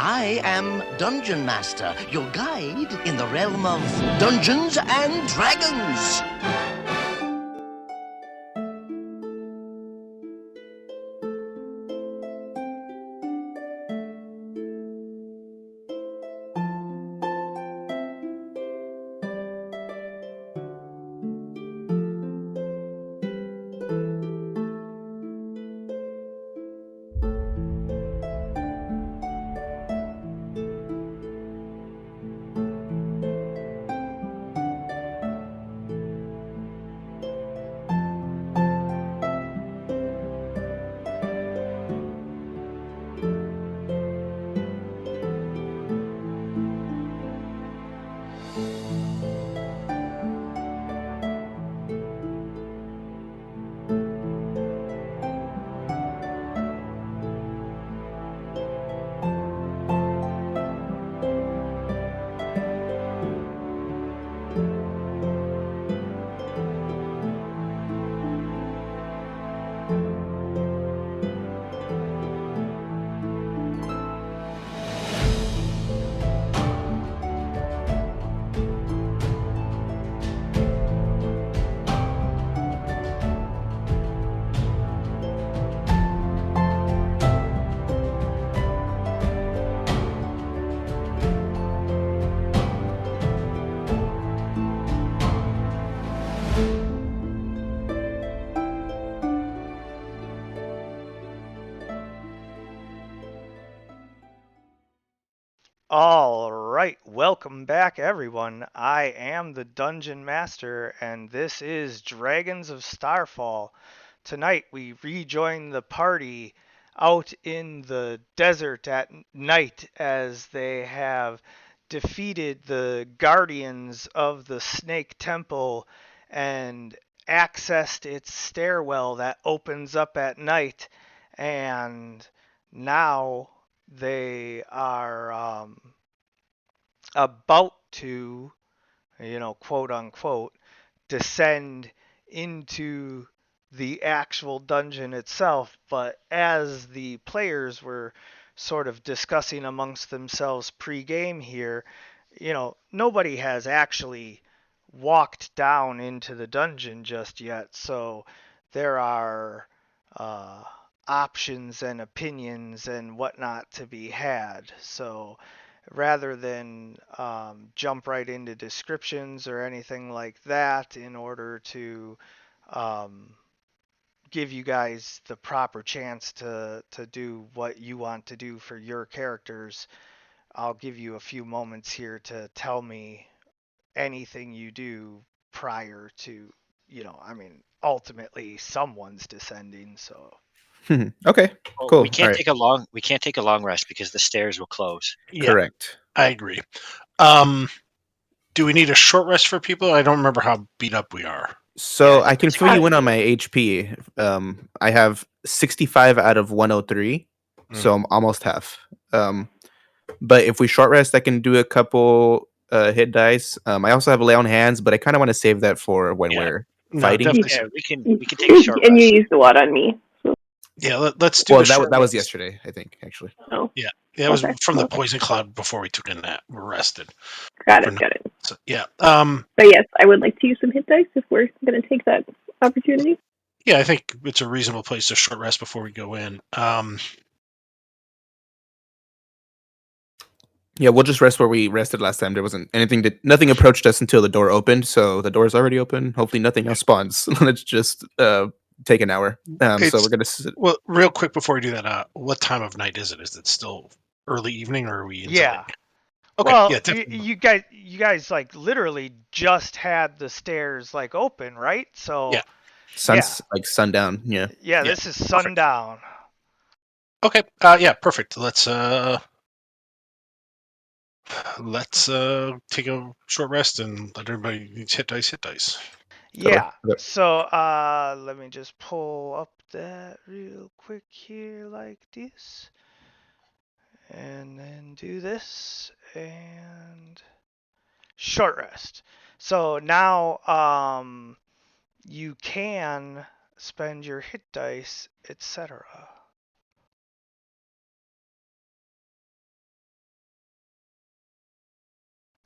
I am Dungeon Master, your guide in the realm of Dungeons and Dragons. All right, welcome back, everyone. I am the Dungeon Master, and this is Dragons of Starfall. Tonight, we rejoin the party out in the desert at night as they have defeated the guardians of the Snake Temple and accessed its stairwell that opens up at night. And now they are about to, quote unquote, descend into the actual dungeon itself. But as the players were sort of discussing amongst themselves pre-game here, nobody has actually walked down into the dungeon just yet. So there are uh, options and opinions and whatnot to be had. So rather than jump right into descriptions or anything like that in order to um, give you guys the proper chance to do what you want to do for your characters, I'll give you a few moments here to tell me anything you do prior to, ultimately someone's descending. So Okay, Well, cool. All right, we can't take a long rest because the stairs will close. Yeah, correct. I agree. Do we need a short rest for people? I don't remember how beat up we are. So yeah, I can fill you in on my HP. I have 65 out of 103, so I'm almost half. But if we short rest, I can do a couple hit dice. I also have lay on hands, but I kind of want to save that for when Yeah. we're No, fighting. definitely. Yeah, we can take a short And you rest. used a lot on me. Yeah, let's do Well, the short that was rest. yesterday, I think, actually. Oh, Yeah, that was okay. from the poison cloud before we took a nap. We're rested. Got For it, now. got it. So, yeah. But yes, I would like to use some hit dice if we're going to take that opportunity. Yeah, I think it's a reasonable place to short rest before we go in. Yeah, we'll just rest where we rested last time. There wasn't nothing approached us until the door opened, so the door's already open. Hopefully nothing else spawns. Let's just take an hour. So we're gonna Well, real quick before we do that, what time of night is it? Is it still early evening, or are we into yeah. Okay, Well, yeah, definitely. you guys like literally just had the stairs like open, right? So Yeah. like sundown. Yeah. yeah, Yeah, this is sundown. Okay, yeah, perfect. Let's take a short rest and let everybody hit dice. Yeah. Okay. So let me just pull up that real quick here like this. And then do this and short rest. So now you can spend your hit dice, etc.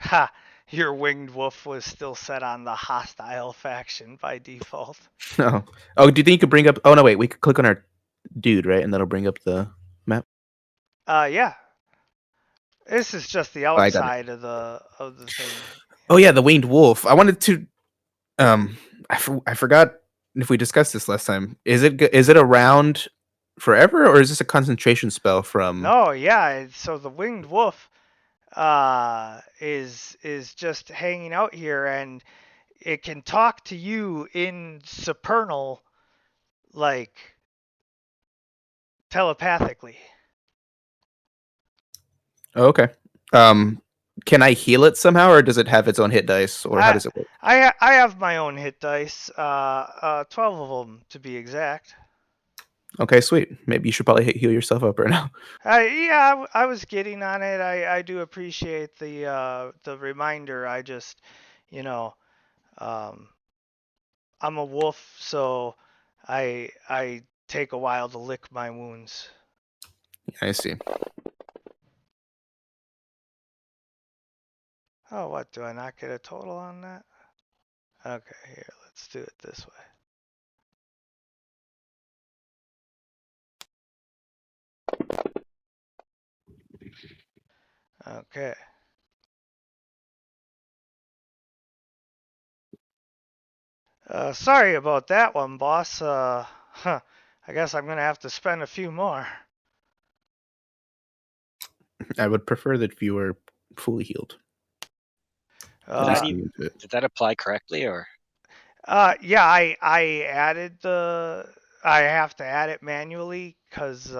Ha! Your winged wolf was still set on the hostile faction by default. Oh, oh. Do you think you could bring up? Oh no, wait. We could click on our dude, right, and that'll bring up the map. Yeah. This is just the Oh, I got it. outside of the thing. Oh yeah, the winged wolf. I wanted to. I forgot if we discussed this last time. Is it around forever, or is this a concentration spell from? No, yeah. So the winged wolf is just hanging out here, and it can talk to you in supernal, like telepathically. Oh, okay. Can I heal it somehow, or does it have its own hit dice, or how does it work? I have my own hit dice, 12 of them to be exact. Okay, sweet. Maybe you should probably heal yourself up right now. Yeah, I was getting on it. I do appreciate the reminder. I just, you know, um, I'm a wolf, so I take a while to lick my wounds. I see. Oh, what, do I not get a total on that? Okay, here, let's do it this way. Okay. Sorry about that one, boss. I guess I'm gonna have to spend a few more. I would prefer that if you were fully healed. At Uh, least Did getting into it. did that apply correctly, or yeah, I added the. I have to add it manually because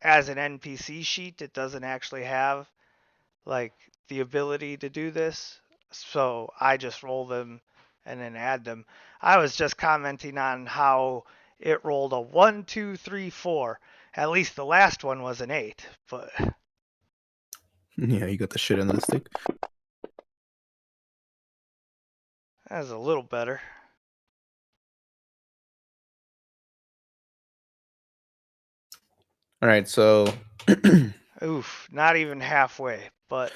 as an NPC sheet, it doesn't actually have like the ability to do this. So I just roll them and then add them. I was just commenting on how it rolled a 1, 2, 3, 4. At least the last one was an 8, but Yeah, you got the shit under the stick. that was a little better. All right, so Oof, not even halfway, but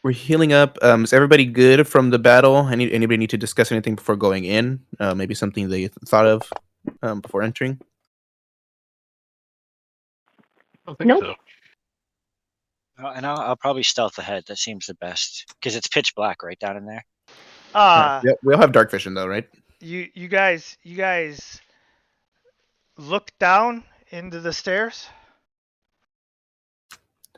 we're healing up. Is everybody good from the battle? Anybody need to discuss anything before going in? Maybe something they thought of before entering. I don't think Nope. so. and I'll probably stealth ahead. That seems the best because it's pitch black right down in there. We all have dark vision though, right? you guys look down into the stairs.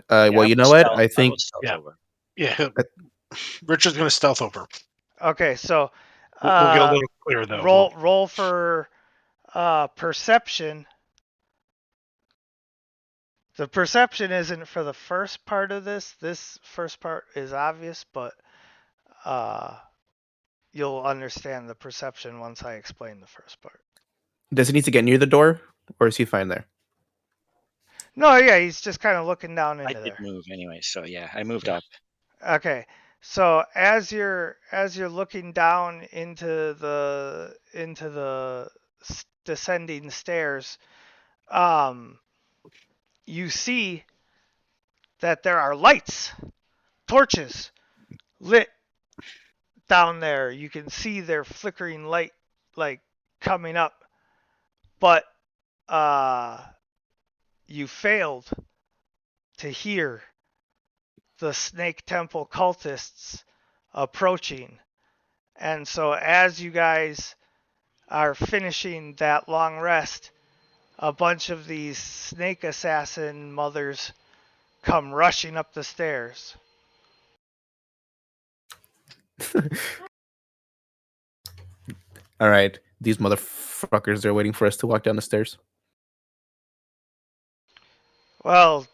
Well, I you will know what? stealth- I I will think stealth Yeah. over. Yeah, Uh, Richard's gonna stealth over. Okay, so We'll get a little clearer though. roll for perception. The perception isn't for the first part of this. This first part is obvious, but you'll understand the perception once I explain the first part. does he need to get near the door, or is he fine there? No, yeah, he's just kind of looking down I into did there. move anyway, so yeah, I moved up. Okay, so as you're looking down into the descending stairs, you see that there are lights, torches lit down there. You can see their flickering light like coming up, but you failed to hear the Snake Temple cultists approaching. And so as you guys are finishing that long rest, a bunch of these snake assassin mothers come rushing up the stairs. All right, these motherfuckers are waiting for us to walk down the stairs. Well,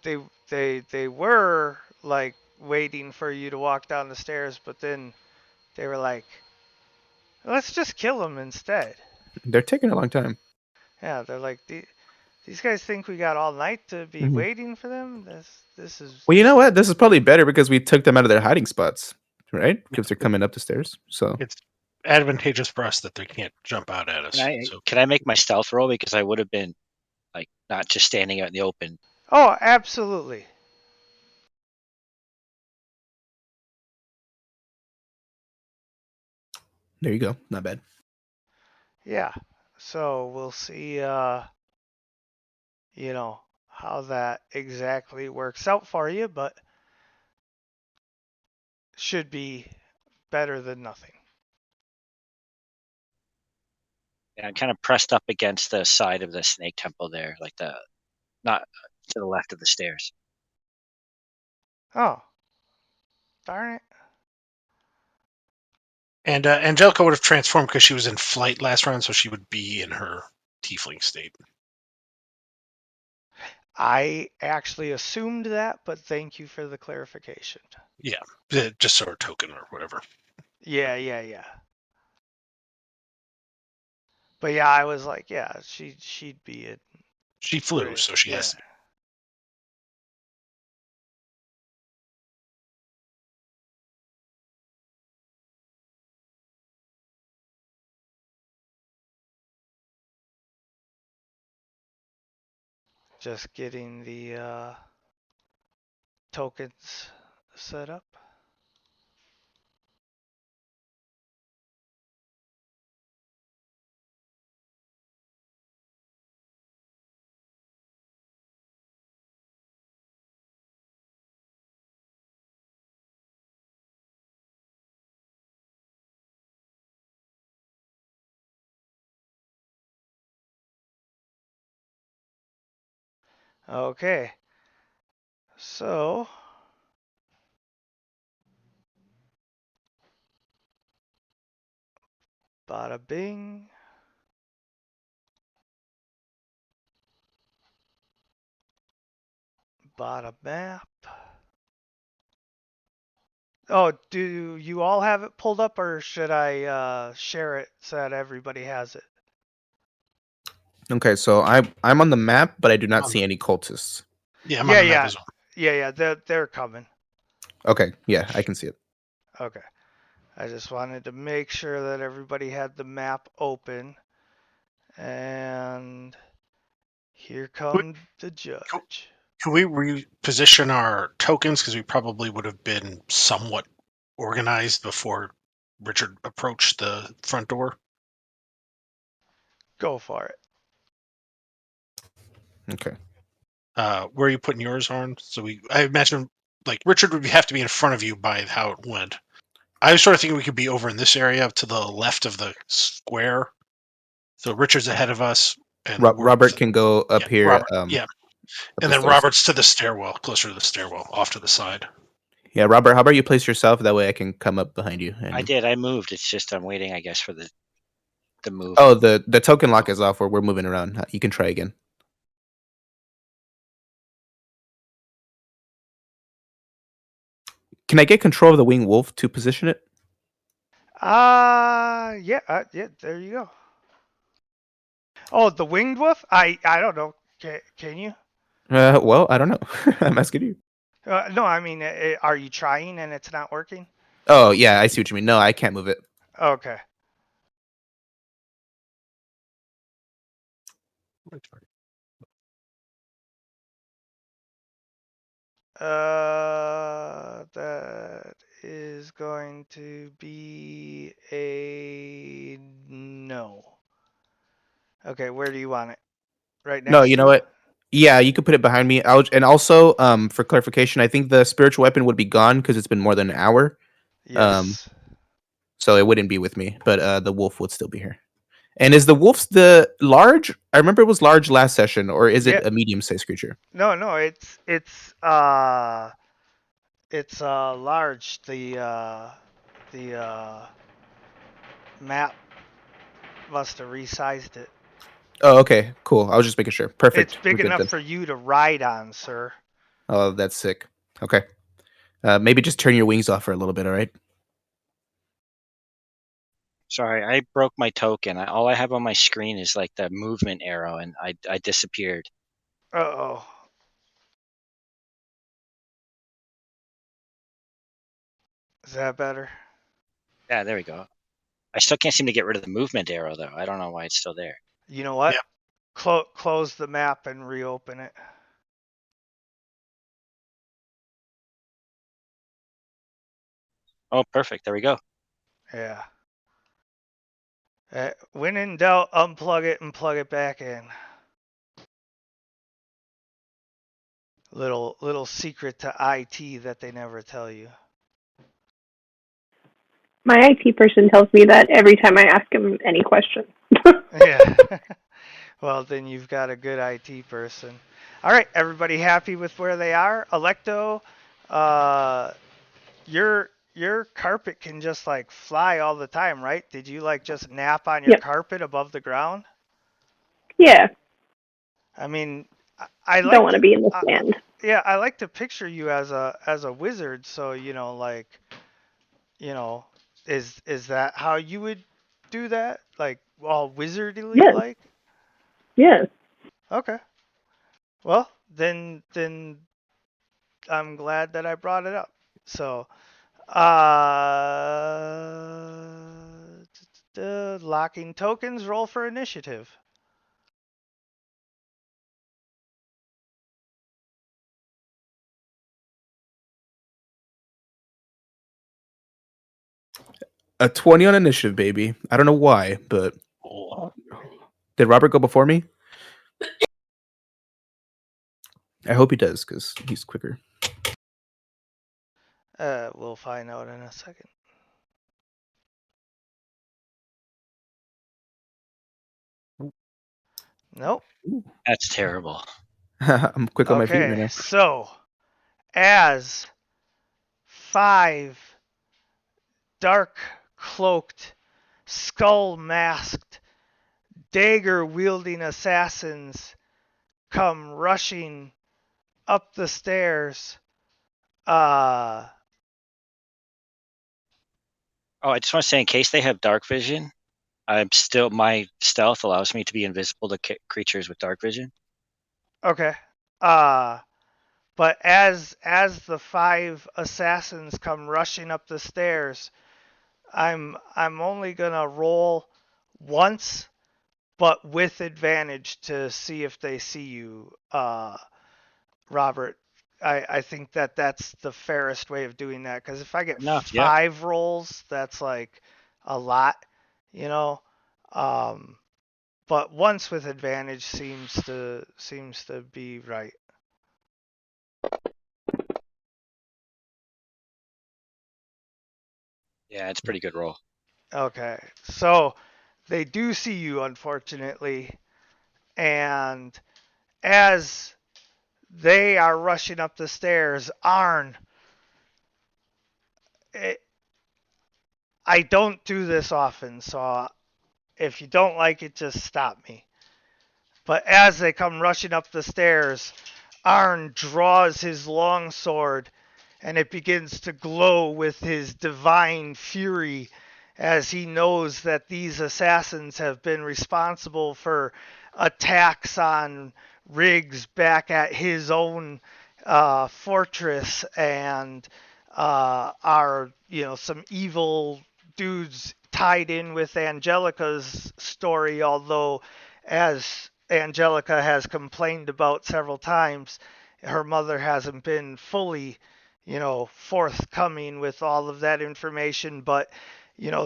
they were like waiting for you to walk down the stairs, but then they were like, let's just kill them instead. They're taking a long time. Yeah, they're like, these guys think we got all night to be Mhm. waiting for them. This is. Well, you know what? This is probably better because we took them out of their hiding spots, right? Because they're coming up the stairs. So It's advantageous for us that they can't jump out at us. So Can I make my stealth roll because I would have been like not just standing out in the open. Oh, absolutely. There you go. Not bad. Yeah. So we'll see, how that exactly works out for you, but should be better than nothing. Yeah, I'm kind of pressed up against the side of the snake temple there, like not to the left of the stairs. Oh, darn it. And Angelica would have transformed because she was in flight last round, so she would be in her tiefling state. I actually assumed that, but thank you for the clarification. Yeah, just sort of token or whatever. Yeah. But yeah, I was like, yeah, she'd be it. She flew, Right. so she Yeah. has to. Just getting the tokens set up. Okay. So bada bing. Bada map. Oh, do you all have it pulled up, or should I share it so that everybody has it? Okay, so I'm on the map, but I do not On see the- any cultists. Yeah, I'm on the map as well. Yeah. They're coming. Okay, yeah, I can see it. Okay. I just wanted to make sure that everybody had the map open. And here come the judge. Can we reposition our tokens because we probably would have been somewhat organized before Richard approached the front door? Go for it. Okay. Where are you putting yours on? So I imagine like Richard would have to be in front of you by how it went. I was sort of thinking we could be over in this area to the left of the square. So Richard's ahead of us, and Robert can go up here. Robert, Up and the then stairs. Robert's to the stairwell, closer to the stairwell, off to the side. Yeah, Robert, how about you place yourself? That way I can come up behind you. And... I did. I moved. It's just I'm waiting, I guess, for the move. Oh, the token lock is off where we're moving around. You can try again. Can I get control of the winged wolf to position it? Yeah, there you go. Oh, the winged wolf? I don't know. Can you? Well, I don't know. I'm asking you. No, I mean, are you trying and it's not working? Oh, yeah, I see what you mean. No, I can't move it. Okay. That is going to be a no. Okay, where do you want it? Right next No, you to know what? Yeah, you could put it behind me. And also, for clarification, I think the spiritual weapon would be gone because it's been more than an hour. Yes. So it wouldn't be with me, but the wolf would still be here. And is the wolf's the large? I remember it was large last session, or is it Yeah. a medium-sized creature? No, it's large. The map must have resized it. Oh, okay, cool. I was just making sure. Perfect. It's big We're good enough then. for you to ride on, sir. Oh, that's sick. Okay. Maybe just turn your wings off for a little bit. All right. Sorry, I broke my token. All I have on my screen is like the movement arrow, and I disappeared. Uh-oh. Is that better? Yeah, there we go. I still can't seem to get rid of the movement arrow, though. I don't know why it's still there. You know what? Yeah. Close the map and reopen it. Oh, perfect. There we go. Yeah. When in doubt, unplug it and plug it back in. Little secret to IT that they never tell you. My IT person tells me that every time I ask him any question. Yeah. Well, then you've got a good IT person. All right, everybody happy with where they are? Electo, your carpet can just like fly all the time, right? Did you like just nap on your Yep. carpet above the ground? Yeah. I mean, I Don't like want to, to be in the I, sand. yeah, I like to picture you as a wizard. So like, you know, is that how you would do that? Like all wizardly Yes. like? Yes. Okay. Well, then I'm glad that I brought it up. So, locking tokens, roll for initiative. A 20 on initiative, baby. I don't know why, but Oh, did Robert go before me? I hope he does because he's quicker. We'll find out in a second. Nope. That's terrible. I'm quick on my feet right Okay, now. so as 5 dark cloaked, skull masked, dagger wielding assassins come rushing up the stairs, uh, Oh, I just want to say, in case they have dark vision, my stealth allows me to be invisible to creatures with dark vision. okay. Uh, but as the 5 assassins come rushing up the stairs, I'm only gonna roll once, but with advantage to see if they see you, Robert. I think that's the fairest way of doing that, because if I get Enough. Yep. 5 rolls, that's like a lot, you know. Um, but once with advantage seems to be right. Yeah, it's a pretty good roll. Okay, so they do see you, unfortunately, and as they are rushing up the stairs, Arn, I don't do this often, so if you don't like it, just stop me. But as they come rushing up the stairs, Arn draws his long sword, and it begins to glow with his divine fury as he knows that these assassins have been responsible for attacks on rigs back at his own fortress, and are some evil dudes tied in with Angelica's story, although as Angelica has complained about several times, her mother hasn't been fully, forthcoming with all of that information. But,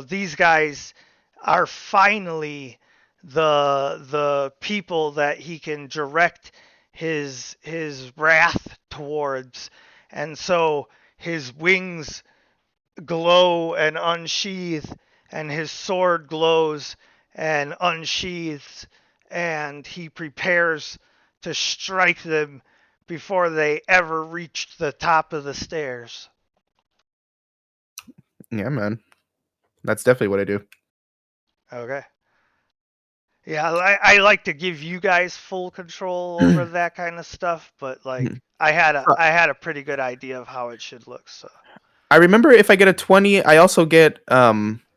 these guys are finally the people that he can direct his wrath towards. And so his wings glow and unsheath, and his sword glows and unsheathes, and he prepares to strike them before they ever reach the top of the stairs. Yeah, man. That's definitely what I do. Okay. Yeah, I like to give you guys full control over that kind of stuff, but like I had a pretty good idea of how it should look. So I remember if I get a 20, I also get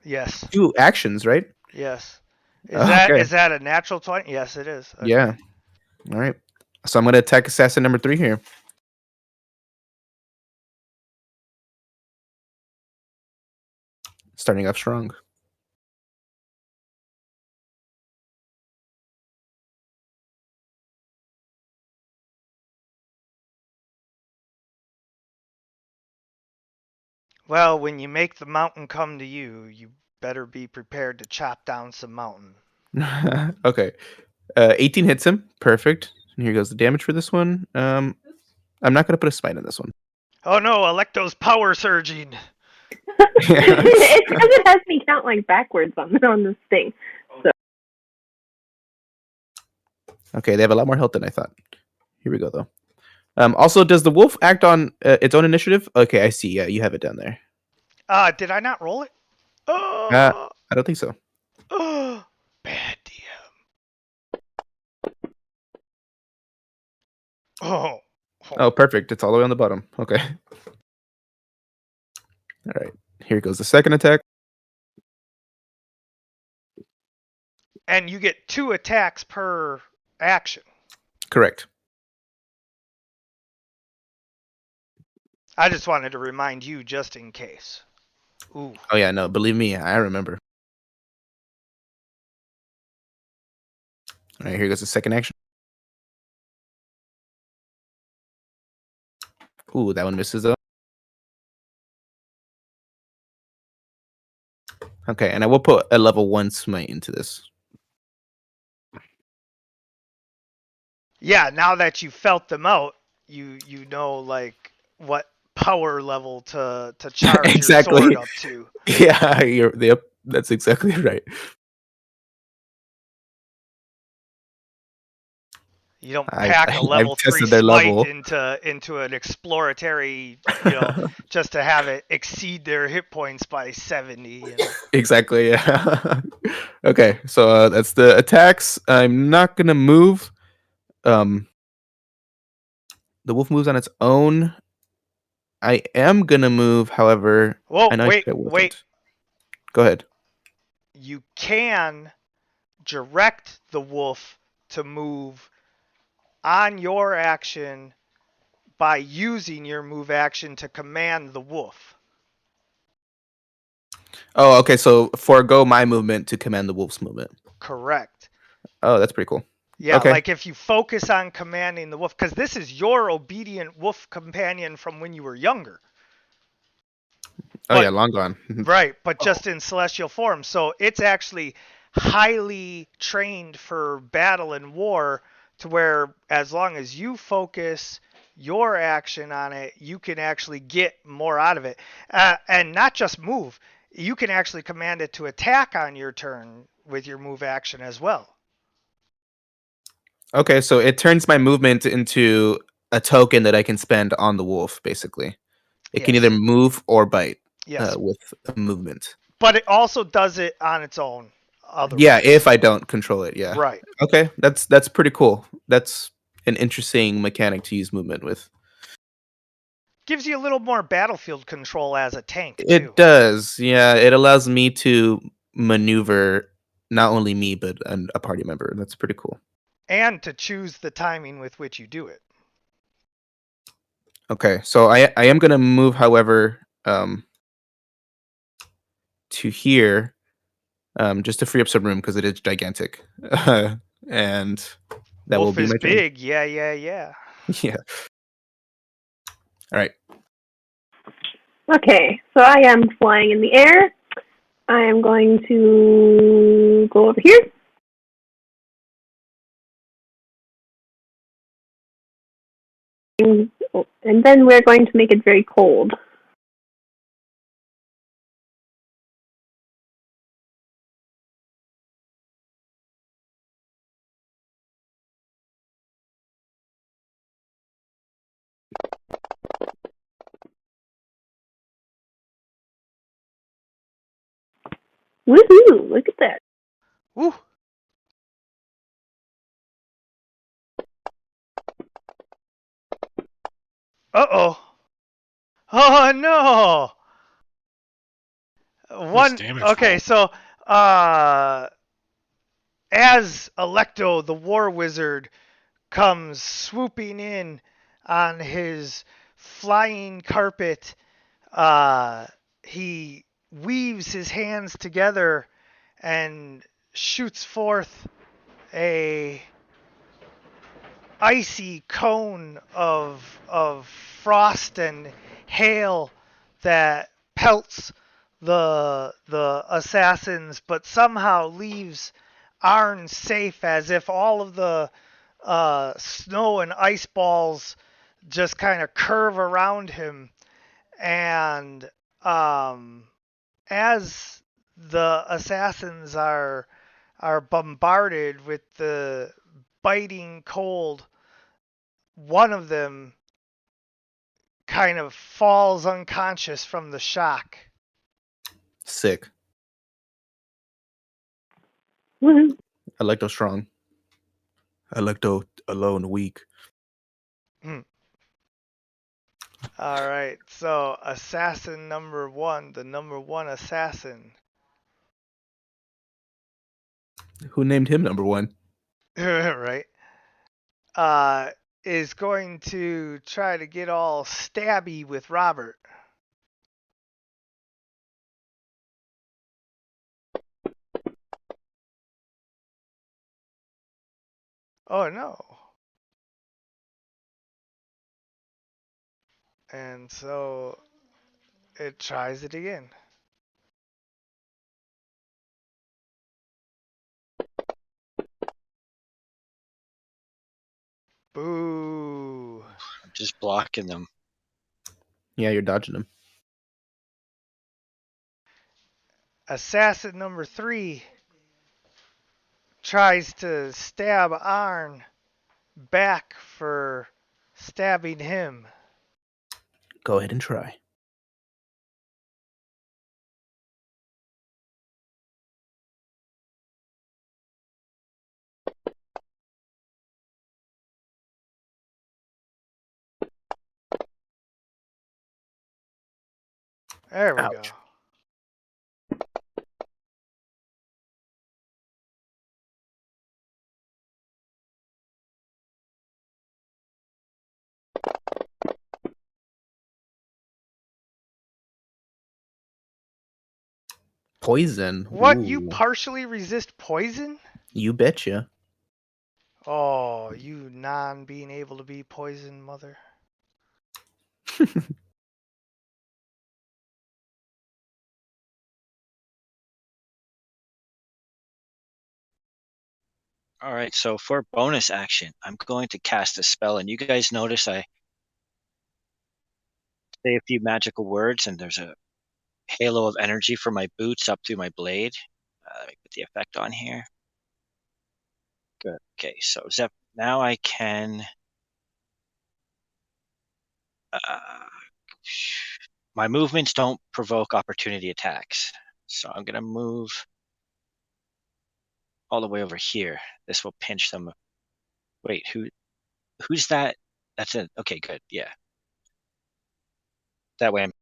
yes, 2 actions, right? yes. Is Oh, that okay. is that a natural 20? Yes, it is. Okay. Yeah. All right. So I'm gonna attack assassin number 3 here. Starting off strong. Well, when you make the mountain come to you, you better be prepared to chop down some mountain. Okay. 18 hits him. Perfect. And here goes the damage for this one. I'm not going to put a smite on this one. Oh no, Electo's power surging. It says it has me count like backwards on this thing. So Okay, they have a lot more health than I thought. Here we go, though. Also, does the wolf act on its own initiative? Okay, I see. Yeah, you have it down there. Did I not roll it? I don't think so. Bad DM. Oh. Oh, perfect. It's all the way on the bottom. Okay. All right. Here goes the second attack. And you get 2 attacks per action. Correct. I just wanted to remind you just in case. Ooh. Oh, yeah, no. Believe me, I remember. All right, here goes the second action. Ooh, that one misses, though. Okay, and I will put a level 1 smite into this. Yeah, now that you felt them out, you know like what power level to charge Exactly. your sword up to. Yeah, yep, that's exactly right. You don't pack a level 3 tested their smite level. into an exploratory, just to have it exceed their hit points by 70. Exactly, yeah. Okay, so that's the attacks. I'm not going to move. The wolf moves on its own. I am going to move, however. Whoa, I know wait. Go ahead. You can direct the wolf to move on your action by using your move action to command the wolf. Oh, okay, so forego my movement to command the wolf's movement. Correct. Oh, that's pretty cool. Yeah, okay. Like if you focus on commanding the wolf, because this is your obedient wolf companion from when you were younger. Yeah, long gone. Right, but just in celestial form. So it's actually highly trained for battle and war, to where as long as you focus your action on it, you can actually get more out of it. And not just move, you can actually command it to attack on your turn with your move action as well. Okay, so it turns my movement into a token that I can spend on the wolf, basically. It can either move or bite with a movement. But it also does it on its own. Otherwise. Yeah, if I don't control it, yeah. Right. Okay, that's pretty cool. That's an interesting mechanic to use movement with. Gives you a little more battlefield control as a tank, too. It does, yeah. It allows me to maneuver not only me, but a party member. That's pretty cool. And to choose the timing with which you do it. Okay, so I am going to move, however, to here, just to free up some room because it is gigantic. And that Wolf will be is my turn. big. Yeah. Yeah. All right. Okay, so I am flying in the air. I am going to go over here. And then we're going to make it very cold. Woohoo! Look at that. Woo! Uh-oh. Oh, no! Okay, so, as Electo, the war wizard, comes swooping in on his flying carpet, he weaves his hands together and shoots forth a icy cone of frost and hail that pelts the assassins, but somehow leaves Arn safe, as if all of the snow and ice balls just kind of curve around him. And as the assassins are bombarded with the biting cold, one of them kind of falls unconscious from the shock. Sick. Woohoo. Electo strong. Electo alone weak. All right, so assassin number one, the number one assassin, Who named him number one? right, is going to try to get all stabby with Robert. Oh no. And so it tries it again. Boo. I'm just blocking them. Yeah, you're dodging him. Assassin number three tries to stab Arn back for stabbing him. Go ahead and try. There we Ouch. go. Poison. What? You Ooh. partially resist poison? You betcha. Oh, you non being able to be poison mother. All right, so for bonus action, I'm going to cast a spell, and you guys notice I say a few magical words, and there's a halo of energy from my boots up through my blade. Let me put the effect on here. Good. Okay, so Zep, now I can. My movements don't provoke opportunity attacks, so I'm gonna move all the way over here. This will pinch them. Wait, who's that? That's it. Okay, good. Yeah. That way I'm.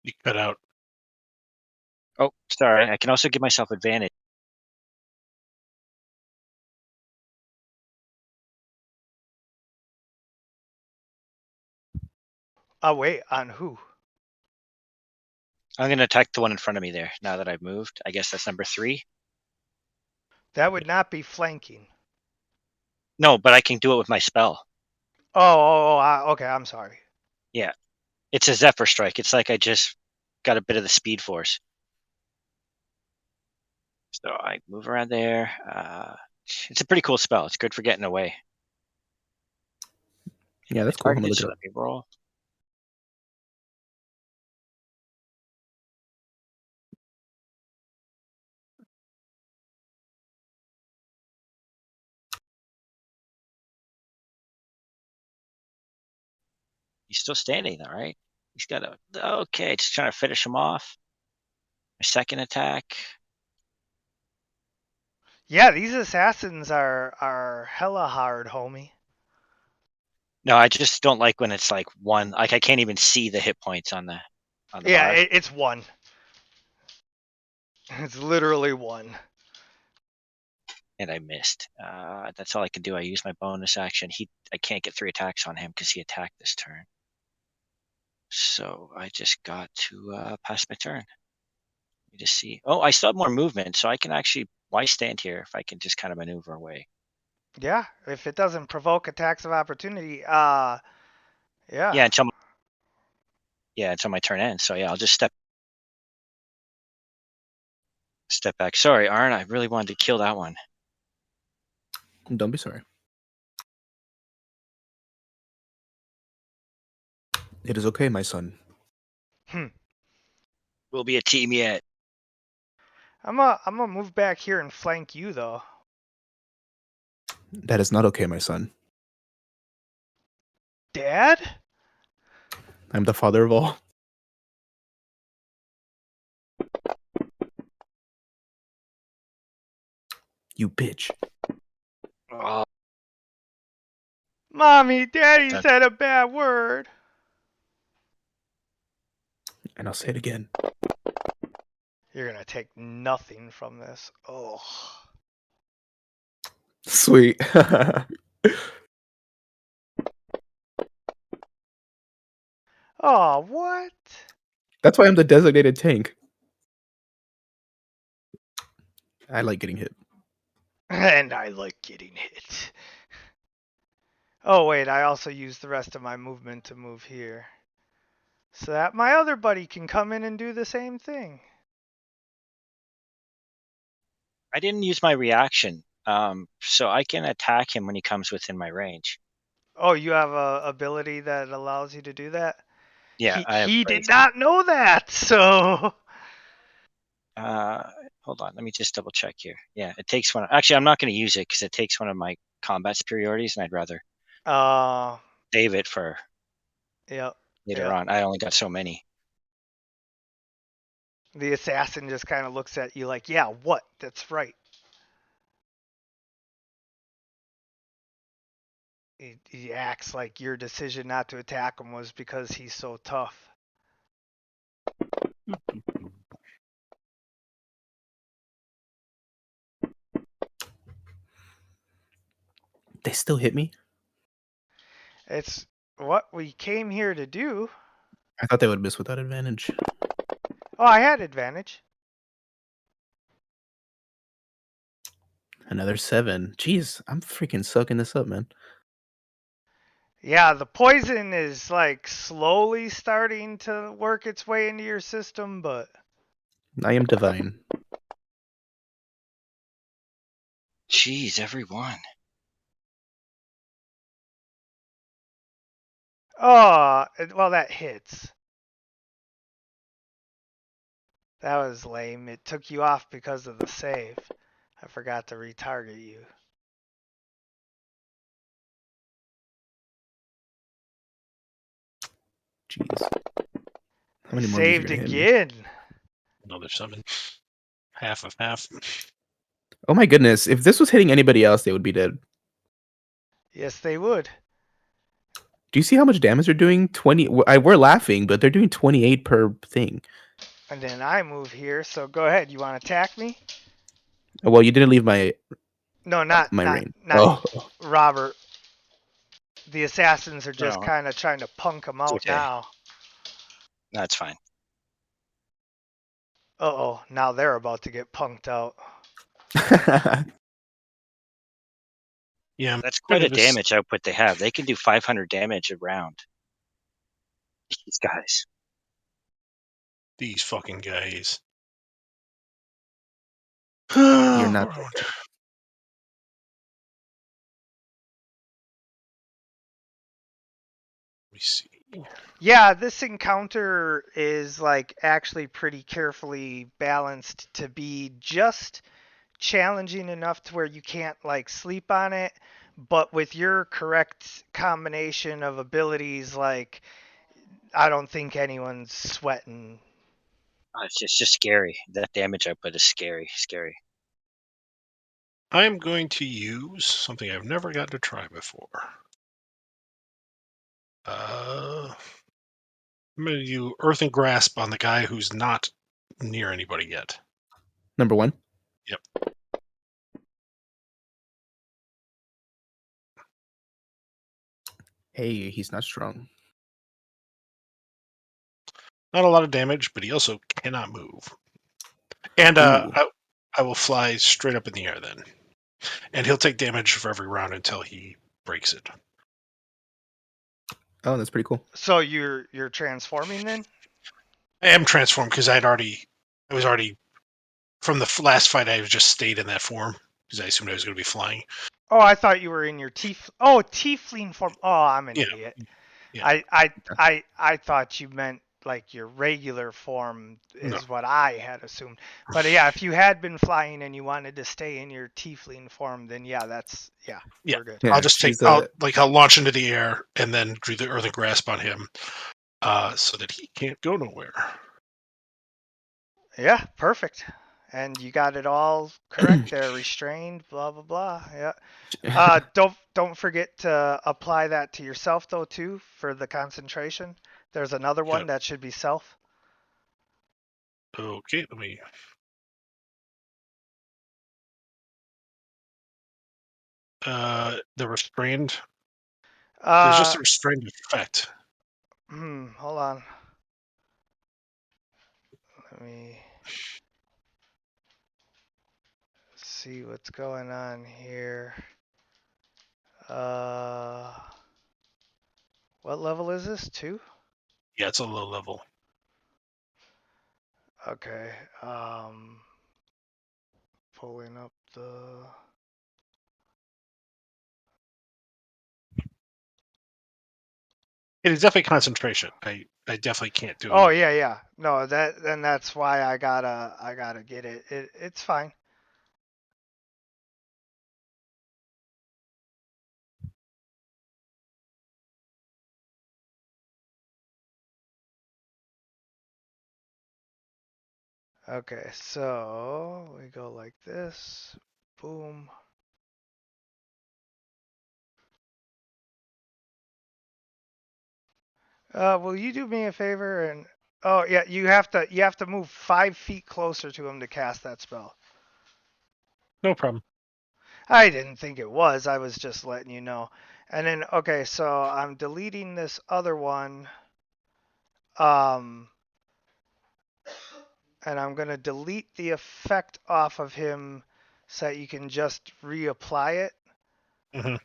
You cut out. Oh, sorry. I can also give myself advantage. Oh, wait, on who? I'm gonna attack the one in front of me there. Now that I've moved, I guess that's number 3. That would not be flanking. No, but I can do it with my spell. Okay, I'm sorry. Yeah, it's a Zephyr Strike. It's like I just got a bit of the Speed Force. So I move around there. It's a pretty cool spell. It's good for getting away. Yeah, that's cool. I'm gonna Targeted, look so it let up. me roll. He's still standing though, right? He's got a. Okay, just trying to finish him off. My second attack. Yeah, these assassins are hella hard, homie. No, I just don't like when it's like one. Like I can't even see the hit points on the Yeah, bar. it's one. It's literally one. And I missed. That's all I can do. I use my bonus action. I can't get 3 attacks on him because he attacked this turn. So I just got to pass my turn. Let me just see. Oh, I still have more movement, so I can actually. Why stand here if I can just kind of maneuver away? Yeah, if it doesn't provoke attacks of opportunity, Yeah, yeah. until my turn ends. So yeah, I'll just step back. Sorry, Arn. I really wanted to kill that one. Don't be sorry. It is okay, my son. We'll be a team yet. I'm gonna move back here and flank you though. That is not okay, my son. Dad? I'm the father of all. You bitch. Oh, Mommy, Daddy That- said a bad word. And I'll say it again. You're gonna take nothing from this. Oh. Sweet. Oh, what? That's why I'm the designated tank. I like getting hit. And I like getting hit. Oh, wait, I also used the rest of my movement to move here. So that my other buddy can come in and do the same thing. I didn't use my reaction, so I can attack him when he comes within my range. Oh, you have a ability that allows you to do that? Yeah, I have He did brace. not know that, so Hold on, let me just double check here. Yeah, it takes one. Actually, I'm not going to use it because it takes one of my combat superiorities, and I'd rather save it for yep. later on. I only got so many. The assassin just kind of looks at you like, yeah, what? That's right. He acts like your decision not to attack him was because he's so tough. They still hit me? It's what we came here to do. I thought they would miss without advantage. Oh, I had advantage. Another 7. Jeez, I'm freaking sucking this up, man. Yeah, the poison is like slowly starting to work its way into your system, but I am divine. Jeez, everyone. oh, well, that hits. That was lame. It took you off because of the save. I forgot to retarget you. Jeez. How You many more of these are saved gonna hit me? again. Another 7. Half of half. Oh my goodness. If this was hitting anybody else, they would be dead. Yes, they would. Do you see how much damage they're doing? 20. We're laughing, but they're doing 28 per thing. And then I move here, so go ahead. You want to attack me? Well, you didn't leave my No, not range. not Oh, Robert. The assassins are just No, kind of trying to punk him it's out okay. now. That's fine. Uh-oh, now they're about to get punked out. Yeah, That's quite a damage output they have. They can do 500 damage a round. These guys. These fucking guys. You're not. Let me see. Yeah, this encounter is like actually pretty carefully balanced to be just challenging enough to where you can't like sleep on it, but with your correct combination of abilities, like I don't think anyone's sweating. It's just scary. That damage output is scary. I'm going to use something I've never gotten to try before. I'm going to do Earthen Grasp on the guy who's not near anybody yet. Number 1. Yep. Hey, he's not strong. Not a lot of damage, but he also cannot move. And Ooh. I will fly straight up in the air then. and he'll take damage for every round until he breaks it. Oh, that's pretty cool. So you're transforming then? I am transformed because I was already from the last fight. I just stayed in that form because I assumed I was going to be flying. Oh, I thought you were in your tiefling form. Oh, I'm an Yeah. idiot. Yeah. I thought you meant like your regular form No. is what I had assumed. But yeah, if you had been flying and you wanted to stay in your tiefling form, then yeah, Yeah. we're good. Yeah, I'll just take. she's a I'll launch into the air and then do the earthen grasp on him, so that he can't go nowhere. Yeah, perfect. And you got it all correct there. Restrained, blah blah blah. Yeah. Don't forget to apply that to yourself though too for the concentration. There's another one Yep. that should be self. Okay, let me. The restrained. There's just a restrained effect. Hold on. Let me see what's going on here. What level is this? 2? Yeah, it's a low level. Okay. Pulling up the. It is definitely concentration. I definitely can't do. Oh yeah. No, that's why I gotta get it. It's fine. Okay, so we go like this. Boom. Will you do me a favor and oh yeah, you have to move 5 feet closer to him to cast that spell. No problem. I didn't think it was. I was just letting you know. And then okay, so I'm deleting this other one. Um and I'm gonna delete the effect off of him so that you can just reapply it. Hmm.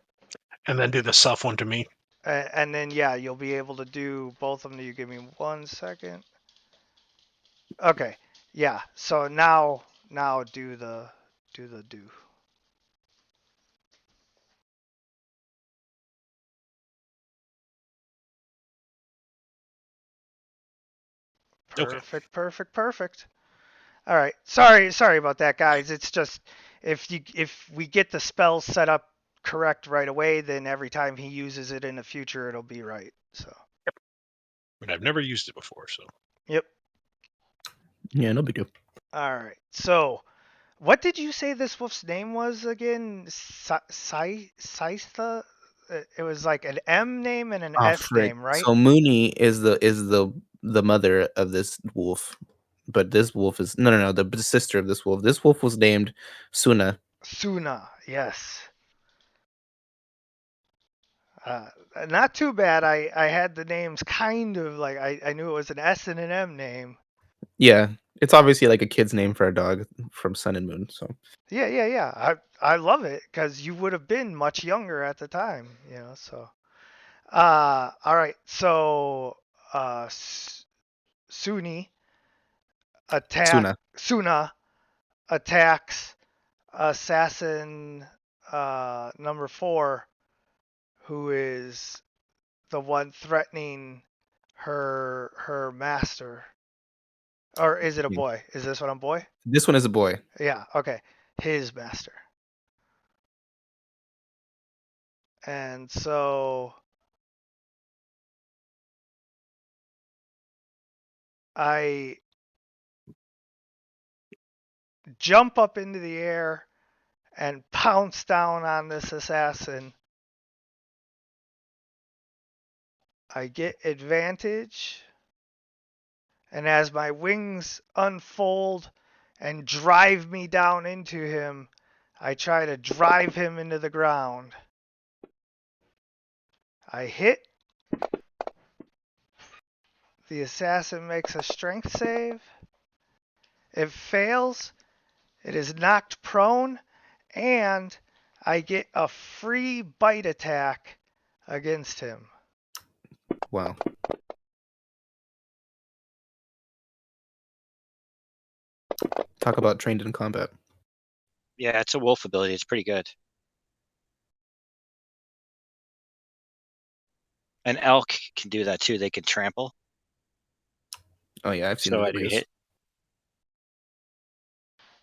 And then do the self one to me. And then yeah, you'll be able to do both of them. You give me 1 second. Okay. Yeah. So now do the do. Okay. Perfect. All right. Sorry about that, guys. It's just if we get the spell set up correct right away, then every time he uses it in the future, it'll be right. So. But I've never used it before, so. Yep. yeah, no big deal. All right. So, what did you say this wolf's name was again? Saistha? It was like an M name and an Oh S frick. name, right? So Mooney is the mother of this wolf, but this wolf is no the sister of this wolf. This wolf was named Suna. Suna. Yes. Not too bad. I had the names kind of like I knew it was an S and an M name. Yeah, it's obviously like a kid's name for a dog from Sun and Moon. So Yeah. I love it because you would have been much younger at the time, So, all right. So, Suni Suna. Suna attacks assassin number 4, who is the one threatening her master. Or is it a Yeah. boy? Is this one a boy? This one is a boy. Yeah, okay. His master. And so I jump up into the air and pounce down on this assassin. I get advantage. And as my wings unfold and drive me down into him, I try to drive him into the ground. I hit. The assassin makes a strength save. It fails. It is knocked prone, and I get a free bite attack against him. Wow. Talk about trained in combat. Yeah, it's a wolf ability. It's pretty good. An elk can do that too. They can trample. Oh yeah, I've seen So the every videos. hit.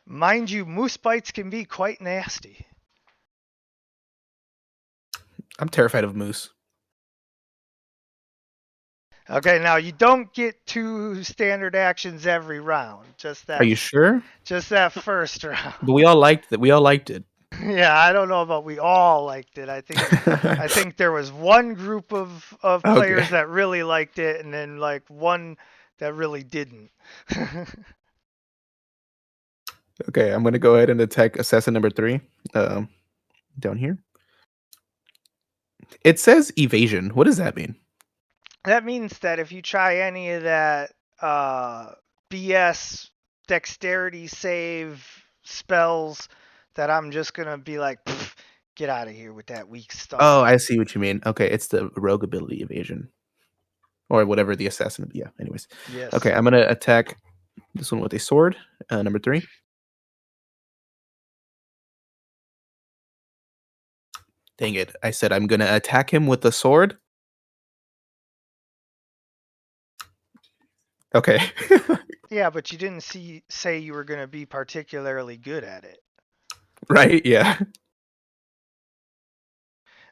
Mind you, moose bites can be quite nasty. I'm terrified of moose. Okay, now you don't get 2 standard actions every round. Just Are that, you sure? just that first round. But we all liked that. We all liked it. Yeah, I don't know about we all liked it. I think there was one group of Okay. players that really liked it, and then like one that really didn't. Okay, I'm gonna go ahead and attack assassin number 3. Um, down here. It says evasion. What does that mean? That means that if you try any of that BS dexterity save spells, that I'm just gonna be like, get out of here with that weak stuff. Oh, I see what you mean. Okay, it's the rogue ability evasion. Or whatever the assassin. Yeah, anyways. Yes. Okay, I'm gonna attack this one with a sword. Number 3. Dang it. I said I'm gonna attack him with the sword. Okay. Yeah, but you didn't say you were gonna be particularly good at it. Right? Yeah.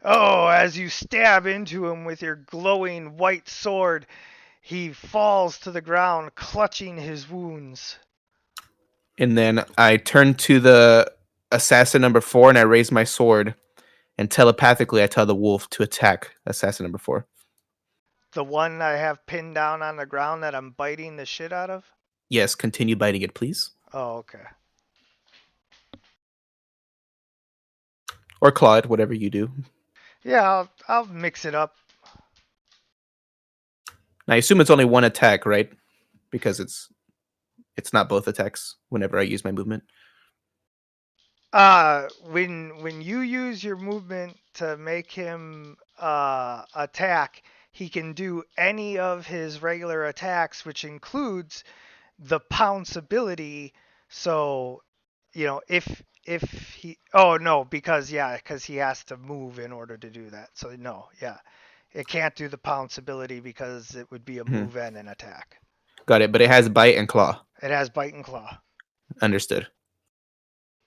Oh, as you stab into him with your glowing white sword, he falls to the ground, clutching his wounds. And then I turn to the assassin number 4 and I raise my sword. And telepathically, I tell the wolf to attack assassin number 4. The one I have pinned down on the ground that I'm biting the shit out of? Yes, continue biting it, please. Oh, okay. Or claw it, whatever you do. Yeah, I'll mix it up. Now, I assume it's only one attack, right? Because it's not both attacks whenever I use my movement. When you use your movement to make him attack, he can do any of his regular attacks, which includes the pounce ability. So, if he because he has to move in order to do that. So no, yeah. It can't do the pounce ability because it would be a move and an attack. Got it, but it has bite and claw. It has bite and claw. Understood.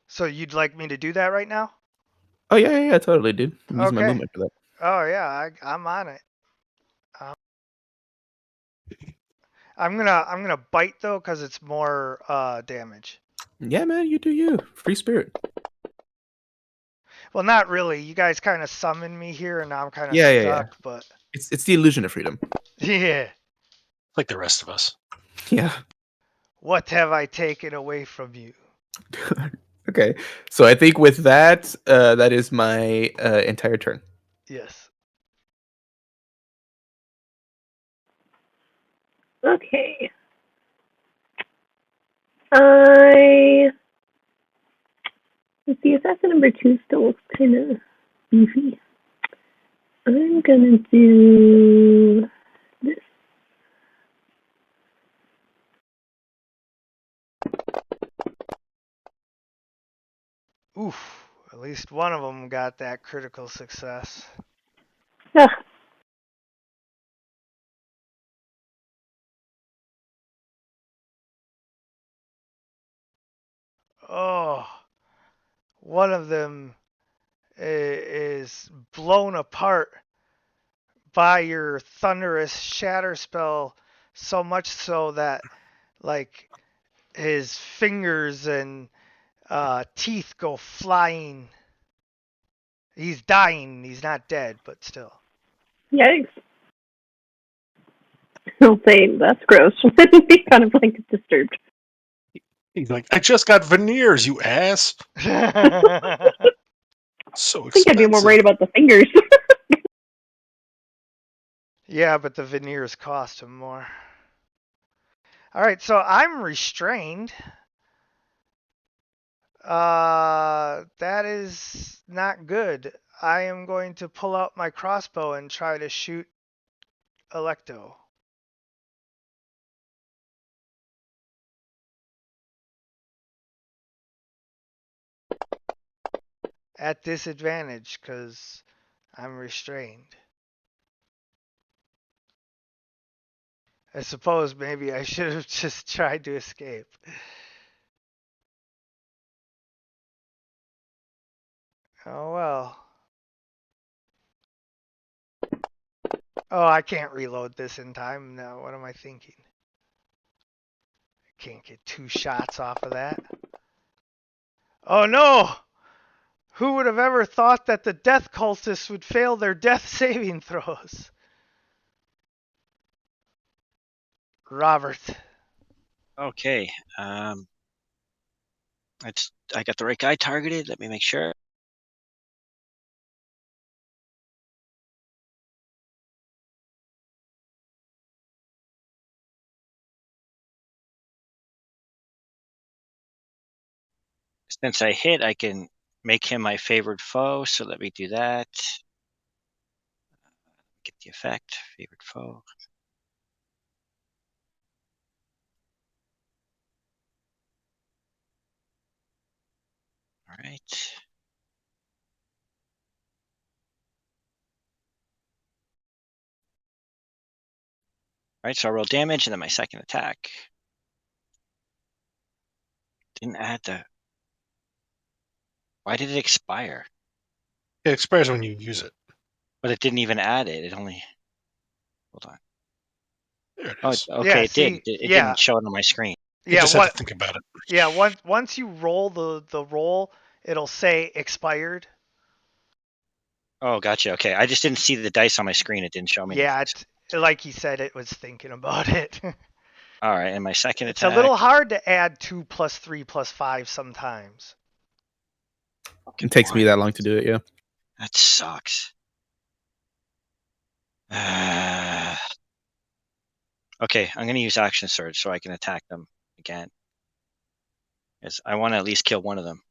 So you'd like me to do that right now? Oh, yeah, totally, dude. I'm using my Okay. movement for that. Oh yeah, I'm on it. I'm gonna bite though because it's more damage. Yeah, man, you do you. Free spirit. Well, not really. You guys kind of summoned me here, and now I'm kind of Yeah. stuck. But It's the illusion of freedom. yeah, Like the rest of us. Yeah. what have I taken away from you? Okay. So I think with that, that is my entire turn. Yes. Okay. The assassin number 2 still looks kind of beefy. I'm gonna do this. Oof. At least one of them got that critical success. Ah, Oh, one of them is blown apart by your thunderous shatter spell, so much so that like his fingers and teeth go flying. He's dying. He's not dead, but still. yikes. I'll say that's gross. Be kind of like disturbed. He's like, I just got veneers, you ass. Yeah, So I think I'd be more expensive. worried about the fingers. but the veneers cost him more. All right, so I'm restrained. That is not good. I am going to pull out my crossbow and try to shoot Electo. At disadvantage, because I'm restrained. I suppose maybe I should have just tried to escape. Oh well. Oh, I can't reload this in time now. What am I thinking? I can't get 2 shots off of that. Oh no! Who would have ever thought that the death cultists would fail their death saving throws? Robert. Okay. I got the right guy targeted. Let me make sure. Since I hit, I can make him my favored foe. So let me do that. Get the effect. Favorite foe. All right. All right, so I roll damage and then my second attack. Didn't add the. Why did it expire? It expires when you use it. But it didn't even add it. It only. Hold on. There it Oh, is. okay, Yeah, it did. see, It yeah. didn't show it on my screen. You Yeah, just have what to think about it. yeah, once you roll the roll, it'll say expired. Oh, gotcha. Okay, I just didn't see the dice on my screen. It didn't show me Yeah, anything. like he said, it was thinking about it. All right, and my second It's a attack. little hard to add 2 plus 3 plus 5 sometimes. It takes me that long to do it. Yeah. That sucks. Okay, I'm gonna use action surge so I can attack them again. Because I want to at least kill one of them.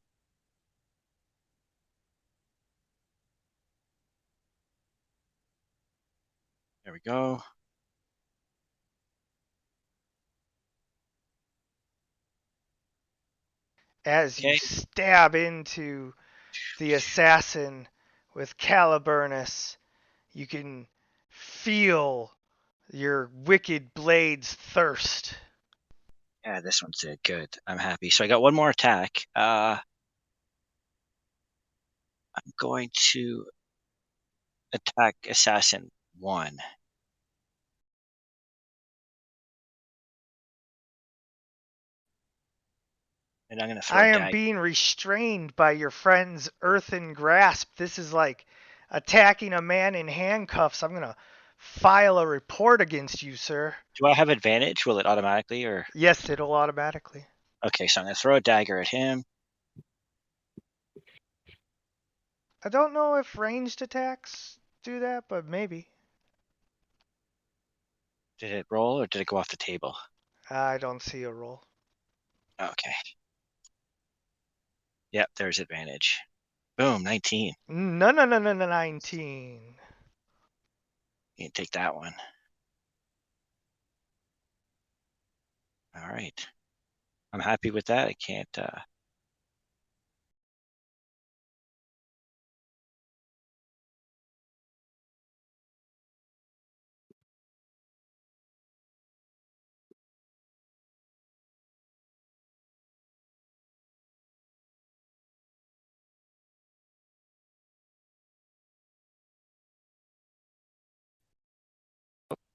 There we go. As you Okay. stab into the assassin with Caliburnus, you can feel your wicked blade's thirst. Yeah, this one's good. I'm happy. So I got one more attack. I'm going to attack assassin 1. And I'm gonna throw I a am dagger. being restrained by your friend's earthen grasp. This is like attacking a man in handcuffs. I'm going to file a report against you, sir. Do I have advantage? Will it automatically or? Yes, it'll automatically. Okay, so I'm gonna throw a dagger at him. I don't know if ranged attacks do that, but maybe. Did it roll or did it go off the table? I don't see a roll. Okay. Yep, there's advantage. Boom, 19. No, 19. You can take that one. All right. I'm happy with that. I can't.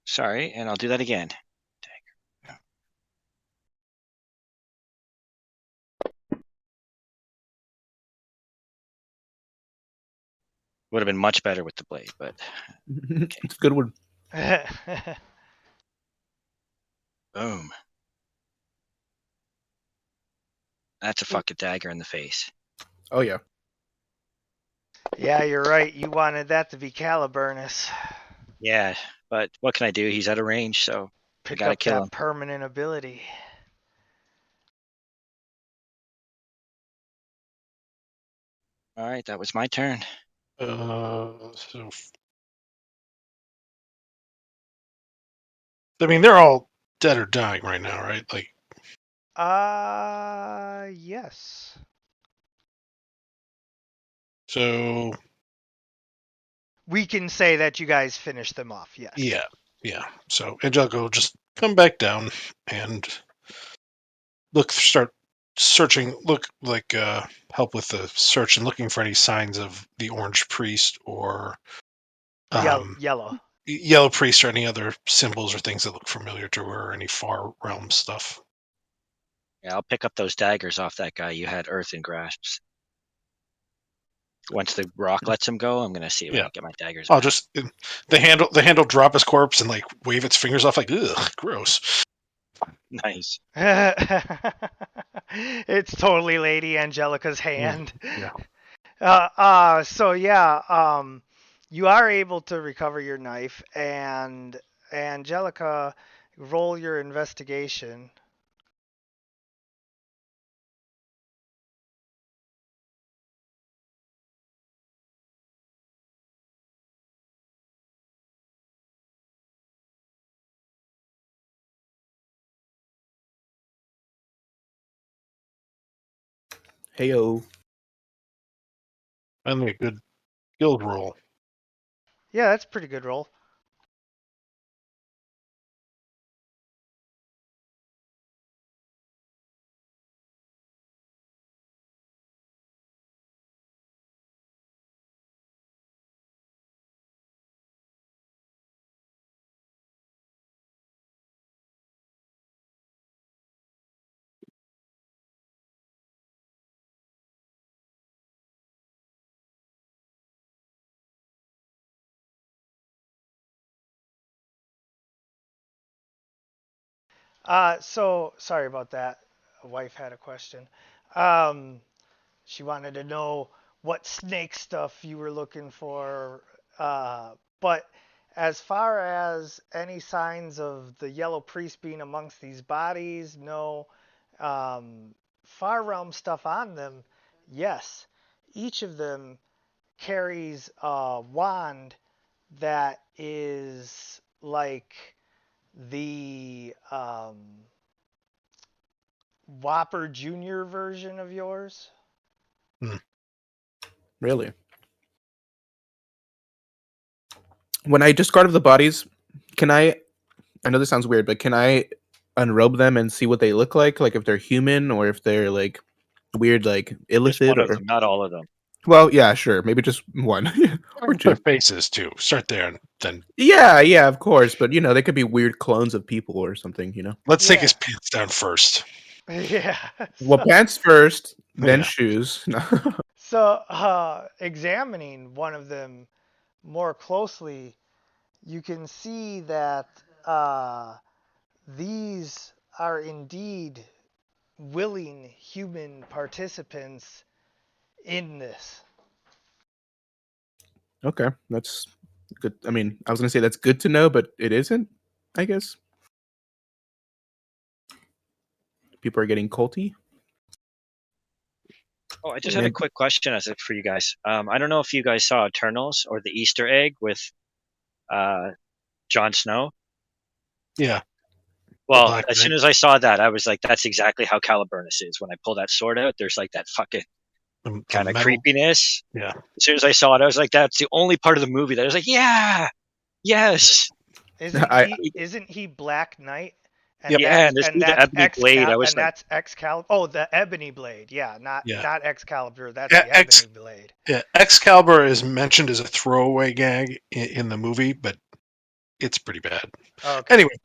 Sorry, and I'll do that again. Dagger. Would have been much better with the blade, but It's a good one. boom. That's a fucking dagger in the face. Oh yeah. Yeah, you're right. You wanted that to be Caliburnus. Yeah, but what can I do? He's out of range, so I Pick gotta up kill that him. permanent ability. All right, that was my turn. So I mean, they're all dead or dying right now, right? Like, Yes. so We can say that you guys finished them off. Yes. yeah. So Angelica will just come back down and start searching. Look like help with the search and looking for any signs of the Orange Priest or Yellow. Yellow Priest or any other symbols or things that look familiar to her, or any far realm stuff. Yeah, I'll pick up those daggers off that guy you had earth and grasps. Once the rock lets him go, I'm gonna see if I Yeah. can get my daggers I'll back. just the handle drop his corpse and like wave its fingers off like, ugh, gross. Nice. It's totally Lady Angelica's hand. Yeah. So yeah, you are able to recover your knife, and Angelica, roll your investigation. Heyo. Finally a good guild roll. Yeah, that's a pretty good roll. So sorry about that. A wife had a question. Um, she wanted to know what snake stuff you were looking for. But as far as any signs of the yellow priest being amongst these bodies, no. Far realm stuff on them, yes. Each of them carries a wand that is like the Whopper Junior version of yours. Really? When I discard of the bodies, can I know this sounds weird, but can I unrobe them and see what they look like? Like if they're human or if they're like weird, like Just illithid one of or. them, not all of them. Well, yeah, sure. Maybe just one or Their two. faces too. Start there and then Yeah, of course. But, they could be weird clones of people or something. let's take his Yeah. pants down first. Yeah. Well, So, pants first, then Yeah. shoes. No. examining one of them more closely, you can see that these are indeed willing human participants in this. Okay, that's good. I mean, I was going to say that's good to know, but it isn't, I guess. People are getting culty. Oh, I just had a And quick question for you guys. I don't know if you guys saw Eternals or the Easter egg with Jon Snow. Yeah. Well, Black as Knight. soon as I saw that, I was like, that's exactly how Caliburnus is. When I pull that sword out, there's like that fucking The kind of metal. creepiness. Yeah. As soon as I saw it, I was like, that's the only part of the movie that I was like, yeah, yes. I Isn't he Black Knight? Yep. Yeah, and this new the Ebony Blade, I was like, That's Excalibur. Oh, the Ebony Blade. Yeah, not Yeah. Excalibur. That's the X Ebony Blade. yeah, Excalibur is mentioned as a throwaway gag in the movie, but it's pretty bad. Okay. Anyway,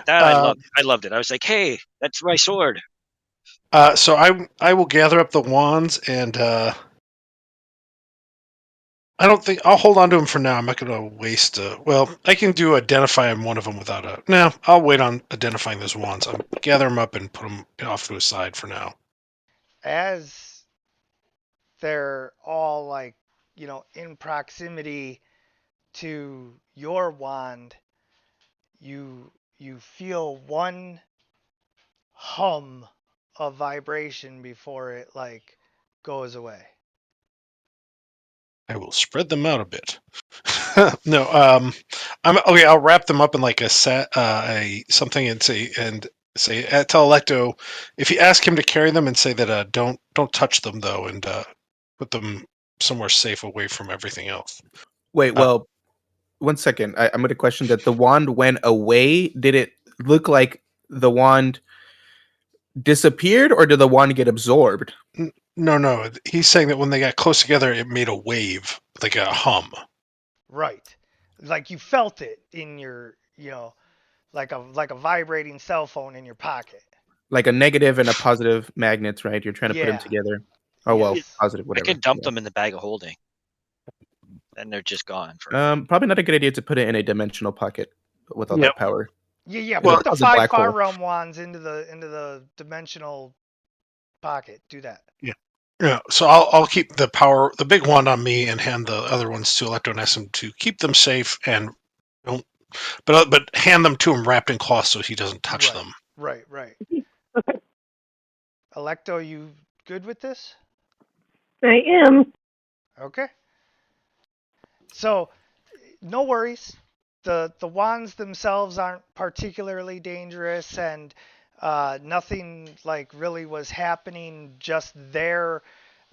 that uh, I loved it. I was like, hey, that's my sword. so I will gather up the wands and I don't think I'll hold on to them for now. I'm not going to waste. Well, I can do identify one of them without a. No, I'll wait on identifying those wands. I'll gather them up and put them off to a side for now. As they're all like, in proximity to your wand, you feel one hum of vibration before it like goes away. I will spread them out a bit. No, I'm okay. I'll wrap them up in like a set, something, and say tell Electo if you ask him to carry them, and say that don't touch them though, and put them somewhere safe away from everything else. Wait, well, 1 second. I'm going to question that the wand went away. Did it look like the wand disappeared, or did the wand get absorbed? No. He's saying that when they got close together, it made a wave, like a hum. Right. Like you felt it in your, like a vibrating cell phone in your pocket. Like a negative and a positive magnets, right? You're trying to put them Yeah. together. Oh well, Yes. positive, I whatever. could dump Yeah. them in the bag of holding. Then they're just gone. Probably not a good idea to put it in a dimensional pocket with all Yep. that power. Yeah. It'll Put the cause a 5 black far hole. realm wands into the dimensional pocket. Do that. Yeah, so I'll keep the big wand on me, and hand the other ones to Electo and ask him to keep them safe, and don't, but hand them to him wrapped in cloth so he doesn't touch them. Right. Okay. Electo, you good with this? I am. Okay. So, no worries. The wands themselves aren't particularly dangerous, and nothing like really was happening just there.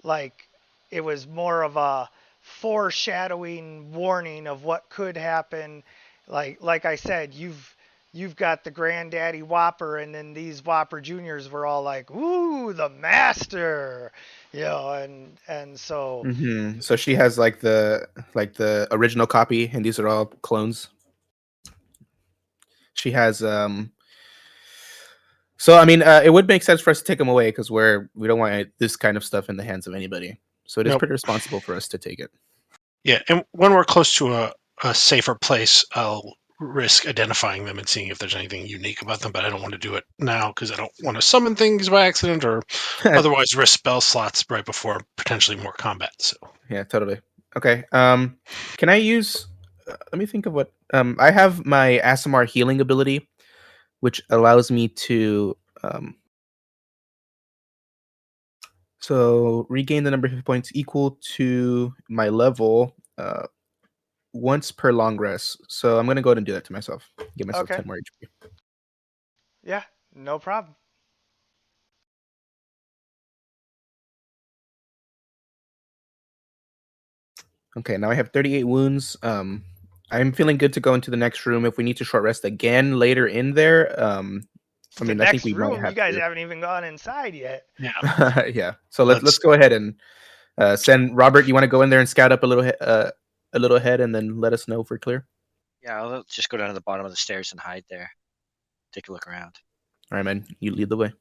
Like it was more of a foreshadowing warning of what could happen. Like I said, you've got the granddaddy Whopper, and then these Whopper Juniors were all like, "Ooh, the master," and so. So she has like the original copy, and these are all clones. She has So I mean, it would make sense for us to take them away because we don't want this kind of stuff in the hands of anybody. So it is Nope. pretty responsible for us to take it. Yeah, and when we're close to a safer place, I'll risk identifying them and seeing if there's anything unique about them, but I don't want to do it now because I don't want to summon things by accident or otherwise risk spell slots right before potentially more combat. So Yeah, totally. Okay. Can I use? Let me think of what. I have my Asimar healing ability, which allows me to so regain the number of hit points equal to my level once per long rest. So I'm gonna go ahead and do that to myself. Give myself Okay. 10 more HP. Yeah, no problem. Okay, now I have 38 wounds. I'm feeling good to go into the next room. If we need to short rest again later in there, I The mean, I think next we might room, you have guys to. haven't even gone inside yet. yeah, Yeah. So let's go ahead and send Robert. You want to go in there and scout up a little ahead, and then let us know if we're clear. Yeah, I'll just go down to the bottom of the stairs and hide there. Take a look around. All right, man. You lead the way.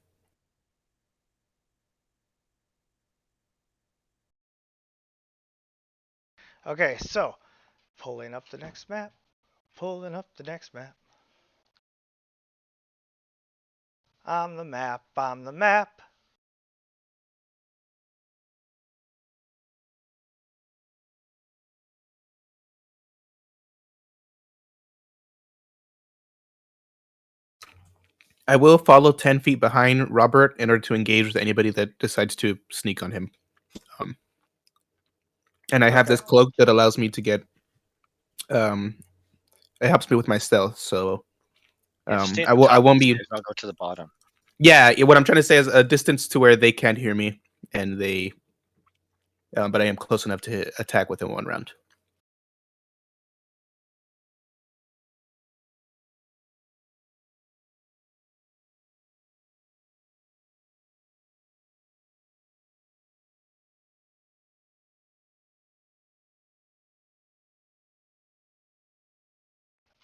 Okay, so pulling up the next map. Pulling up the next map. I'm the map. I'm the map. I will follow 10 feet behind Robert in order to engage with anybody that decides to sneak on him. And I have Okay. this cloak that allows me to get. Um, it helps me with my stealth, so Yeah, just stay at I the will. I top of won't the be. stairs. I'll go to the bottom. Yeah, what I'm trying to say is a distance to where they can't hear me, and they. But I am close enough to attack within one round.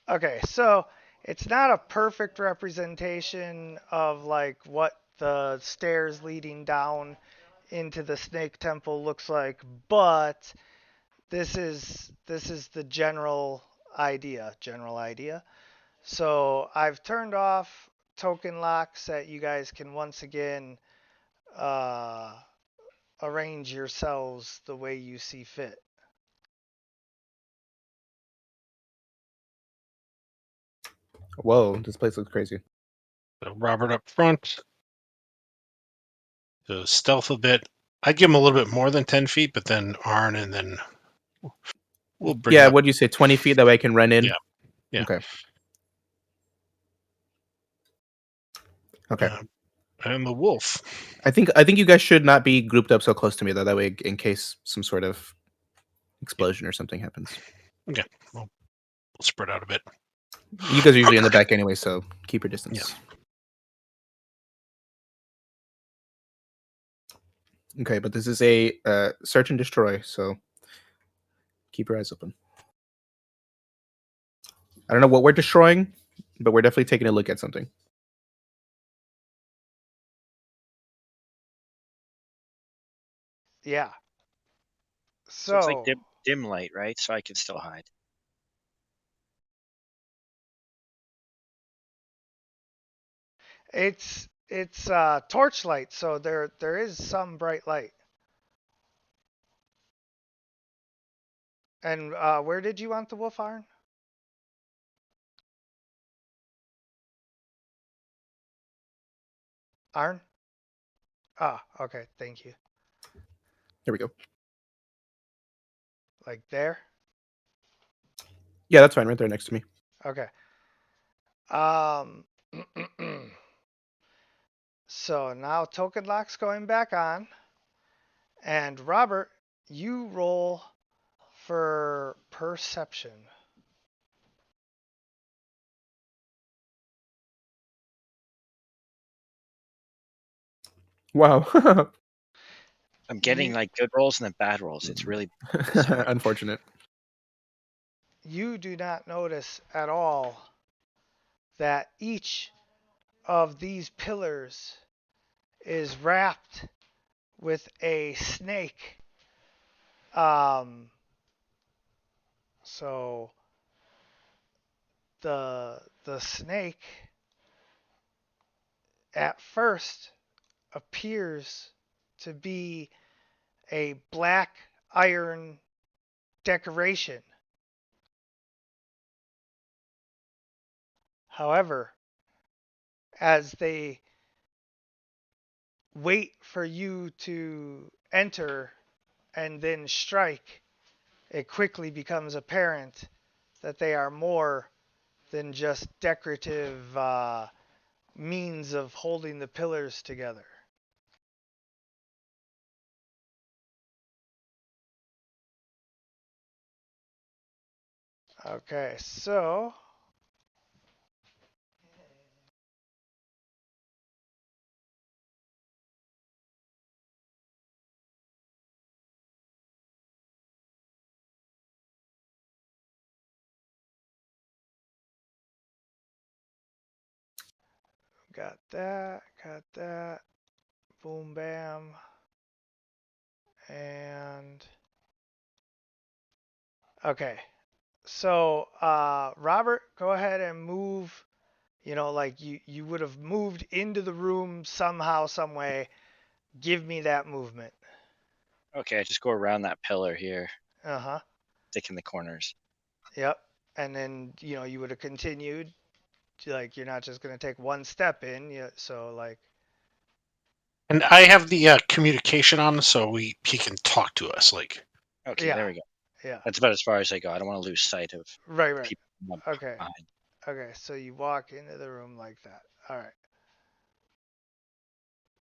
Okay, so it's not a perfect representation of like what the stairs leading down into the snake temple looks like, but this is the general idea. So I've turned off token locks that you guys can once again uh, arrange yourselves the way you see fit. Whoa, this place looks crazy. so Robert up front, to stealth a bit. I'd give him a little bit more than 10 feet, but then Arn and then We'll bring Yeah, up. what do you say? 20 feet, that way I can run in? Yeah. Yeah. Okay. Okay. And the wolf. I think you guys should not be grouped up so close to me, though. That way, in case some sort of explosion or something happens. Okay. We'll spread out a bit. You guys are usually in the back anyway, so keep your distance. Okay, but this is a search and destroy, so keep your eyes open. I don't know what we're destroying, but we're definitely taking a look at something. Yeah. So it's like So dim light, right? So I can still hide. it's torchlight, so there is some bright light. And where did you want the wolf iron? Iron? Ah, okay, thank you. There we go. Like there? Yeah, that's fine. Right there next to me. Okay. So now token lock's going back on. And Robert, you roll for perception. Wow. I'm getting You like good rolls and then bad rolls. It's really bizarre. Unfortunate. you do not notice at all that each of these pillars is wrapped with a snake. So the snake at first appears to be a black iron decoration. However, as they wait for you to enter and then strike, it quickly becomes apparent that they are more than just decorative means of holding the pillars together. Okay, so got that, boom, bam, and okay. So, Robert, go ahead and move. Like you would have moved into the room somehow, some way. Give me that movement. Okay, I just go around that pillar here, Uh huh. stick in the corners. Yep. And then you would have continued. Like you're not just gonna take one step in. So like. And I have the communication on, so he can talk to us. Like, Okay, Yeah. there we go. Yeah. That's about as far as I go. I don't want to lose sight of Right. Right. people Okay. behind. Okay. So you walk into the room like that. All right.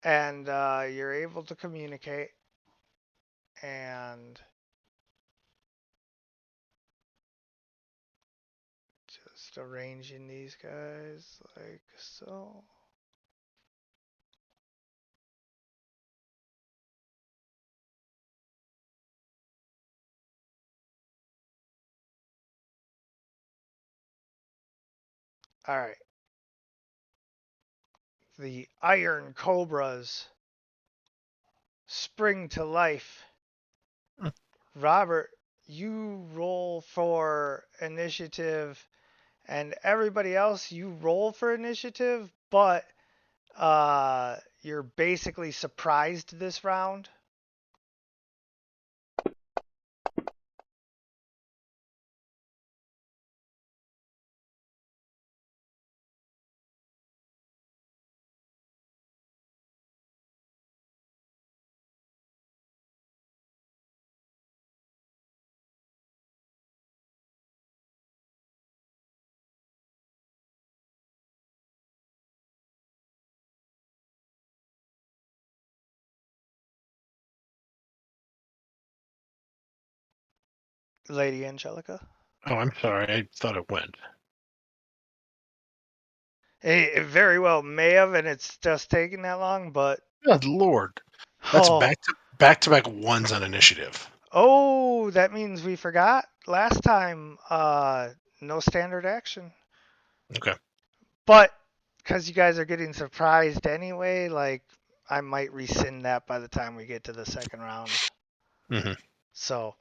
And you're able to communicate. And just arranging these guys like so. All right. The iron cobras spring to life. Robert, you roll for initiative, and everybody else, you roll for initiative, but you're basically surprised this round. Lady Angelica. Oh, I'm sorry. I thought it went. It very well may have, and it's just taking that long, but Good Lord. That's oh, back to back ones on initiative. oh, that means we forgot last time. No standard action, Okay. but because you guys are getting surprised anyway, like I might rescind that by the time we get to the second round. hmm So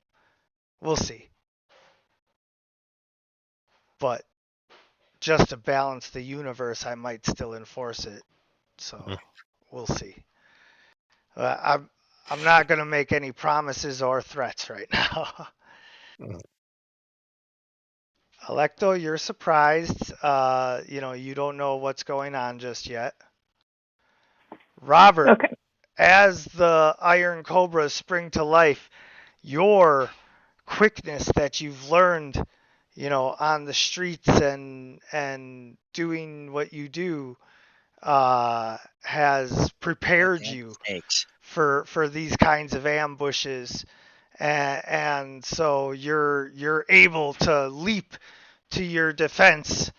we'll see. But just to balance the universe, I might still enforce it. So Mhm. we'll see. I'm not gonna make any promises or threats right now. Mhm. Electo, you're surprised. You don't know what's going on just yet. Robert, Okay. as the Iron Cobras spring to life, your quickness that you've learned, on the streets and doing what you do, has prepared Goddamn you snakes. for these kinds of ambushes, and so you're able to leap to your defense,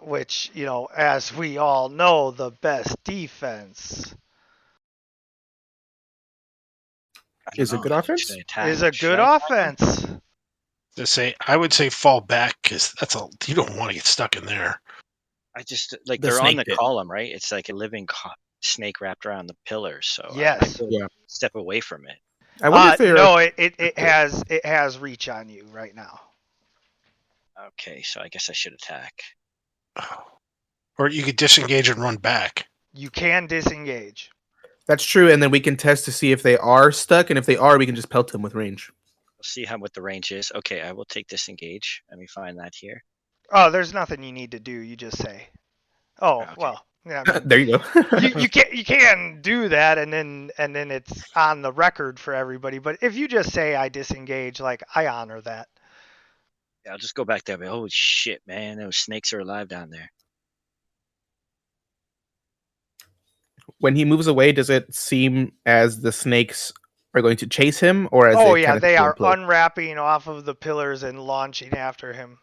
which as we all know, the best defense I don't Is it know. good offense? Should I attack? is a Should good I attack him? offense. I would say fall back because you don't want to get stuck in there. I just like The they're on snake the pit. column, right? It's like a living snake wrapped around the pillars, so I might Yes. be able Yeah. to step away from it. I wonder if they're No, it has reach on you right now. Okay, so I guess I should attack. Or you could disengage and run back. You can disengage. That's true, and then we can test to see if they are stuck, and if they are, we can just pelt them with range. We'll see what the range is. Okay, I will take disengage. Let me find that here. Oh, there's nothing you need to do. You just say. Oh Okay. well, yeah. I mean, There you go. you can do that, and then it's on the record for everybody. But if you just say I disengage, like I honor that. Yeah, I'll just go back there. But holy shit, man, those snakes are alive down there. When he moves away, does it seem as the snakes are going to chase him, or as Oh they yeah, kind of they stay in are place? unwrapping off of the pillars and launching after him.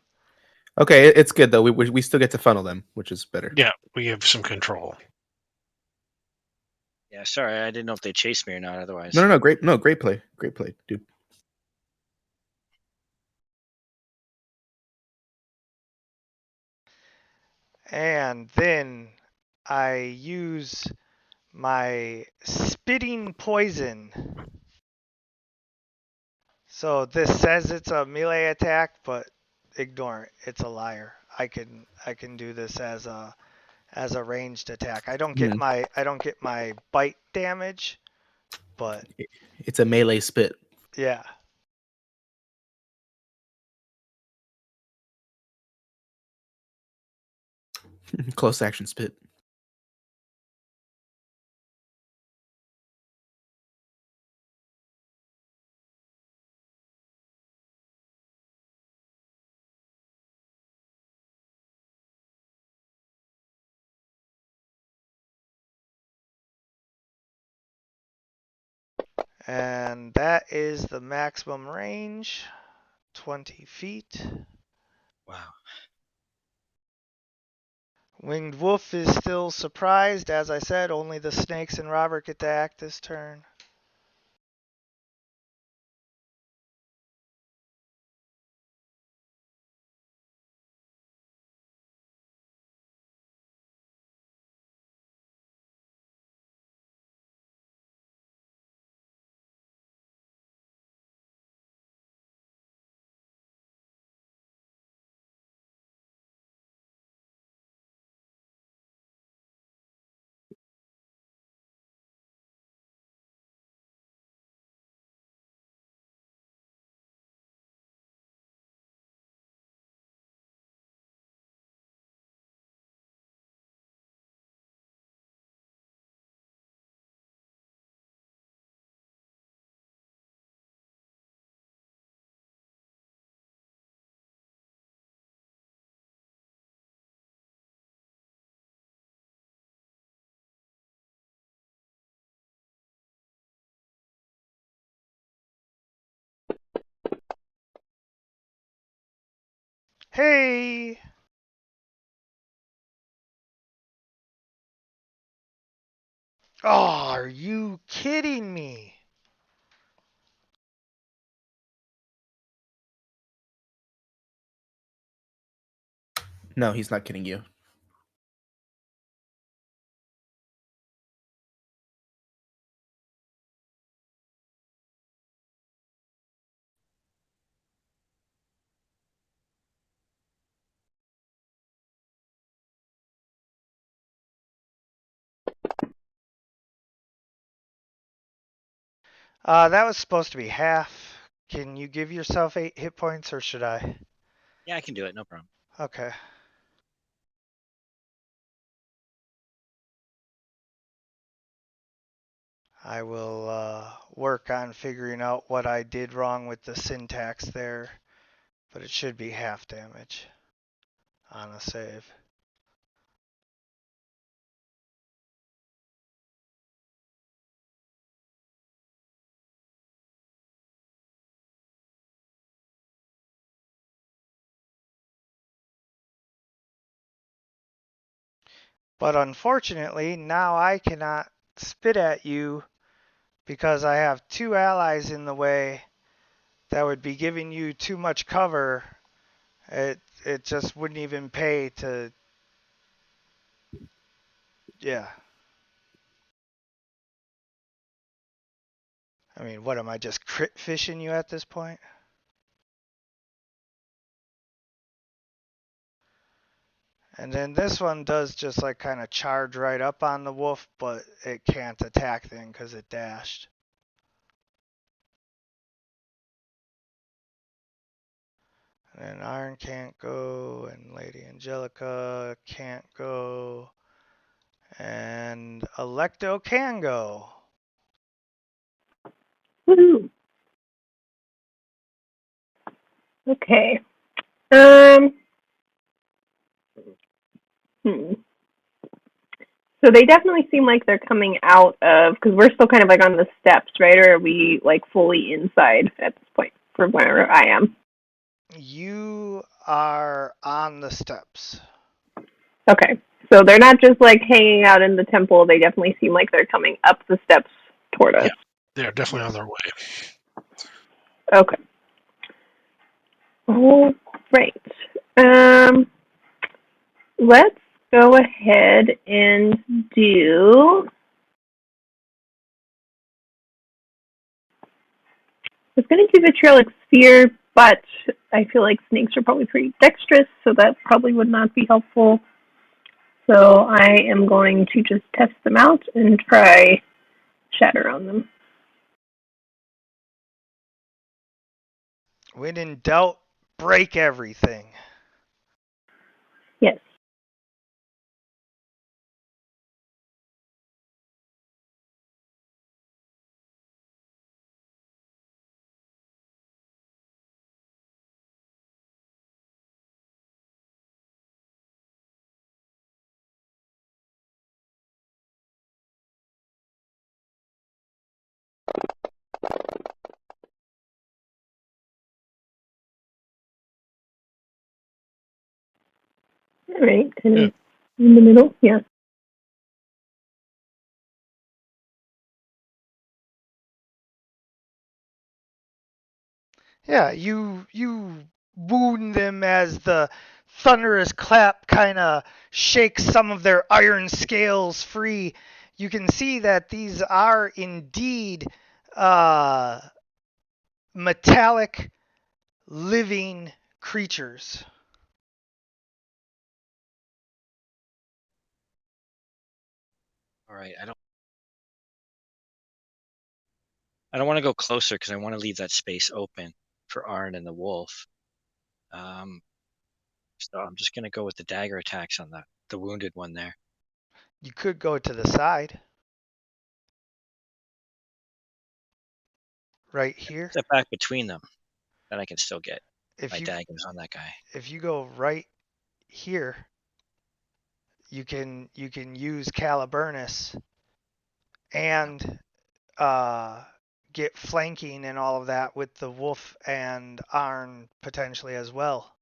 Okay, it's good though. We still get to funnel them, which is better. Yeah, we have some control. Yeah, sorry, I didn't know if they chased me or not. Otherwise, No, great play, dude. And then I use my spitting poison. So this says it's a melee attack, but ignore it. It's a liar. I can do this as a ranged attack. Mhm. I don't get my bite damage, but It's a melee spit, yeah. close action spit. And that is the maximum range, 20 feet. wow. Winged Wolf is still surprised. As I said, only the snakes and Robert get to act this turn. Hey! Oh, are you kidding me? No, he's not kidding you. That was supposed to be half. Can you give yourself 8 hit points, or should I? Yeah, I can do it. No problem. Okay. I will work on figuring out what I did wrong with the syntax there, but it should be half damage on a save. But unfortunately, now I cannot spit at you because I have 2 allies in the way that would be giving you too much cover. It just wouldn't even pay to, yeah. I mean, what am I just crit fishing you at this point? And then this one does just like kind of charge right up on the wolf, but it can't attack then because it dashed. And Iron can't go, and Lady Angelica can't go, and Electo can go. Woohoo. Okay. Um. Hmm. So they definitely seem like they're coming out of, because we're still kind of like on the steps, right? Or are we like fully inside at this point from where I am? You are on the steps. Okay. So they're not just like hanging out in the temple. They definitely seem like they're coming up the steps toward us. Yeah. They're definitely on their way. Okay. All right. Let's go ahead and do. I was going to do vitriolic sphere, but I feel like snakes are probably pretty dexterous, so that probably would not be helpful. So I am going to just test them out and try shatter on them. When in doubt, break everything. Yes. All right. Kind Yeah. of in the middle. Yeah. Yeah, you wound them as the thunderous clap kind of shakes some of their iron scales free. You can see that these are indeed uh, metallic living creatures. All right. I don't want to go closer because I want to leave that space open for Arn and the wolf. So I'm just gonna go with the dagger attacks on the wounded one there. You could go to the side, right here. Step back between them, then I can still get If my you daggers on that guy. if you go right here, you can use Caliburnus and uh, get flanking and all of that with the wolf and Arn potentially as well.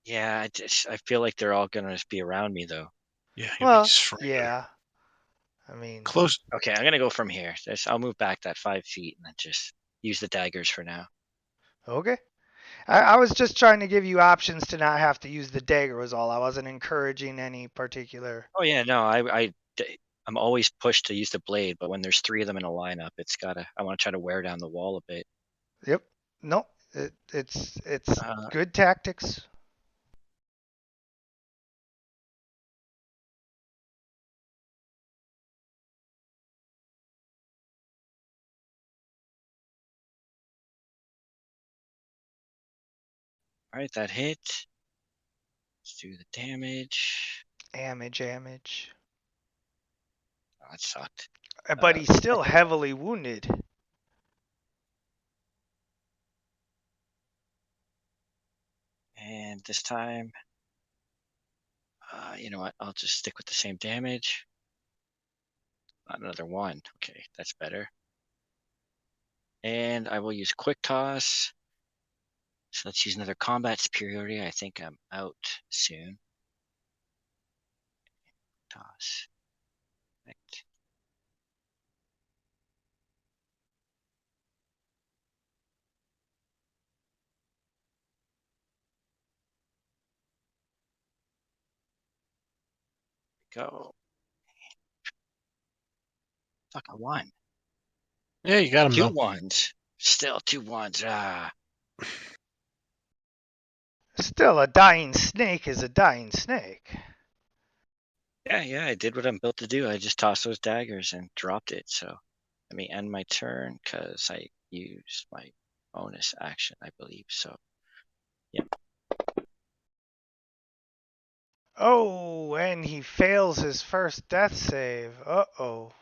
Yeah, I feel like they're all gonna be around me though. Yeah, you'll be Well, surrounded. yeah. I mean, Close. Okay, I'm gonna go from here. I'll move back that 5 feet and then just use the daggers for now. okay. I was just trying to give you options to not have to use the dagger was all. I wasn't encouraging any particular. Oh yeah, no, I'm always pushed to use the blade, but when there's 3 of them in a lineup, I want to try to wear down the wall a bit. Yep. No, it's Uh, good tactics. all right, that hit. Let's do the damage. Damage. Oh, that sucked. But he's still heavily wounded. And this time, you know what? I'll just stick with the same damage. Not another 1. Okay, that's better. And I will use quick toss. So let's use another combat superiority. I think I'm out soon. Toss. Right. Go. Fuck, I won. Yeah, you got him 2 though. 1s. Still 2 1s. Still, a dying snake is a dying snake. Yeah, I did what I'm built to do. I just tossed those daggers and dropped it. So let me end my turn because I used my bonus action, I believe. So, yeah. Oh, and he fails his first death save. Uh-oh.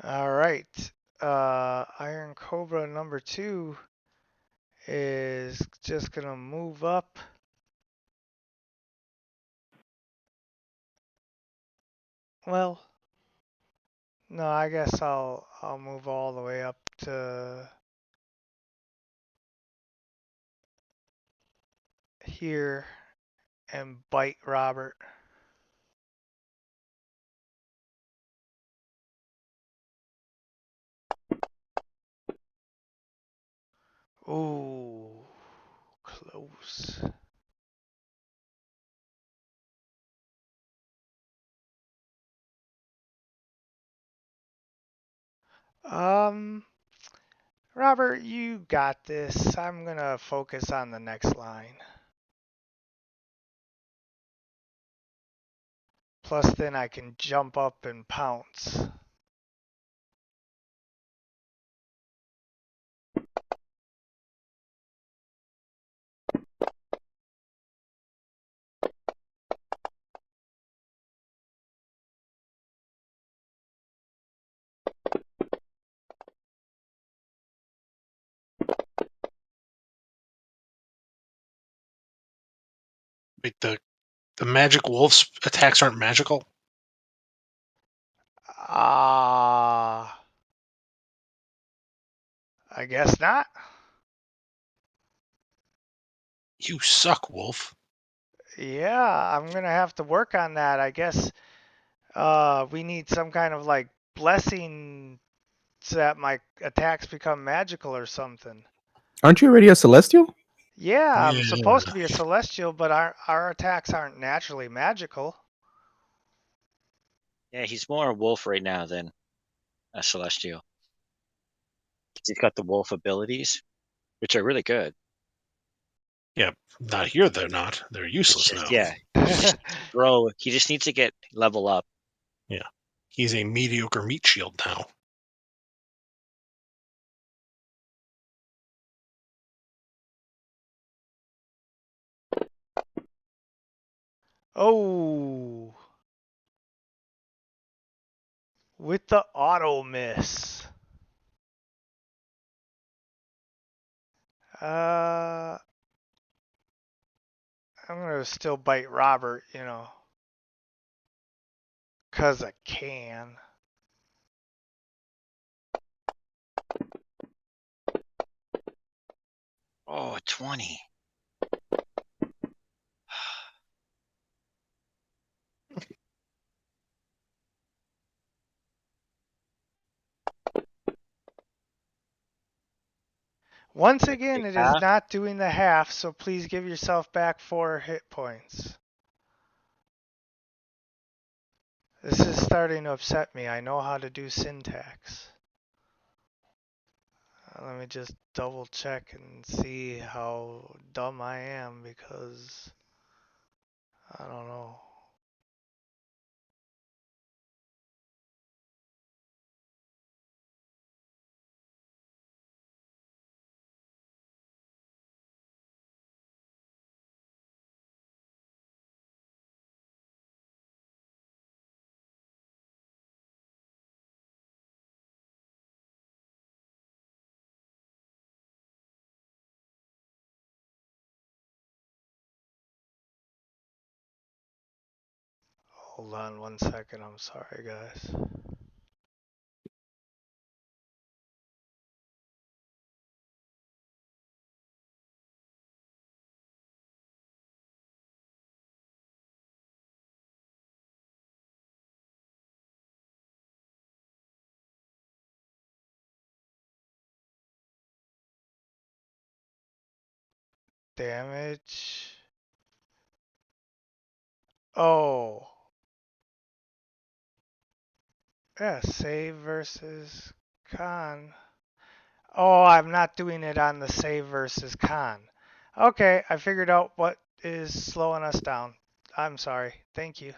All right. Iron Cobra number 2 is just gonna move up. Well, no, I guess I'll move all the way up to here and bite Robert. Ooh, close. Um, Robert, you got this. I'm gonna focus on the next line. Plus, then I can jump up and pounce. Wait, the magic wolf's attacks aren't magical? Ah, I guess not. You suck, wolf. Yeah, I'm gonna have to work on that. I guess we need some kind of like blessing so that my attacks become magical or something. Aren't you already a celestial? Yeah, I'm Yeah. supposed to be a celestial, but our attacks aren't naturally magical. Yeah, he's more a wolf right now than a celestial. He's got the wolf abilities, which are really good. Yeah, not here. They're not. They're It's useless just, now. yeah, he just needs to grow. He just needs to get level up. Yeah, he's a mediocre meat shield now. Oh, with the auto miss. Uh, I'm gonna still bite Robert, 'Cause I can. Oh, 20. Once again, it is Half? not doing the half, so please give yourself back 4 hit points. This is starting to upset me. I know how to do syntax. Let me just double check and see how dumb I am because I don't know. Hold on 1 second. I'm sorry, guys. Damage. Oh. Yeah, save versus con. Oh, I'm not doing it on the save versus con. Okay, I figured out what is slowing us down. I'm sorry. Thank you.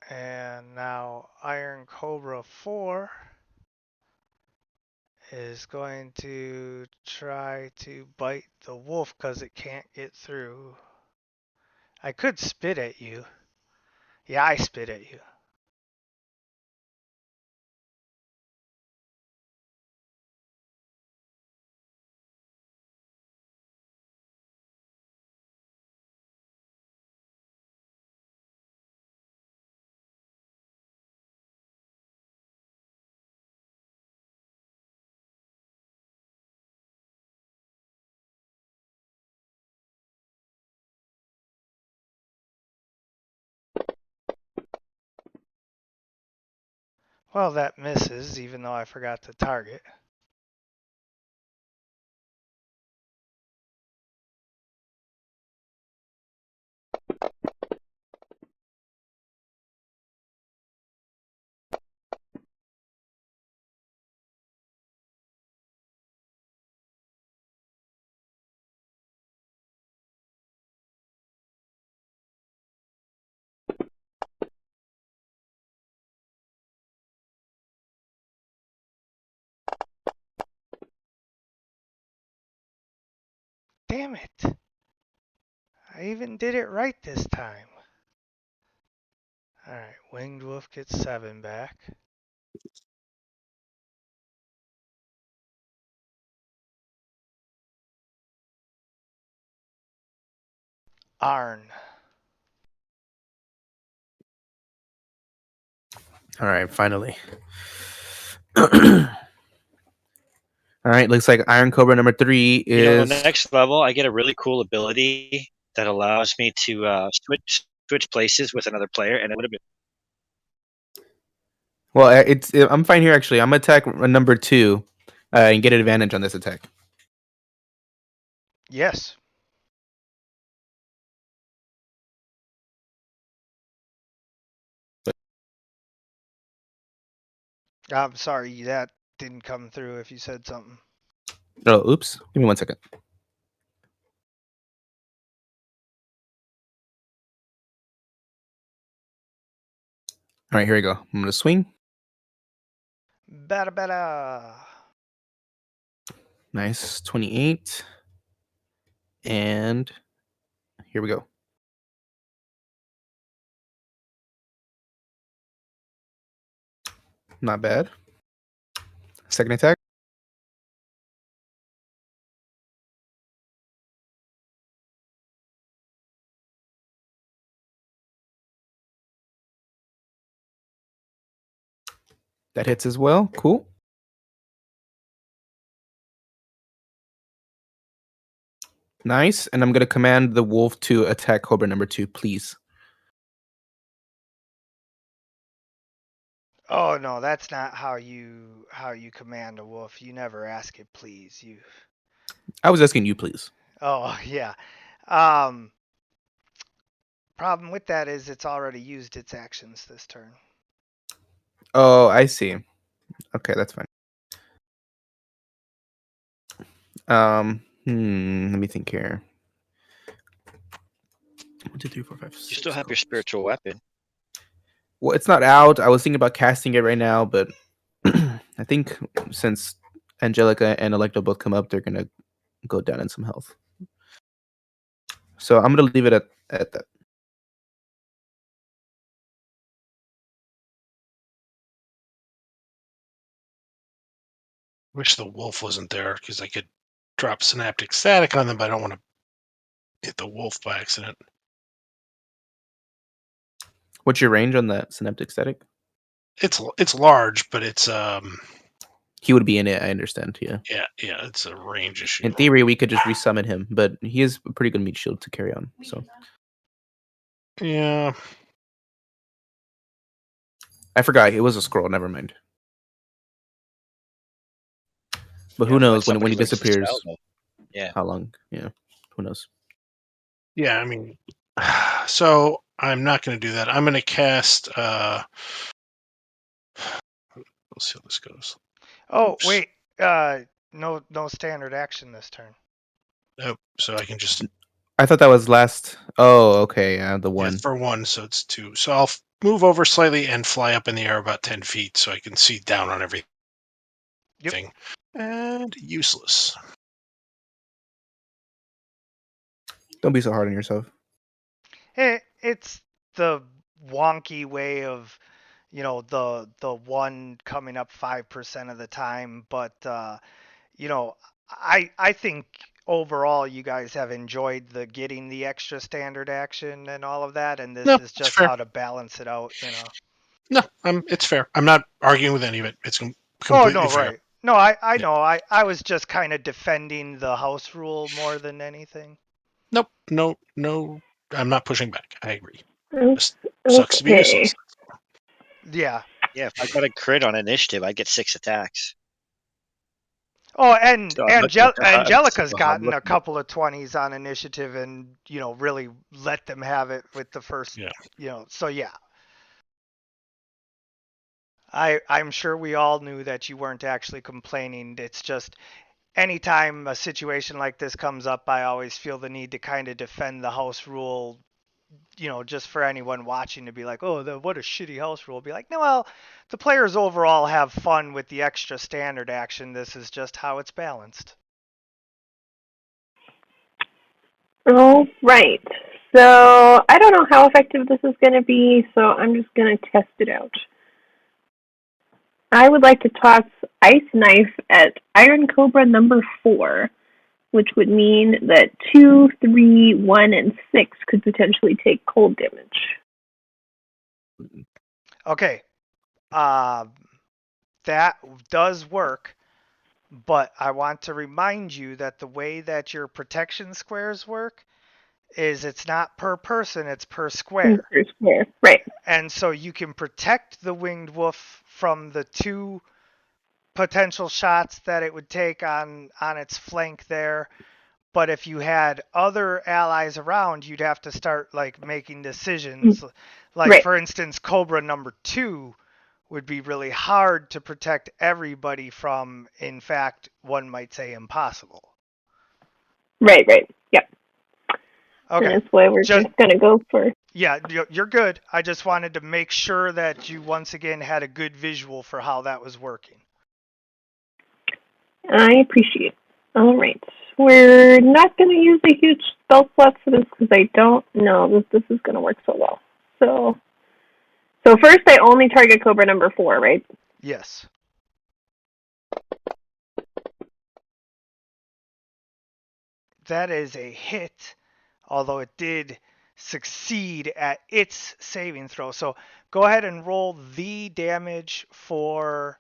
And now Iron Cobra 4 is going to try to bite the wolf because it can't get through. I could spit at you. Yeah, I spit at you. Well, that misses, even though I forgot to target. Damn it. I even did it right this time. Alright, Winged Wolf gets 7 back. Arn. All right, finally. All right, looks like Iron Cobra number 3 is. Next level, I get a really cool ability that allows me to switch places with another player, and it would have been. Well, I'm fine here actually. I'm gonna attack number 2 and get an advantage on this attack. Yes. I'm sorry, that didn't come through if you said something. Oh, oops. Give me 1 second. All right, here we go. I'm gonna swing. Bada. Nice, 28, and here we go. Not bad. Second attack. That hits as well. Cool. Nice. And I'm going to command the wolf to attack Cobra number 2, please. Oh no, that's not how you command a wolf. You never ask it, please. I was asking you, please. Oh yeah. Um, problem with that is it's already used its actions this turn. Oh, I see. Okay, that's fine. Let me think here. 1, 2, 3, 4, 5, 6. You still have your spiritual weapon. Well, it's not out. I was thinking about casting it right now, but I think since Angelica and Electo both come up, they're gonna go down in some health. So I'm gonna leave it at that. Wish the wolf wasn't there because I could drop synaptic static on them, but I don't want to hit the wolf by accident. What's your range on that synaptic static? It's large, but it's He would be in it. I understand. Yeah. yeah, it's a range issue. In theory, we could just resummon him, but he is a pretty good meat shield to carry on. So Yeah, I forgot it was a scroll. Never mind. But who Yeah, knows but when he somebody likes the disappears? spell, though. Yeah. How long? Yeah. Who knows? yeah. I mean, so I'm not going to do that. I'm going to cast. We'll see how this goes. Oh Oops. wait, no standard action this turn. Nope. So I can just I thought that was last. Oh, okay. Yeah, the yeah, one. for 1, so it's 2. So I'll move over slightly and fly up in the air about 10 feet, so I can see down on everything. Yep. And useless. Don't be so hard on yourself. It's the wonky way of, the one coming up 5% of the time, but I think overall you guys have enjoyed the getting the extra standard action and all of that, and No, this is it's just fair. how to balance it out. No, it's fair. I'm not arguing with any of it. It's Oh completely no, fair. right. No, I Yeah. know. I was just kind of defending the house rule more than anything. Nope. No. I'm not pushing back. I agree. Mm, Just sucks to be Okay. useless. Yeah. Yeah, if I got a crit on initiative, I get 6 attacks. Oh, and So Angelica's I'm gotten a looking at. couple of 20s on initiative and, really let them have it with the first, Yeah. So yeah. I'm sure we all knew that you weren't actually complaining. It's just anytime a situation like this comes up, I always feel the need to kind of defend the house rule, just for anyone watching to be like, oh, what a shitty house rule. Be like, no, well, the players overall have fun with the extra standard action. This is just how it's balanced. All right. So I don't know how effective this is going to be, so I'm just going to test it out. I would like to toss Ice Knife at Iron Cobra number 4, which would mean that 2, 3, 1, and 6 could potentially take cold damage. Okay. That does work, but I want to remind you that the way that your protection squares work is it's not per person, it's per square. Per square, right. And so you can protect the winged wolf from the 2 potential shots that it would take on its flank there. But if you had other allies around, you'd have to start like making decisions. Like Right. for instance, Cobra number 2 would be really hard to protect everybody from. In fact, one might say impossible. Right. Yep. Okay. And that's why we're just going to go for. Yeah, you're good. I just wanted to make sure that you once again had a good visual for how that was working. I appreciate it. All right. We're not going to use a huge spell slot for this because I don't know that this is going to work so well. So first I only target Cobra number 4, right? Yes. That is a hit, although it did succeed at its saving throw. So go ahead and roll the damage for,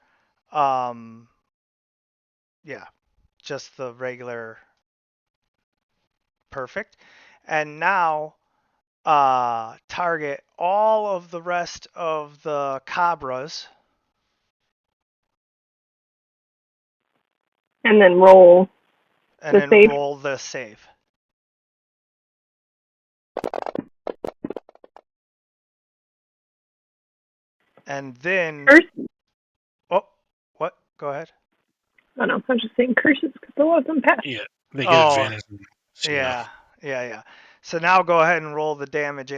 yeah, just the regular. Perfect. And now target all of the rest of the Cabras. And then roll And the then save. roll the save. And then, Curse. oh, what? Go ahead. Oh no, I'm just saying curses because a lot of them pass. Yeah, they get Oh, advantage. yeah. So now go ahead and roll the damage.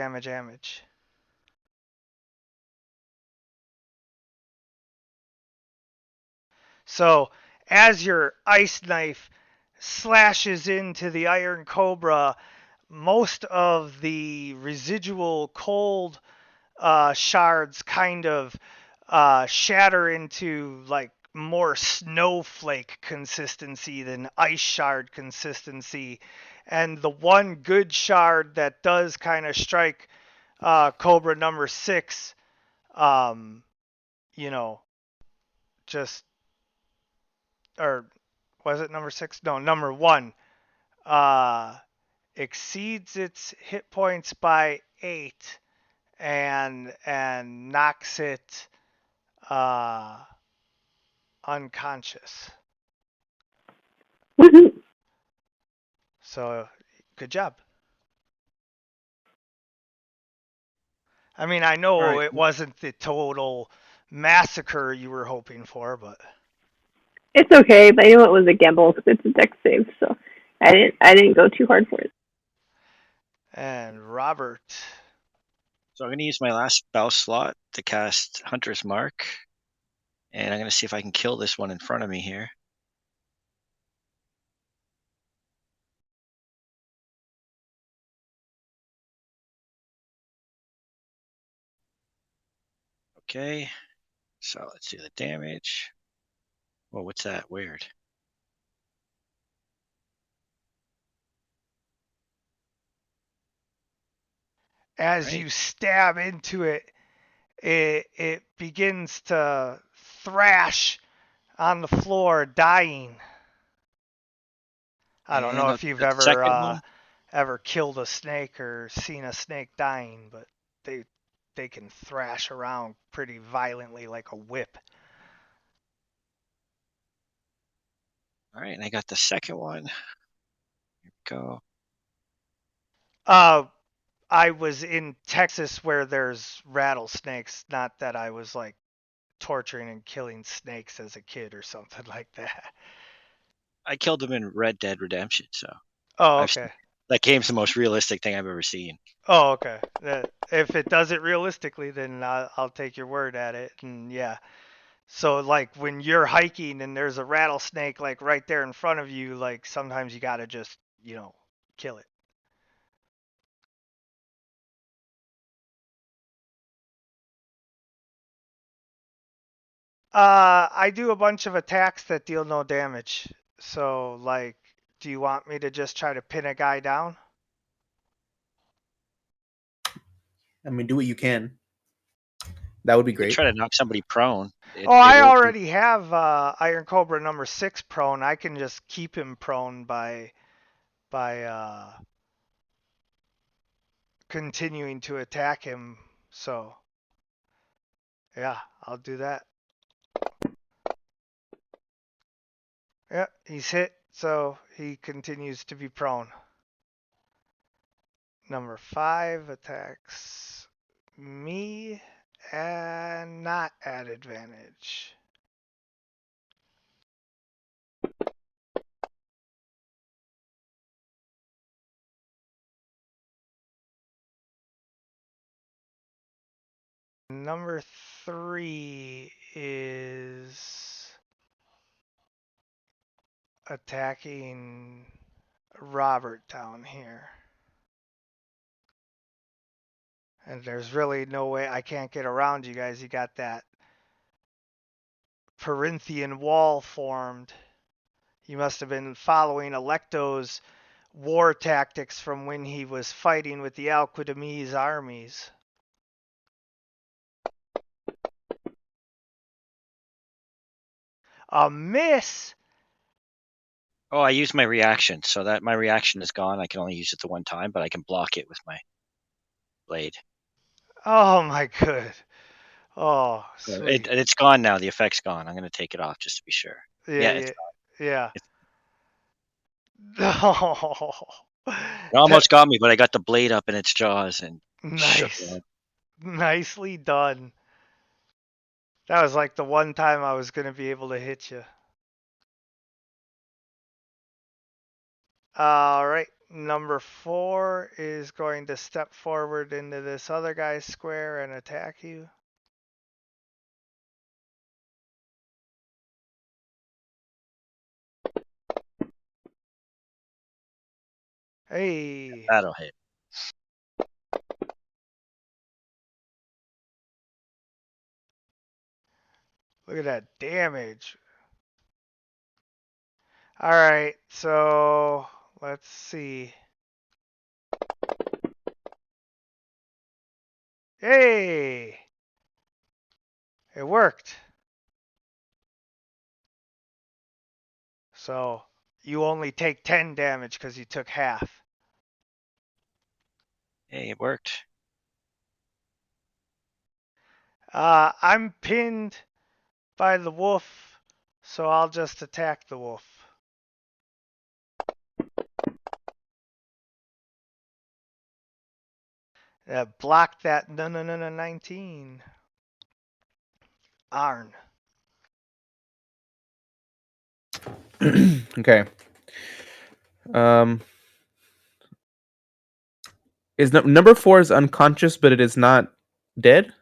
So as your ice knife slashes into the iron cobra, most of the residual cold shards kind of shatter into like more snowflake consistency than ice shard consistency. And the one good shard that does kind of strike Cobra number 6, um, you know, just, or was it number 6? No, number 1, uh, exceeds its hit points by 8 and knocks it uh, unconscious. Woohoo! So good job. I mean, I know All right. it wasn't the total massacre you were hoping for, but It's okay, but I knew it was a gamble because it's a dex save, so I didn't go too hard for it. and Robert. So I'm going to use my last spell slot to cast Hunter's Mark. And I'm going to see if I can kill this one in front of me here. Okay. So let's do the damage. Whoa, what's that? Weird. As Right. you stab into it, it begins to thrash on the floor, dying. I don't And know I'll if you've do the second one. ever killed a snake or seen a snake dying, but they can thrash around pretty violently like a whip. All right, and I got the second one. Here we go. I was in Texas where there's rattlesnakes, not that I was like torturing and killing snakes as a kid or something like that. I killed him in Red Dead Redemption, so Oh, I've okay. that game's the most realistic thing I've ever seen. Oh, okay. If it does it realistically, then I'll take your word at it. And yeah, so like when you're hiking and there's a rattlesnake like right there in front of you, like sometimes you gotta just, kill it. I do a bunch of attacks that deal no damage. So like, do you want me to just try to pin a guy down? I mean, do what you can. That would be You could great. try to knock somebody prone. Oh, It I won't. already have Iron Cobra number 6 prone. I can just keep him prone by continuing to attack him. So yeah, I'll do that. Yep, he's hit, so he continues to be prone. Number 5 attacks me and not at advantage. Number 3 is attacking Robert down here. And there's really no way I can't get around you guys. You got that Perinthian wall formed. You must have been following Electo's war tactics from when he was fighting with the Alquidamese armies. A miss. Oh, I used my reaction, so that my reaction is gone. I can only use it the one time, but I can block it with my blade. Oh my good. Oh, So sweet. it's gone now. The effect's gone. I'm gonna take it off just to be sure. Yeah, Yeah, yeah, yeah. It's- Oh, it almost got me, but I got the blade up in its jaws and shook nice. it. Nicely done. That was like the one time I was going to be able to hit you. All right. Number 4 is going to step forward into this other guy's square and attack you. Hey, That'll hit. look at that damage. All right, so let's see. Hey, it worked. So you only take 10 damage because you took half. Hey, it worked. I'm pinned by the wolf, so I'll just attack the wolf. Block that. No, 19. Arn. Okay. Is number 4 is unconscious, but it is not dead?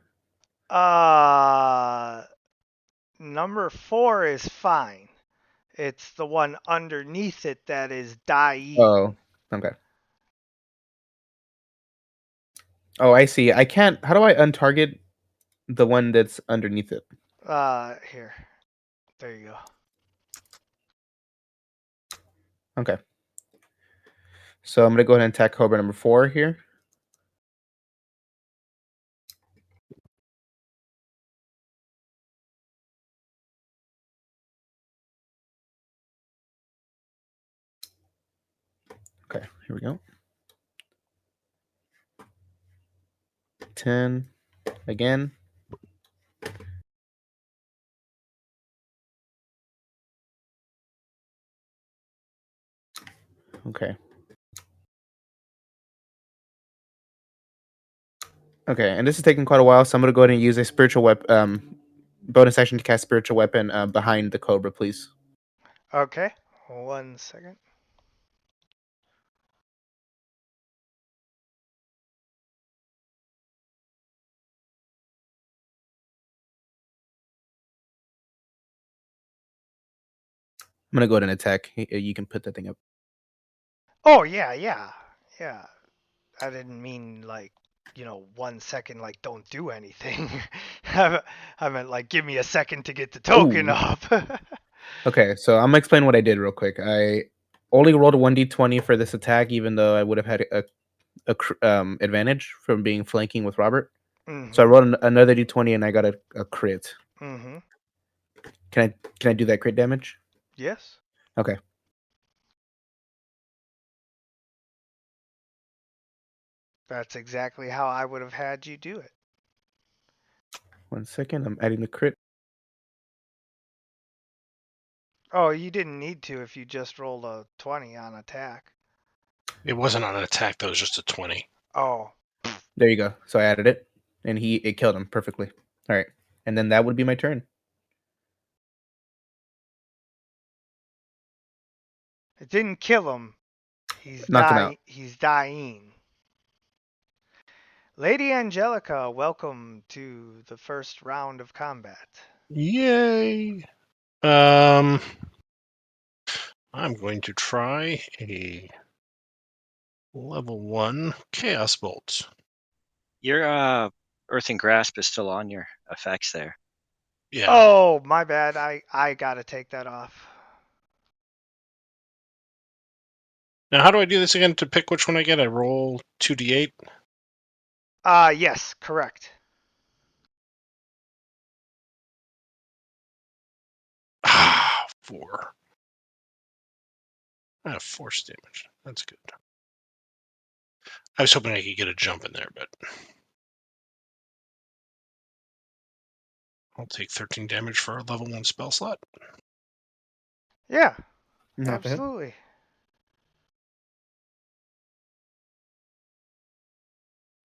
Number 4 is fine. It's the one underneath it that is dying. Oh, okay. Oh, I see. I can't. How do I untarget the one that's underneath it? Here. There you go. Okay. So I'm gonna go ahead and attack Cobra number 4 here. Okay, here we go. 10 again. Okay. Okay, and this is taking quite a while, so I'm gonna go ahead and use a spiritual weapon, bonus action to cast spiritual weapon behind the Cobra, please. Okay. 1 second. I'm gonna go ahead and attack. You can put that thing up. Oh, yeah. I didn't mean like, 1 second, like don't do anything. I meant like give me a second to get the token Ooh. up. Okay, so I'm gonna explain what I did real quick. I only rolled a 1d20 for this attack, even though I would have had a advantage from being flanking with Robert. So I rolled another d20 and I got a crit. Mm-hmm. Can I do that crit damage? Yes. Okay. That's exactly how I would have had you do it. 1 second. I'm adding the crit. Oh, you didn't need to if you just rolled a 20 on attack. It wasn't on an attack, that was just a 20. Oh. There you go. So I added it, and it killed him perfectly. All right, and then that would be my turn. It didn't kill him. He's Knocked him out. He's dying. Lady Angelica, welcome to the first round of combat. Yay! I'm going to try a level 1 Chaos Bolt. Your Earthing Grasp is still on your effects there. Yeah. Oh, my bad. I gotta take that off. Now, how do I do this again to pick which one I get? I roll 2d8. Yes, correct. Ah, 4. I have force damage. That's good. I was hoping I could get a jump in there, but I'll take 13 damage for a level 1 spell slot. Yeah, Not bad. absolutely.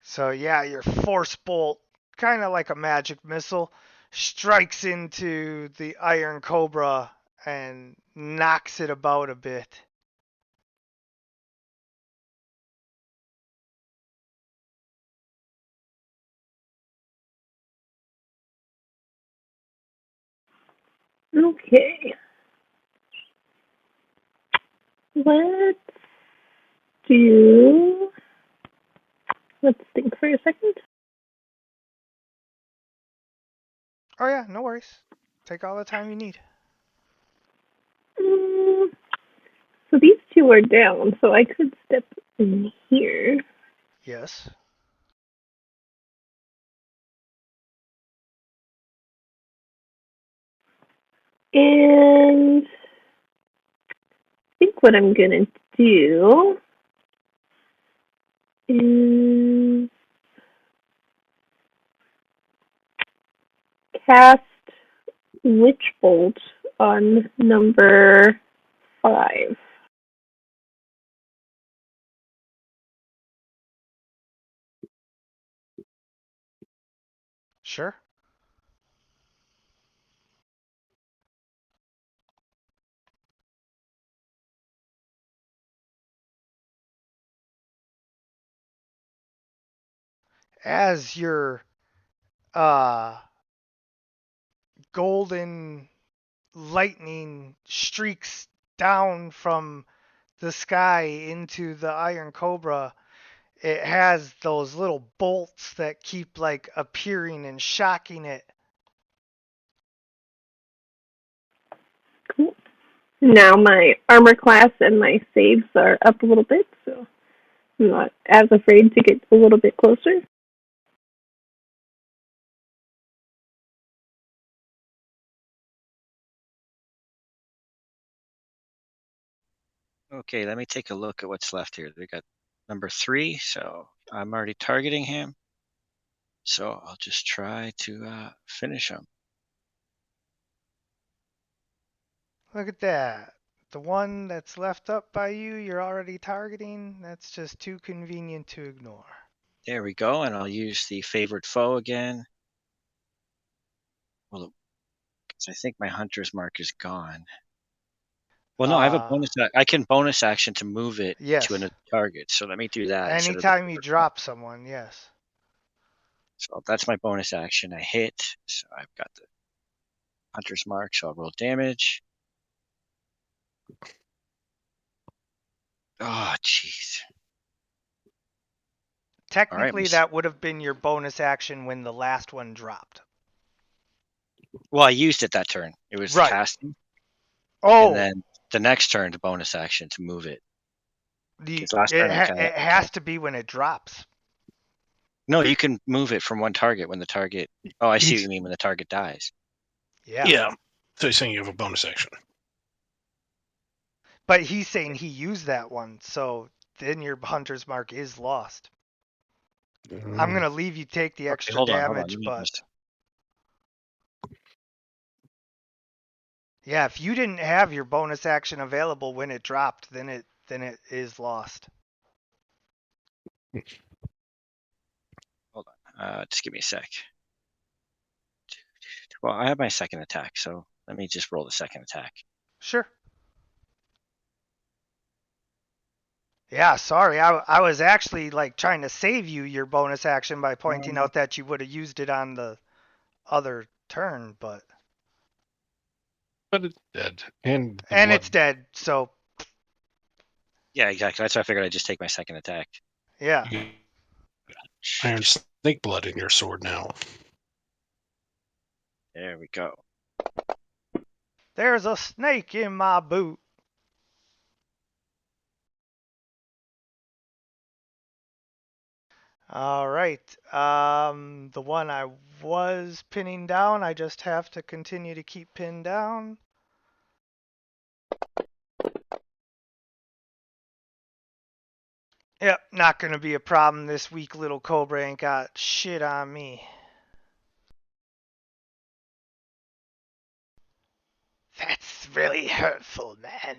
So yeah, your force bolt, kind of like a magic missile, strikes into the Iron Cobra and knocks it about a bit. Okay. Let's do. Let's think for a second. Oh yeah, no worries. Take all the time you need. Mm, so these two are down, so I could step in here. Yes. And I think what I'm gonna do is cast Witch Bolt on number 5. Sure. As your uh golden lightning streaks down from the sky into the Iron Cobra, it has those little bolts that keep like appearing and shocking it. Cool. Now my armor class and my saves are up a little bit, so I'm not as afraid to get a little bit closer. Okay, let me take a look at what's left here. They got number 3, so I'm already targeting him. So I'll just try to finish him. Look at that. The one that's left up by you, you're already targeting. That's just too convenient to ignore. There we go, and I'll use the favorite foe again. Well, 'cause I think my hunter's mark is gone. Well, no, I have a bonus. I can bonus action to move it to Yes. another target. So let me do that instead of the Anytime you favorite foe. drop someone, yes. So that's my bonus action. I hit. So I've got the hunter's mark. So I'll roll damage. Oh, jeez. All right. Technically, that would have been your bonus action when the last one dropped. Well, I used it that turn. It was Right. casting, and Oh, then the next turn, the bonus action to move it. the Because last turn I it I has cast. to be when it drops. No, you can move it from one target when the target. Oh, I see what He's- you mean when the target dies. Yeah. Yeah. So he's saying you have a bonus action. But he's saying he used that one, so then your hunter's mark is lost. I'm going to leave you take the Okay, extra hold on. damage, Let me but just. yeah, if you didn't have your bonus action available when it dropped, then it is lost. Hold on. Just give me a sec. Well, I have my second attack, so let me just roll the second attack. Sure. Yeah, sorry. I was actually like trying to save you your bonus action by pointing out that you would have used it on the other turn, but But it's dead. And the and blood. it's dead. So, Yeah, exactly. That's why I figured I'd just take my second attack. yeah. You got iron snake blood in your sword now. There we go. There's a snake in my boot. All right. The one I was pinning down, I just have to continue to keep pinned down. Yep, not gonna be a problem. This weak little cobra ain't got shit on me. That's really hurtful, man.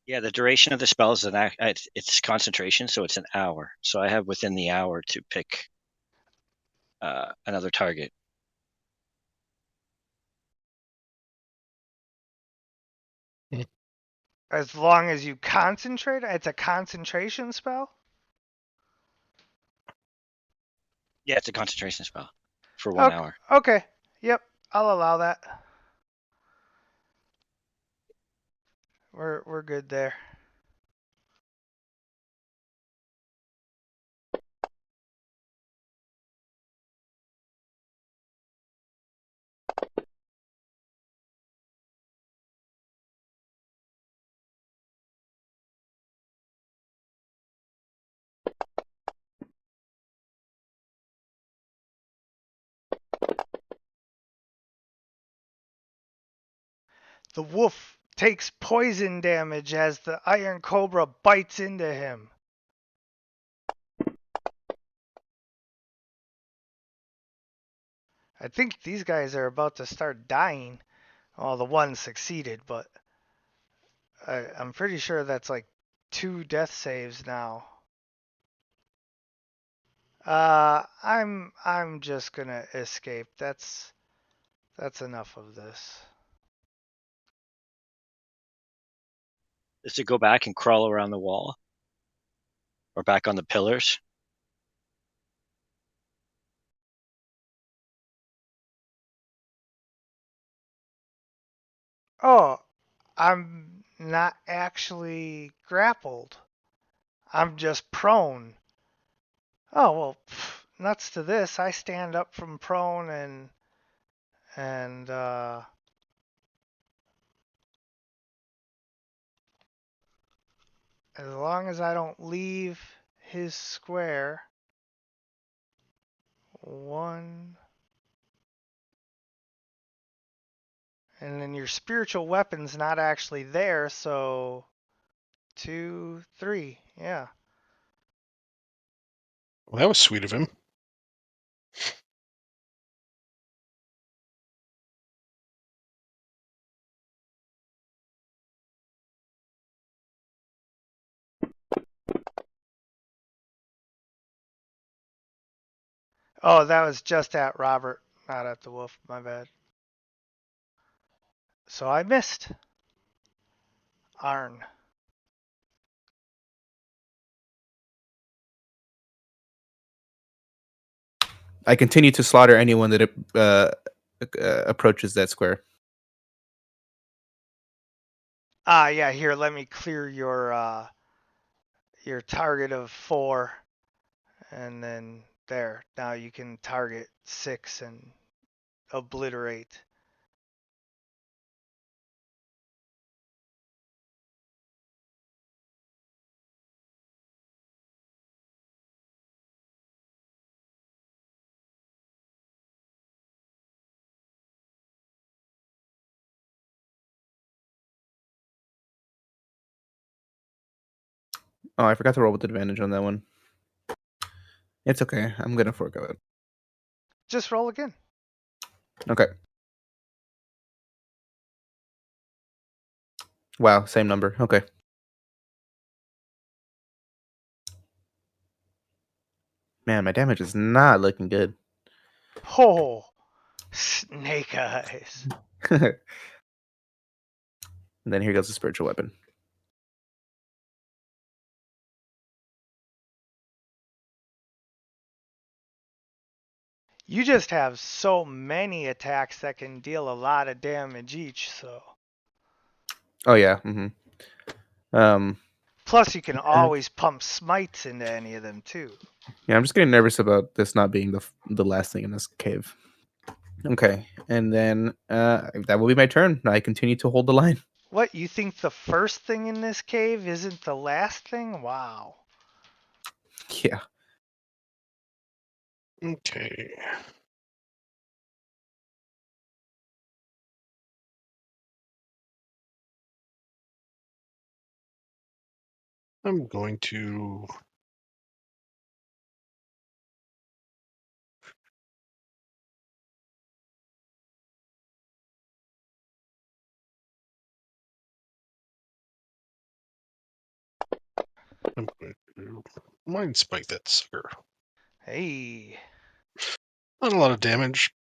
Yeah, the duration of the spell is it's concentration, so it's an hour. So I have within the hour to pick another target. As long as you concentrate, it's a concentration spell? Yeah, it's a concentration spell for 1 Okay, hour. okay. Yep, I'll allow that. We're good there. The wolf takes poison damage as the iron cobra bites into him. I think these guys are about to start dying. Well, the one succeeded, but I'm pretty sure that's like 2 death saves now. I'm just gonna escape. That's enough of this. Is it go back and crawl around the wall? Or back on the pillars? Oh, I'm not actually grappled. I'm just prone. Oh well, nuts to this. I stand up from prone and as long as I don't leave his square, one, and then your spiritual weapon's not actually there, so 2, 3, yeah. Well, that was sweet of him. Oh, that was just at Robert, not at the wolf. My bad. So I missed. Arn. I continue to slaughter anyone that approaches that square. Yeah, here, let me clear your target of 4, and then there. Now you can target 6 and obliterate. Oh, I forgot to roll with advantage on that one. It's okay. I'm gonna forego it. Just roll again. Okay. Wow, same number. Okay. Man, my damage is not looking good. Oh, snake eyes. And then here goes the spiritual weapon. You just have so many attacks that can deal a lot of damage each, so. Oh yeah. Mm-hmm. Plus, you can always pump smites into any of them too. Yeah, I'm just getting nervous about this not being the last thing in this cave. Okay, and then that will be my turn. I continue to hold the line. What, you think the first thing in this cave isn't the last thing? Wow. Yeah. Okay. I'm going to mind spike that sucker. Hey. Not a lot of damage.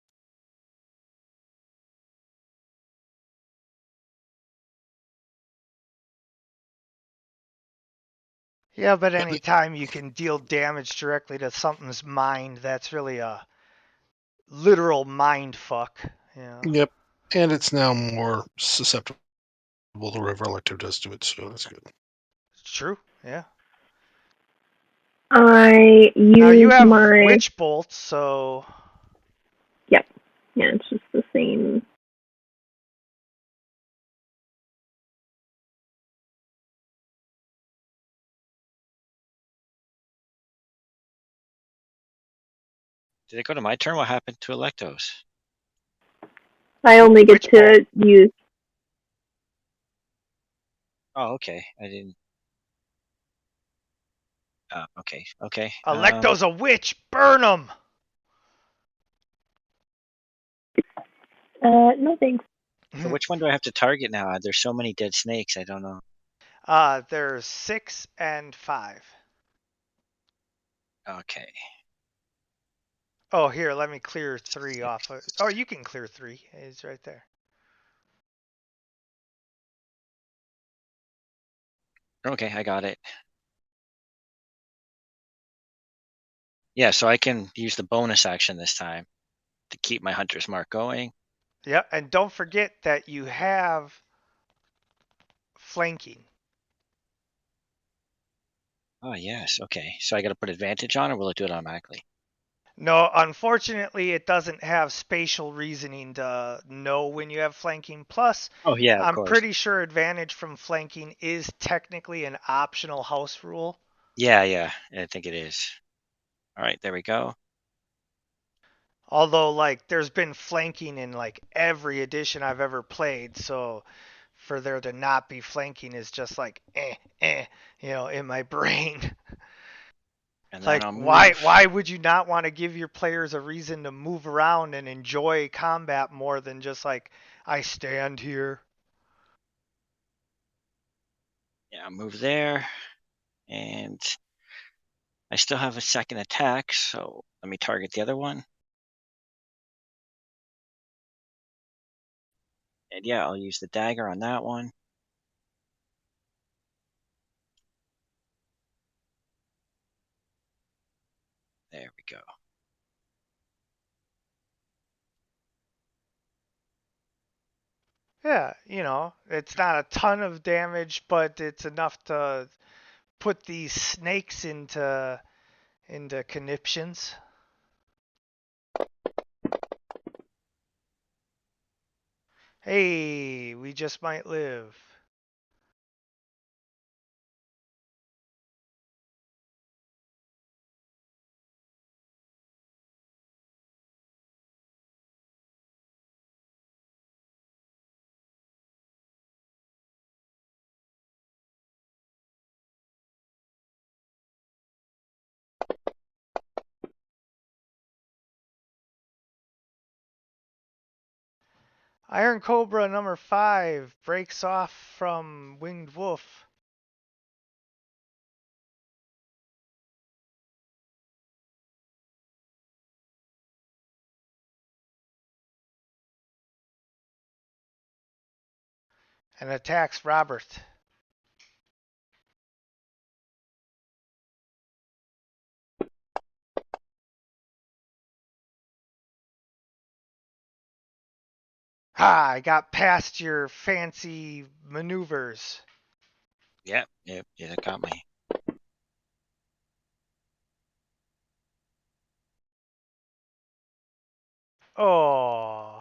Yeah, but anytime you can deal damage directly to something's mind, that's really a literal mind fuck. You know? Yep. And it's now more susceptible to whatever elective does to it, so that's good. It's true. Yeah. I Now you use have my. witch bolts, so Yep. Yeah, it's just the same. Did it go to my turn? What happened to Electos? I only get Witch to use. Oh, okay. I didn't. Okay. Okay. Electo's a witch. Burn him. No thanks. So which one do I have to target now? There's so many dead snakes. I don't know. There's 6 and 5. Okay. Oh, here, let me clear 3 off. Oh, you can clear 3. It's right there. Okay, I got it. Yeah, so I can use the bonus action this time to keep my hunter's mark going. Yeah, and don't forget that you have flanking. Oh, yes. Okay. So I got to put advantage on, or will it do it automatically? No, unfortunately, it doesn't have spatial reasoning to know when you have flanking. Plus, Oh, yeah, of I'm course. pretty sure advantage from flanking is technically an optional house rule. Yeah, I think it is. All right, there we go. Although, like, there's been flanking in like every edition I've ever played, so for there to not be flanking is just like in my brain. And then Like, I'll why move. why would you not want to give your players a reason to move around and enjoy combat more than just like I stand here? Yeah, I'll move there. And I still have a second attack, so let me target the other one. And yeah, I'll use the dagger on that one. There we go. Yeah, it's not a ton of damage, but it's enough to put these snakes into conniptions. Hey, we just might live. Iron Cobra number 5 breaks off from Winged Wolf. And attacks Robert. Ha! I got past your fancy maneuvers. Yeah, that got me. Oh.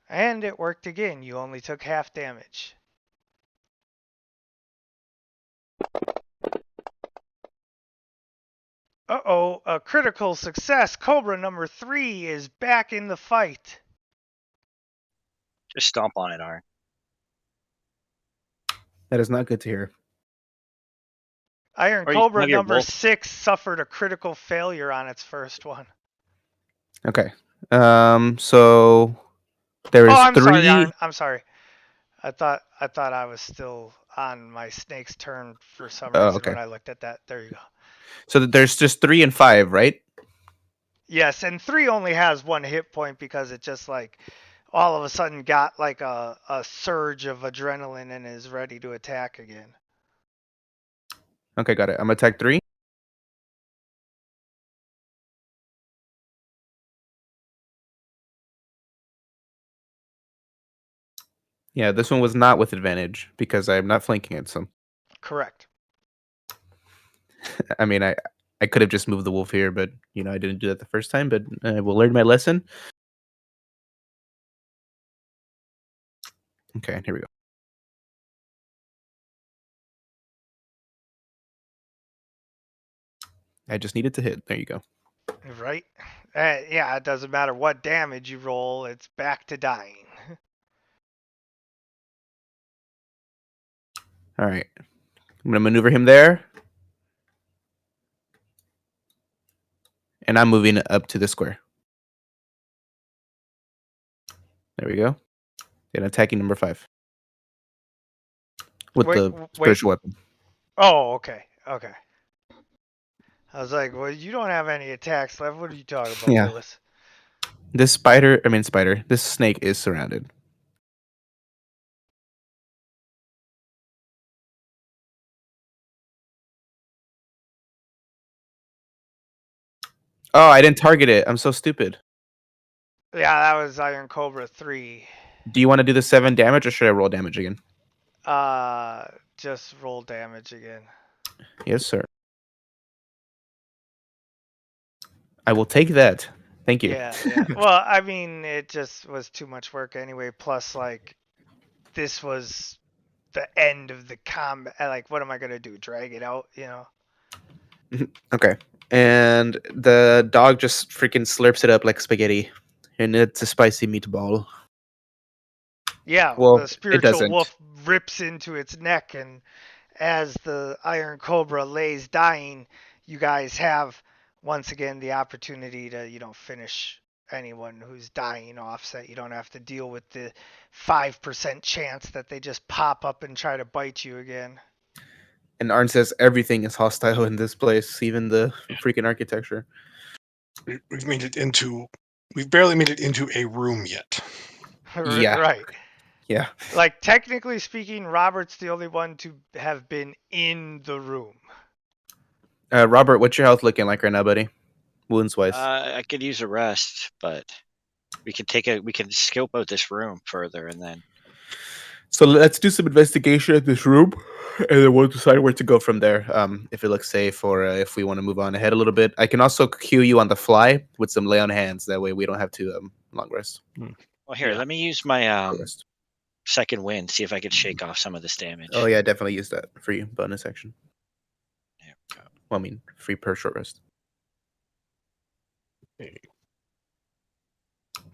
And it worked again. You only took half damage. Uh-oh, a critical success. Cobra number 3 is back in the fight. Just stomp on it, Arn. That is not good to hear. Iron Or you can Cobra have your number wolf. 6 suffered a critical failure on its first one. Okay. So there Oh, is I'm sorry, 3. Arn. I'm sorry. I thought I was still on my snake's turn for some Oh, reason okay. when I looked at that. There you go. So there's just 3 and 5, right? Yes, and 3 only has 1 hit point because it just like all of a sudden got like a surge of adrenaline and is ready to attack again. Okay, got it. I'm gonna attack 3. Yeah, this one was not with advantage because I'm not flanking it. So Correct. I mean, I could have just moved the wolf here, but I didn't do that the first time. But I will learn my lesson. Okay, here we go. I just needed to hit. There you go. Right? Yeah, it doesn't matter what damage you roll, it's back to dying. All right, I'm gonna maneuver him there, and I'm moving up to the square. There we go. And attacking number 5 with Wait, the wait. spiritual weapon. Oh, okay. Okay. I was like, well, you don't have any attacks left. What are you talking about, Yeah. Willis? This this snake is surrounded. Oh, I didn't target it. I'm so stupid. Yeah, that was Iron Cobra 3. Do you want to do the 7 damage or should I roll damage again? Just roll damage again. Yes, sir. I will take that. Thank you. Yeah, yeah. Well, I mean, it just was too much work anyway. Plus, like, this was the end of the combat. Like, what am I gonna do? Drag it out? Okay. And the dog just freaking slurps it up like spaghetti. And it's a spicy meatball. Yeah, Well, the it spiritual doesn't. wolf rips into its neck, and as the Iron Cobra lays dying, you guys have once again the opportunity to, finish anyone who's dying off, so that you don't have to deal with the 5% chance that they just pop up and try to bite you again. And Arn says everything is hostile in this place, even the freaking architecture. We've made it into. We've barely made it into a room yet. Yeah. Right. Yeah. Like, technically speaking, Robert's the only one to have been in the room. Robert, what's your health looking like right now, buddy? Wounds wise. I could use a rest, but we can scope out this room further and then. So let's do some investigation at this room, and then we'll decide where to go from there. If it looks safe, or if we want to move on ahead a little bit. I can also cue you on the fly with some lay on hands. That way, we don't have to long rest. Well, here, Yeah. let me use my Rest. second wind. See if I could shake off some of this damage. Oh yeah, definitely use that for you. Bonus action. There we go. Well, I mean, free per short rest. Yeah,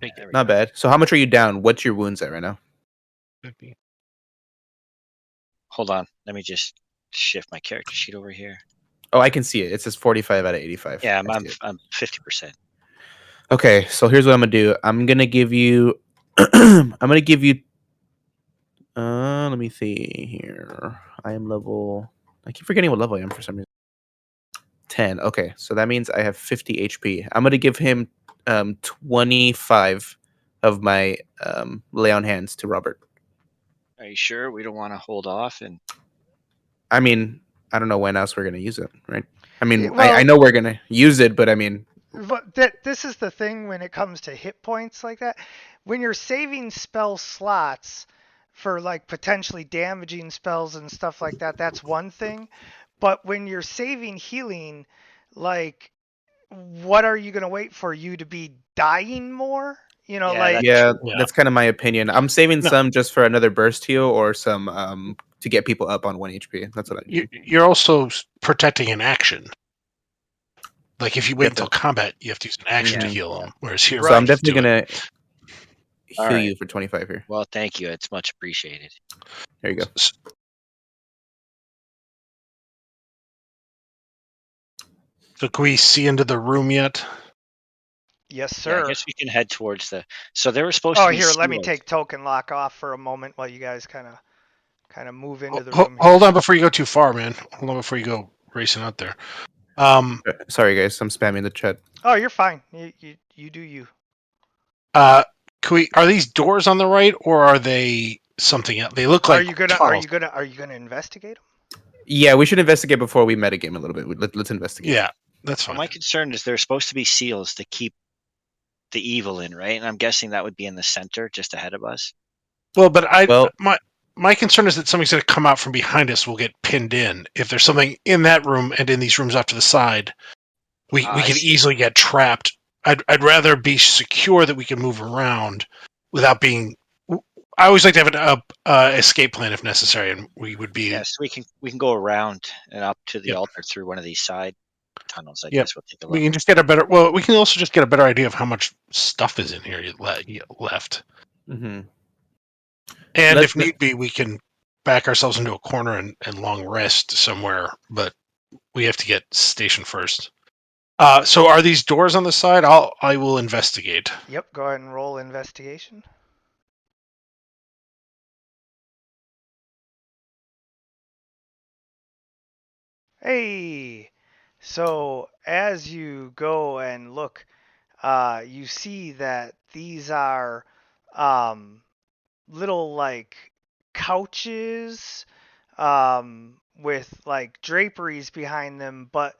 there we Not go. bad. So, how much are you down? What's your wounds at right now? Hold on. Let me just shift my character sheet over here. Oh, I can see it. It says 45 out of 85. Yeah, I see it. I'm 50%. Okay, so here's what I'm gonna do. I'm gonna give you. Let me see here. I am level. I keep forgetting what level I am for some reason. 10. Okay, so that means I have 50 HP. I'm gonna give him 25 of my lay on hands to Robert. Are you sure we don't want to hold off? And I mean, I don't know when else we're gonna use it, right? I mean, Yeah, well- I know we're gonna use it, but I mean, But this is the thing when it comes to hit points like that. When you're saving spell slots for like potentially damaging spells and stuff like that, that's one thing. But when you're saving healing, like what are you going to wait for you to be dying more? You know, Yeah, like that's Yeah, true. Yeah. that's kind of my opinion. I'm saving No. some just for another burst heal or some to get people up on 1 HP. That's what I do. You're also protecting an action. Like if you You wait have until to- combat, you have to use an action to Yeah. heal them. Whereas here, So we I'm can just definitely do it. gonna All heal right. you for 25 here. Well, thank you. It's much appreciated. There you go. So can we see into the room yet? yes, Yeah, I sir. guess we can head towards the. So there were supposed Oh, to be here, let me seals. take token lock off for a moment while you guys kind of move into the Ho- room here. Hold on before you go too far, man. Hold on before you go racing out there. Sorry guys, I'm spamming the chat. Oh, you're fine. You do you. Can we? Are these doors on the right, or are they something else? They look Are like you gonna tunnels. investigate them? Yeah, we should investigate before we metagame a little bit. Let's investigate. Yeah, that's Well, fine. my concern is there's supposed to be seals to keep the evil in, right? And I'm guessing that would be in the center, just ahead of us. Well, but Well, my concern is that something's going to come out from behind us. We'll get pinned in. If there's something in that room and in these rooms off to the side, we I can see. easily get trapped. I'd rather be secure that we can move around without being. I always like to have an escape plan if necessary, and we would be. Yes, we can go around and up to the Yep. altar through one of these side tunnels. I Yep. guess we'll take a We look. can just get a better. Well, we can also just get a better idea of how much stuff is in here left, hmm and Let- if need be, we can back ourselves into a corner and long rest somewhere. But we have to get stationed first. So are these doors on the side? I will investigate. Yep. Go ahead and roll investigation. Hey. So as you go and look, you see that these are little like couches with like draperies behind them, but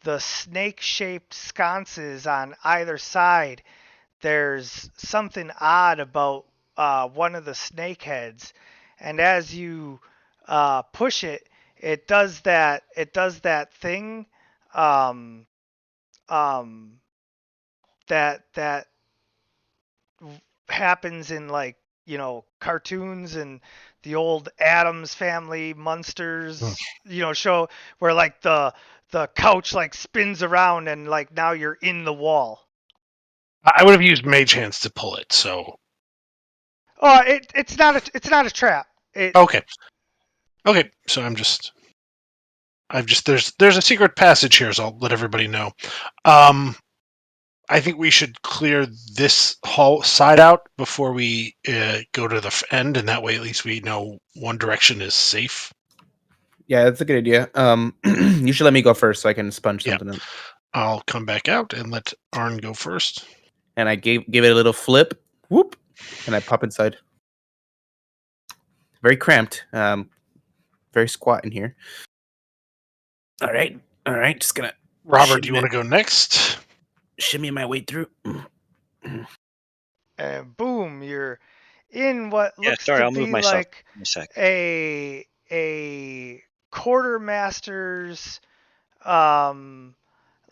the snake-shaped sconces on either side, there's something odd about one of the snake heads, and as you push it, it does that thing um, um, that happens in like cartoons and the old Adams Family Munsters show where like the couch like spins around and like now you're in the wall. I would have used mage hands to pull it. So Oh, it's not a trap. It okay. So I've just there's a secret passage here, so I'll let everybody know. I think we should clear this hall side out before we go to the end, and that way at least we know one direction is safe. yeah, that's a good idea. You should let me go first so I can sponge Yeah. something up. I'll come back out and let Arn go first. And I give it a little flip, whoop, and I pop inside. Very cramped, very squat in here. All right, just gonna Robert, do you want to go next? shimmy my way through. and boom, you're in what Yeah, looks sorry, to I'll move be myself like in a sec. a quartermaster's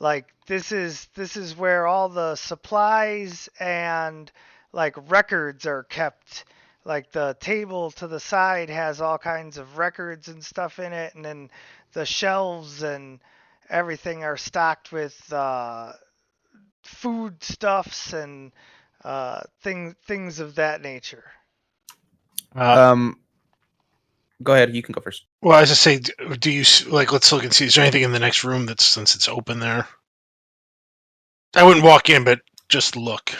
like this is where all the supplies and like records are kept. Like the table to the side has all kinds of records and stuff in it, and then the shelves and everything are stocked with food stuffs and things of that nature. Go ahead. You can go first. Well, as I say, do you like? Let's look and see. Is there anything in the next room that's since it's open there? I wouldn't walk in, but just look.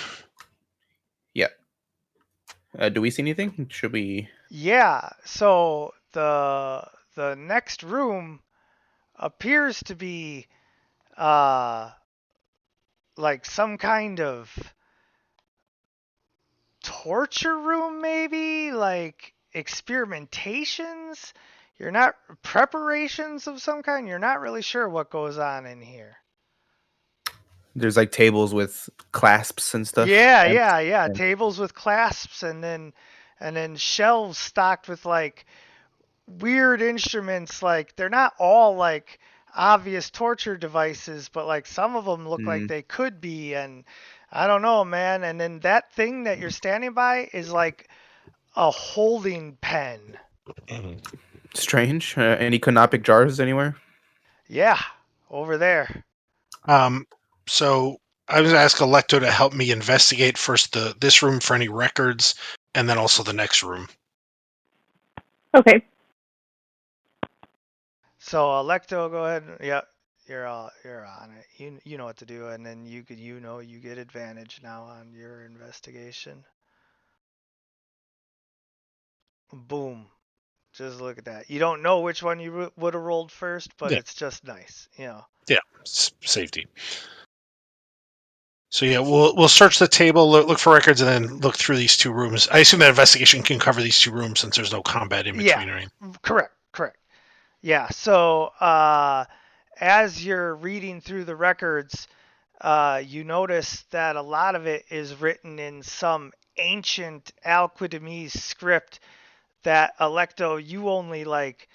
Yeah. Do we see anything? Should we? Yeah, so the next room appears to be uh like some kind of torture room, maybe like experimentations. You're not preparations of some kind. You're not really sure what goes on in here. There's like tables with clasps and stuff. Yeah, And yeah, yeah. Tables with clasps, and then shelves stocked with like weird instruments. Like they're not all like obvious torture devices, but like some of them look like mm, they could be. And I don't know, man. And then that thing that you're standing by is like a holding pen. Mhm. strange. Any canopic jars anywhere? Yeah, over there. Um, so I was going to ask Electo to help me investigate first this room for any records, and then also the next room. Okay. So Electo, go ahead. Yeah, you're on it. You know what to do, and then you get advantage now on your investigation. Boom. Just look at that. You don't know which one you would have rolled first, but Yeah, it's just nice. yeah, safety. So yeah, we'll search the table, look for records, and then look through these two rooms. I assume that investigation can cover these two rooms since there's no combat in Yeah, between or anything. correct. Yeah. So as you're reading through the records, you notice that a lot of it is written in some ancient Alquidemese script that Electo you only like.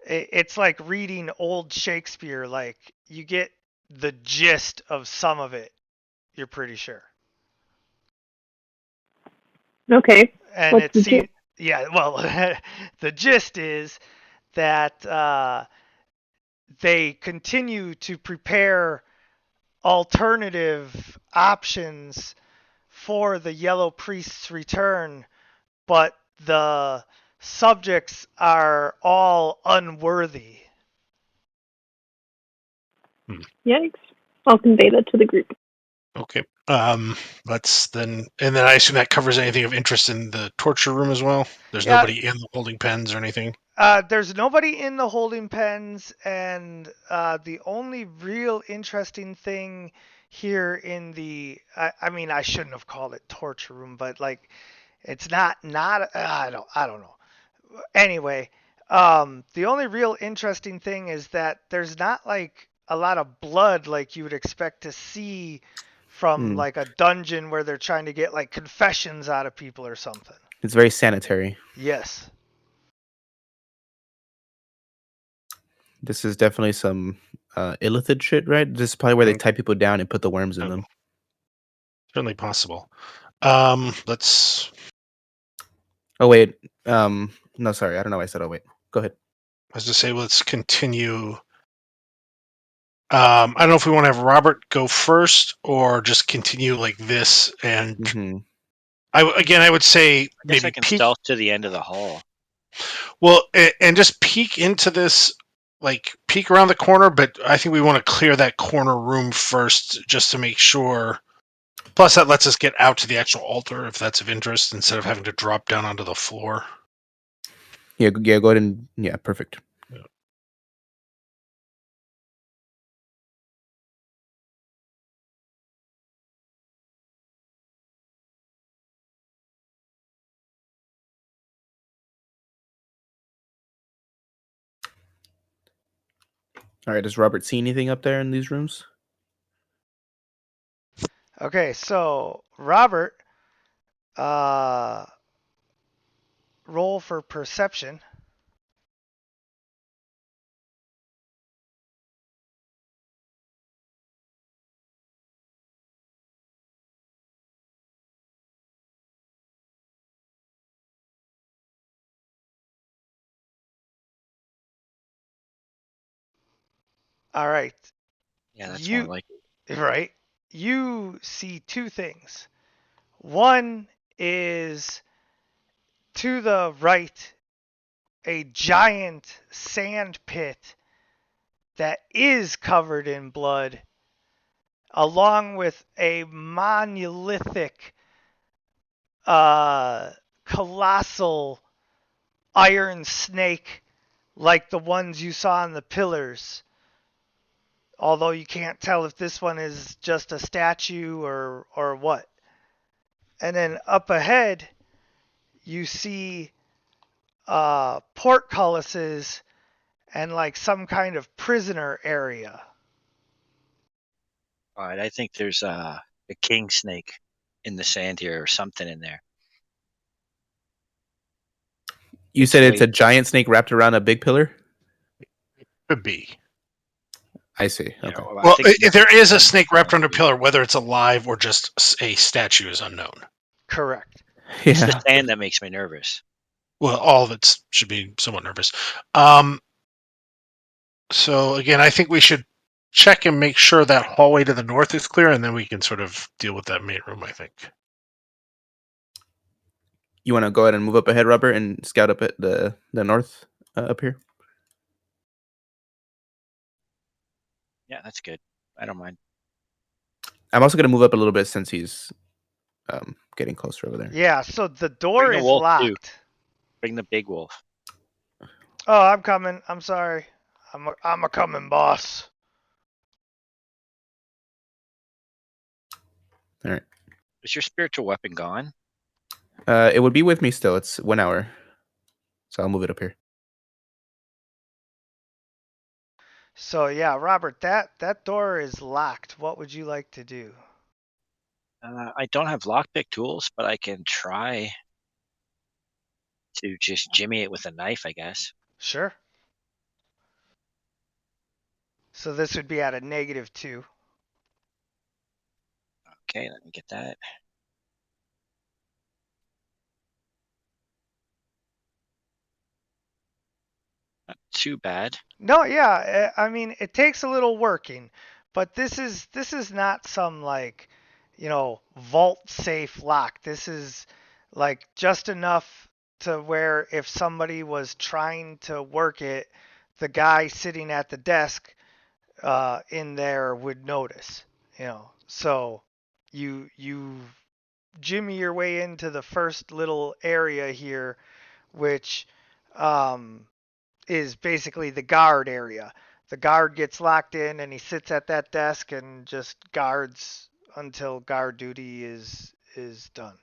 It's like reading old Shakespeare. Like you get the gist of some of it. You're pretty sure. Okay. And What's it the gist? seems, yeah. Well, the gist is that they continue to prepare alternative options for the Yellow Priest's return, but the subjects are all unworthy. Yikes. I'll convey that to the group. Okay. Let's and then I assume that covers anything of interest in the torture room as well. There's Yeah, nobody in the holding pens or anything. there's nobody in the holding pens, and the only real interesting thing here in I mean, I shouldn't have called it torture room, but like, it's not. I don't know. Anyway, the only real interesting thing is that there's not like a lot of blood like you would expect to see from Mm, like a dungeon where they're trying to get like confessions out of people or something. it's very sanitary. Yes. This is definitely some illithid shit, right? This is probably where they Mm, tie people down and put the worms in oh, them. certainly possible. Let's. Oh wait, no, sorry, I don't know why I said. Oh wait, go ahead. As to say, let's continue. I don't know if we want to have Robert go first or just continue like this. And Hmm. I would say I guess I maybe can peek. stealth to the end of the hall. Well, and just peek into this, like peek around the corner. But I think we want to clear that corner room first, just to make sure. Plus, that lets us get out to the actual altar if that's of interest, instead of having to drop down onto the floor. Yeah, yeah, go ahead and yeah, perfect. Yeah. All right, does Robert see anything up there in these rooms? Okay, so Robert, uh, roll for perception. All right. Yeah, that's more You like right. You see two things. One is to the right a giant sand pit that is covered in blood, along with a monolithic, uh, colossal iron snake like the ones you saw on the pillars. Although you can't tell if this one is just a statue or what. And then up ahead, you see portcullises and like some kind of prisoner area. All right, I think there's a king snake in the sand here or something in there. You said it's a giant snake wrapped around a big pillar? Could be. I see. You Okay. know, I Well, think if there is a it's snake wrapped around a pillar, whether it's alive or just a statue is unknown. Correct. It's the Yeah. sand that makes me nervous. Well, all of it should be somewhat nervous. So again, I think we should check and make sure that hallway to the north is clear, and then we can sort of deal with that main room, I think. You want to go ahead and move up ahead, Robert, and scout up at the north up here? Yeah, that's good. I don't mind. I'm also going to move up a little bit since he's getting closer over there. Yeah, so the door Bring the is wolf, too. locked. Bring the big wolf. Oh, I'm coming. I'm sorry. I'm a coming, boss. All right. Is your spiritual weapon gone? It would be with me still. It's 1 hour. So I'll move it up here. So yeah, Robert, that door is locked. What would you like to do? I don't have lockpick tools, but I can try to just jimmy it with a knife, I guess. Sure. So this would be at a -2. Okay, let me get that. Not too bad. No, yeah, I mean it takes a little working, but this is not some like, vault safe lock. This is like just enough to where if somebody was trying to work it, the guy sitting at the desk in there would notice, So you jimmy your way into the first little area here, which um, is basically the guard area. The guard gets locked in and he sits at that desk and just guards until guard duty is done.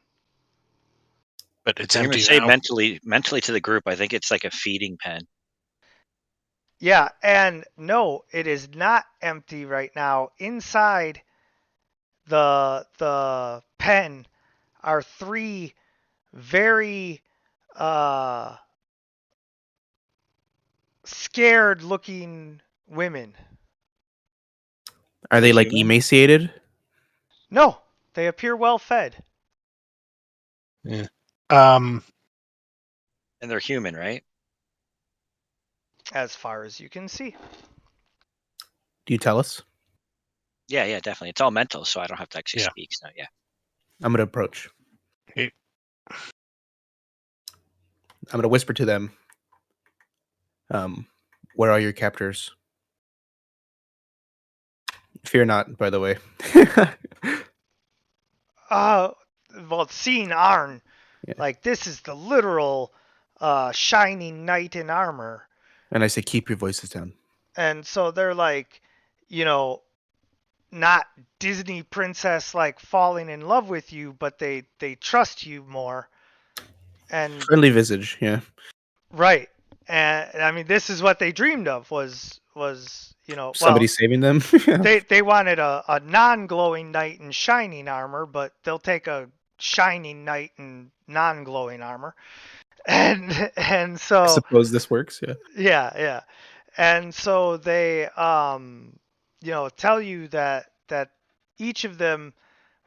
But it's I'm gonna empty say now. mentally to the group, I think it's like a feeding pen. Yeah, and no, it is not empty right now. Inside the pen are three very scared looking women. Are they like human? emaciated? No, they appear well fed. Yeah. And they're human, right? As far as you can see. Do you tell us? Yeah, definitely. It's all mental, so I don't have to actually Yeah. speak. So yeah. I'm going to approach. Okay. I'm going to whisper to them. Where are your captors? Fear not, by the way. Well, seeing Arn, Yeah. like this is the literal shining knight in armor. And I say, keep your voices down. And so they're like, not Disney princess like falling in love with you, but they trust you more. And Friendly visage, yeah. right. And I mean this is what they dreamed of was Somebody saving them. they wanted a non-glowing knight in shining armor, but they'll take a shining knight in non-glowing armor. And so I suppose this works, yeah. yeah. And so they tell you that each of them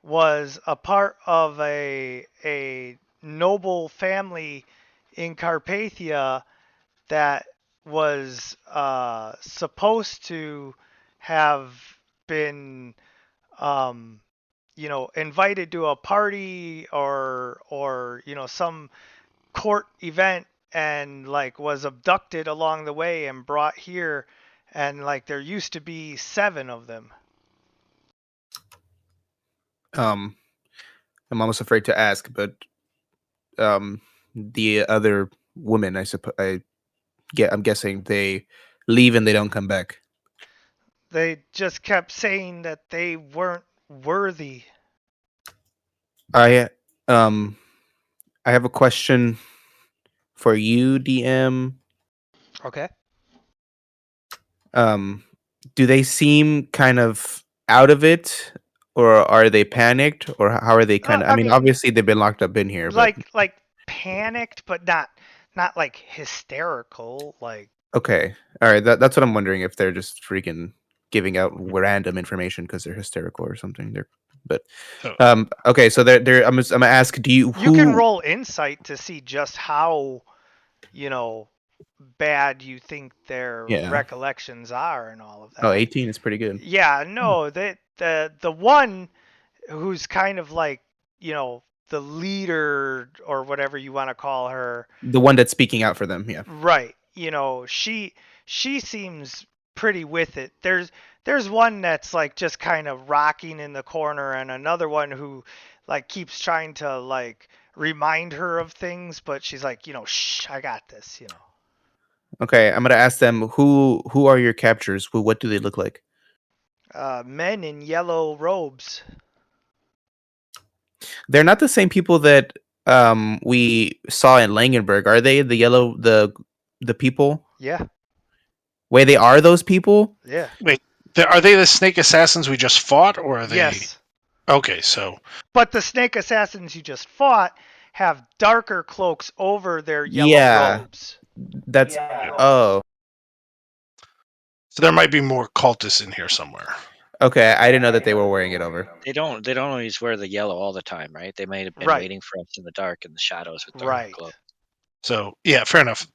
was a part of a noble family in Carpathia that was supposed to have been invited to a party or some court event and like was abducted along the way and brought here, and like there used to be 7 of them. I'm almost afraid to ask, but the other women, I'm guessing they leave and they don't come back. They just kept saying that they weren't worthy. I have a question for you, DM. Okay. Do they seem kind of out of it, or are they panicked, or how are they kind of? I I mean, mean, obviously they've been locked up in here, but like panicked, but not like hysterical. Like okay, all right. That's what I'm wondering, if they're just freaking giving out random information because they're hysterical or something. But So, okay. So they're. I'm gonna ask. Do you you can who? roll insight to see just how bad you think their Yeah. recollections are and all of Oh, that. 18 is pretty good. Yeah, no, the one who's kind of like, the leader or whatever you want to call her, The one that's speaking out for them. Yeah. right? She seems pretty with it. There's one that's like just kind of rocking in the corner, and another one who like keeps trying to like remind her of things, but she's like, shh, I got this. Okay, I'm gonna ask them who are your captures? What do they look like? Men in yellow robes. They're not the same people that we saw in Langenberg, are they? The people? Yeah, Wait, they are those people? yeah. wait, are they the snake assassins we just fought, or are they? Yes. Okay, so But the snake assassins you just fought have darker cloaks over their yellow Yeah, robes. that's oh. there might be more cultists in here somewhere. Okay, I didn't know that they were wearing it over. They don't always wear the yellow all the time, right? They might have been Right. waiting for us in the dark in the shadows with dark Right. cloaks. So yeah, fair enough.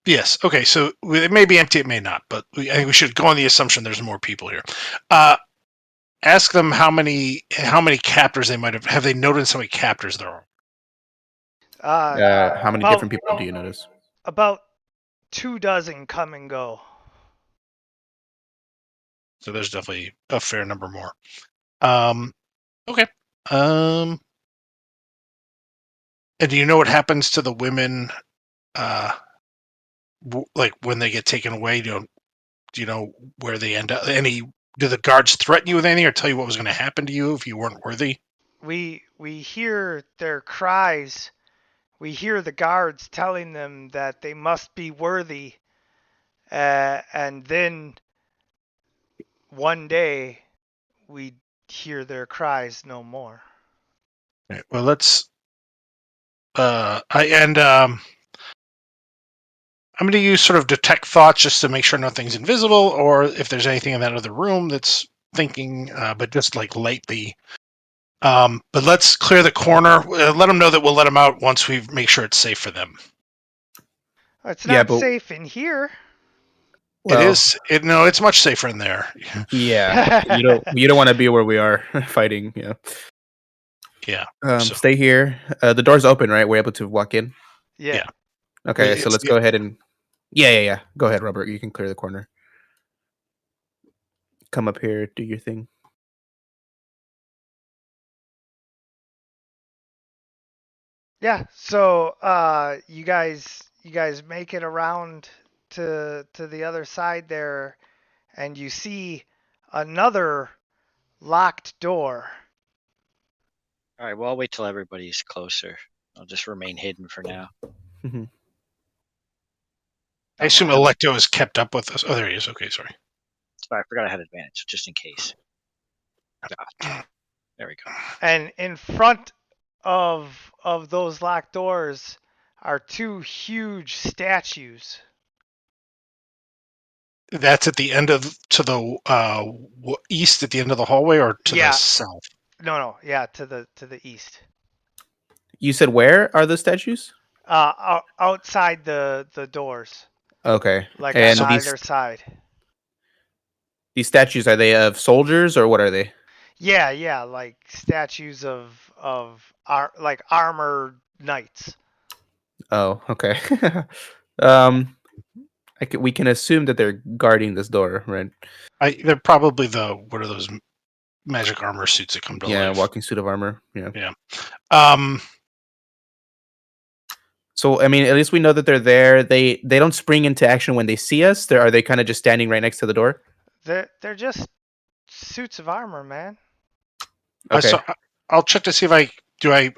Yes. Okay. So it may be empty. It may not. But I think we should go on the assumption there's more people here. Ask them how many captors they might have. Have they noticed how many captors there are? How many different people do you notice? About 24 come and go. So there's definitely a fair number more. Okay. And do you know what happens to the women? Like when they get taken away, do you know where they end up? Do the guards threaten you with anything, or tell you what was going to happen to you if you weren't worthy? We hear their cries. We hear the guards telling them that they must be worthy. And then one day we hear their cries no more. Okay, well, let's. I'm going to use sort of detect thoughts just to make sure nothing's invisible, or if there's anything in that other room that's thinking, but just like lightly. But let's clear the corner. Let them know that we'll let them out once we make sure it's safe for them. It's Yeah, not but safe in here. It is. It's much safer in there. Yeah, you don't want to be where we are fighting. Yeah. Yeah. So Stay here. The door's open, right? We're able to walk in. Yeah. Okay, so let's go ahead and yeah. Go ahead, Robert. You can clear the corner. Come up here, do your thing. Yeah. So you guys make it around to the other side there, and you see another locked door. All right, well, I'll wait till everybody's closer. I'll just remain hidden for now. Mhm. I assume Electo has kept up with us. Oh, there he is. Okay, sorry. Sorry, I forgot I had advantage, just in case. There we go. And in front of those locked doors are two huge statues. That's at the end of to the east at the end of the hallway, or to Yeah. the south. No, yeah, to the east. You said where are the statues? Outside the doors, Okay. like And on these either side. statues, are they of soldiers or what are they? Yeah, like statues of like armored knights. Oh, okay. um we can assume that they're guarding this door, right? They're probably what are those magic armor suits that come to Yeah, life? walking suit of armor. Yeah. Yeah. So I mean, at least we know that they're there. They don't spring into action when they see us. Are they kind of just standing right next to the door? They're just suits of armor, man. Okay. So I'll check to see if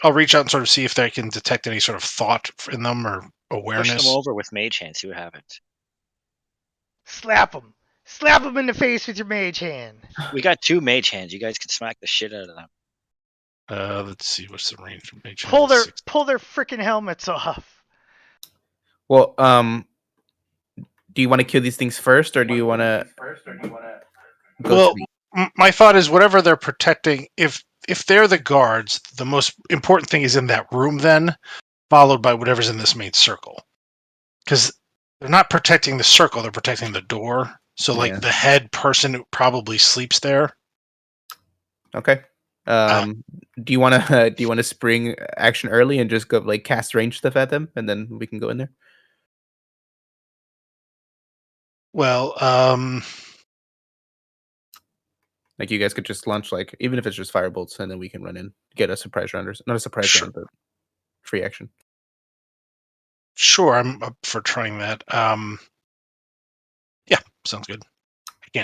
I'll reach out and sort of see if I can detect any sort of thought in them or Push awareness. them over with mage hand, see what happens. Slap them. Slap him in the face with your mage hand. We got 2 mage hands. You guys can smack the shit out of them. Let's see. What's the range from mage Pull hands? their freaking helmets off. Well, do you want to kill these things first, or do you want to go Well, to my thought is whatever they're protecting. If they're the guards, the most important thing is in that room. Then followed by whatever's in this main circle, because they're not protecting the circle; they're protecting the door. So, like Yeah. the head person probably sleeps there. Okay. Do you want to spring action early and just go like cast range stuff at them, and then we can go in there? Well, Like you guys could just launch like even if it's just fire bolts, and then we can run in, get a surprise round, or not a surprise Sure. round, but free action. sure, I'm up for trying that. Yeah, sounds good.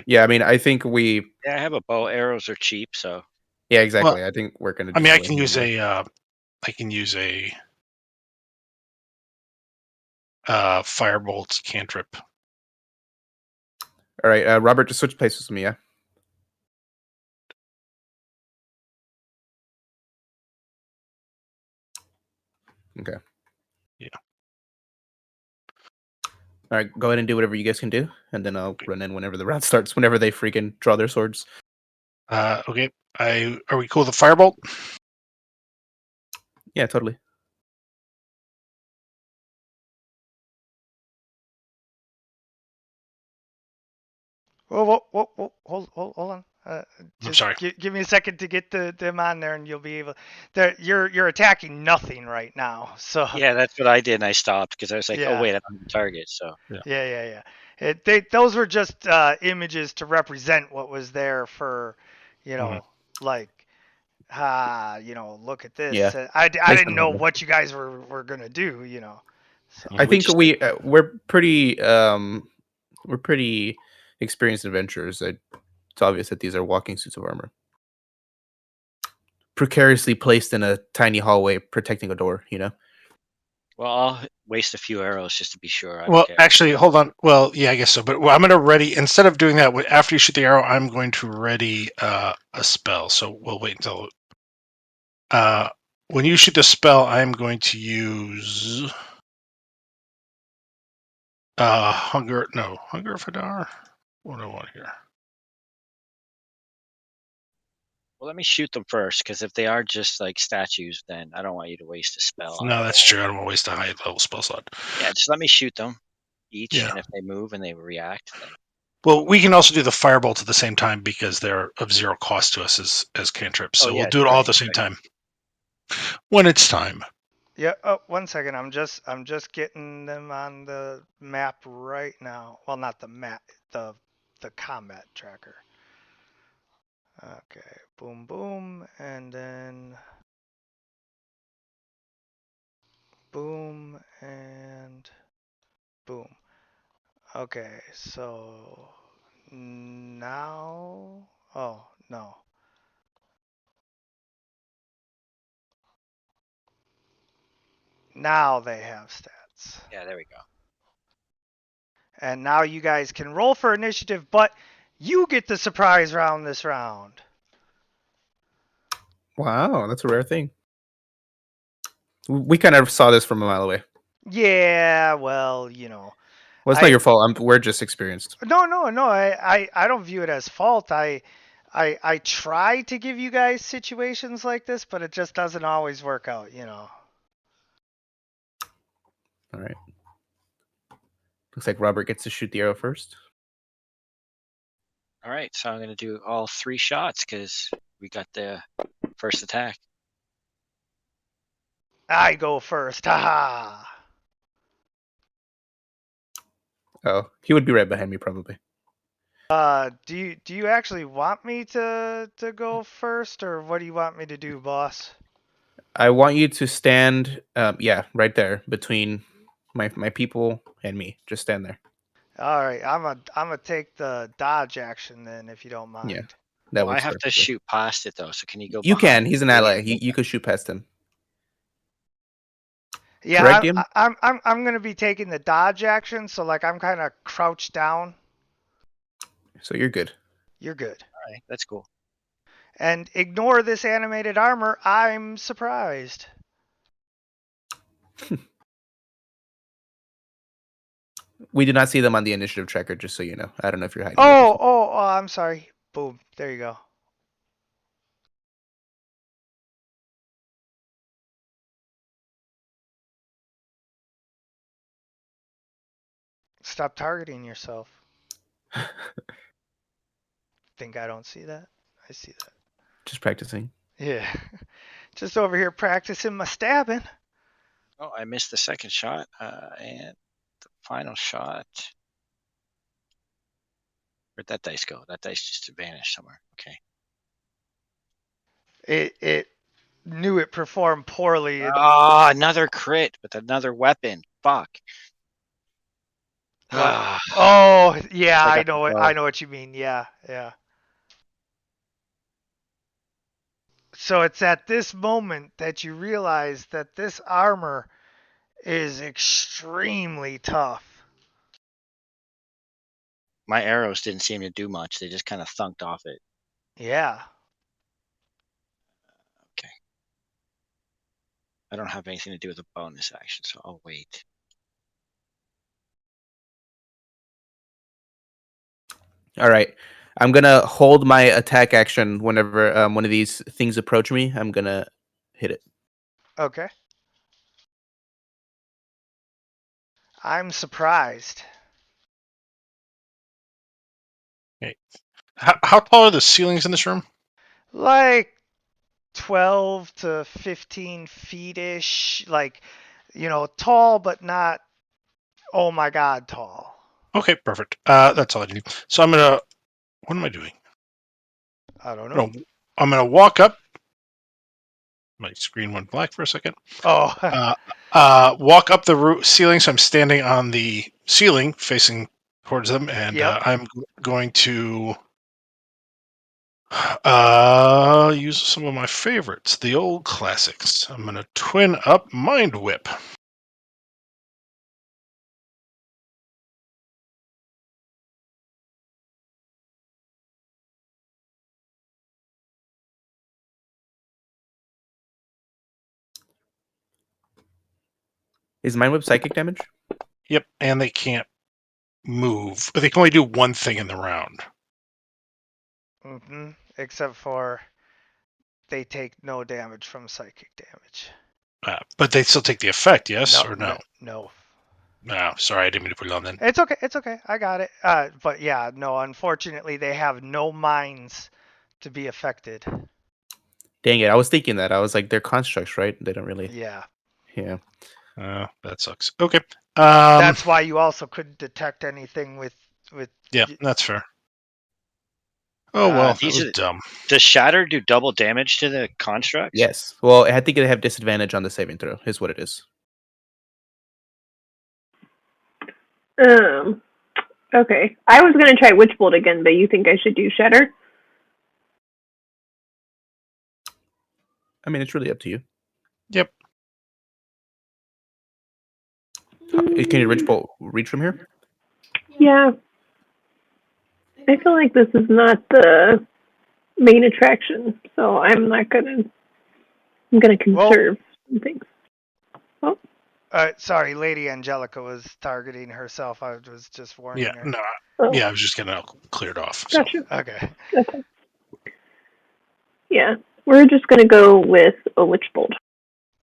Yeah, I mean, I think we. Yeah, I have a bow. Arrows are cheap, so Yeah, exactly. I think we're gonna. I Just mean, go ahead and- I can use a firebolt cantrip. All right, Robert, just switch places with me. Yeah. Okay. Yeah. All right, go ahead and do whatever you guys can do, and then I'll run in whenever the round starts. Whenever they freaking draw their swords. Okay. Are we cool with the firebolt? Yeah, totally. Whoa, hold on. I'm sorry. Give me a second to get them on there, and you'll be able. You're attacking nothing right now, so yeah, that's what I did, and I stopped because I was like, Yeah. oh wait, I don't have a target. So yeah. Those were just images to represent what was there for, like, look at this. Yeah. I Nice didn't and know level. what you guys were gonna do, So I we think just- we're pretty experienced adventurers. It's obvious that these are walking suits of armor, precariously placed in a tiny hallway protecting a door. well, I'll waste a few arrows just to be sure. I don't Well, care. actually, hold on. Well, yeah, I guess so. But I'm going to ready, instead of doing that, after you shoot the arrow, I'm going to ready a spell. So we'll wait until. When you shoot the spell, I'm going to use. Hunger Fadar? What do I want here? Well, let me shoot them first, because if they are just like statues, then I don't want you to waste a spell. on No, it. that's true. I don't want to waste a high level spell slot. Yeah, just let me shoot them each, Yeah. and if they move and they react, then Well, we can also do the firebolt at the same time because they're of 0 cost to us as cantrips. So Oh, yeah, we'll do it all at great, the same time when it's time. Yeah. Oh, 1 second. I'm just getting them on the map right now. Well, not the map. The combat tracker. Okay. Boom, boom, and then boom and boom. Okay. So now. Oh no. Now they have stats. yeah, there we go. And now you guys can roll for initiative, but you get the surprise round this round. Wow, that's a rare thing. We kind of saw this from a mile away. Yeah, well, Well, it's not your fault. We're just experienced. No. I don't view it as fault. I try to give you guys situations like this, but it just doesn't always work out, All right. Looks like Robert gets to shoot the arrow first. All right, so I'm going to do all 3 shots because we got the first attack. I go first. Haha. Oh, he would be right behind me probably. Do you actually want me to go first, or what do you want me to do, boss? I want you to stand, right there between my people and me. Just stand there. All right, I'm gonna take the dodge action then, if you don't mind. Yeah. That Well, I works have to perfectly. shoot past it though, so can you go? You behind can. He's an me? ally. You could shoot past him. Yeah, Correct him? I'm gonna be taking the dodge action, so like I'm kind of crouched down. so you're good. You're good. All right, that's cool. And ignore this animated armor. I'm surprised. We did not see them on the initiative tracker, just so you know. I don't know if you're hiding it. Oh, I'm sorry. Boom. There you go. Stop targeting yourself. Think I don't see that? I see that. Just practicing. Yeah. Just over here practicing my stabbing. Oh, I missed the second shot, and the final shot. Where'd that dice go? That dice just vanished somewhere. Okay. It knew it performed poorly. Ah, another crit with another weapon. Fuck. Ah, Oh, yeah, I I got know the what bow. I know what you mean. Yeah. So it's at this moment that you realize that this armor is extremely tough. my arrows didn't seem to do much. They just kind of thunked off it. Yeah. Okay. I don't have anything to do with a bonus action, so I'll wait. All right. I'm gonna hold my attack action whenever one of these things approach me. I'm gonna hit it. Okay. I'm surprised. How tall are the ceilings in this room? Like 12 to 15 feet ish. Like, tall, but not, oh my God, tall. Okay, perfect. That's all I need. So I'm gonna. What am I doing? I don't know. I'm gonna walk up. My screen went black for a second. Oh, Walk up the ceiling. So I'm standing on the ceiling, facing towards them, and Yep. I'm going to use some of my favorites, the old classics. I'm gonna twin up Mind Whip. Is Mind Whip psychic damage? Yep, and they can't move. They can only do one thing in the round. except for they take no damage from psychic damage. But they still take the effect, yes or no? No. No, sorry, I didn't mean to put it on then. It's okay. I got it. But yeah, no, unfortunately, they have no minds to be affected. Dang it! I was thinking that. I was like, they're constructs, right? They don't really. Yeah. Yeah. That sucks. Okay. That's why you also couldn't detect anything with. Yeah, that's fair. Oh well, that was dumb. Does Shatter do double damage to the constructs? Yes. Well, I think they have disadvantage on the saving throw. Is what it is. Okay. I was gonna try Witch Bolt again, but you think I should do Shatter? I mean, it's really up to you. Yep. Can you Witch Bolt reach from here? Yeah. I feel like this is not the main attraction, so I'm gonna conserve some things. Oh. Sorry, Lady Angelica was targeting herself. I was just warning her. No. Oh. Yeah, I was just getting it cleared off. Gotcha. So. Okay. Yeah, we're just gonna go with a Witch Bolt.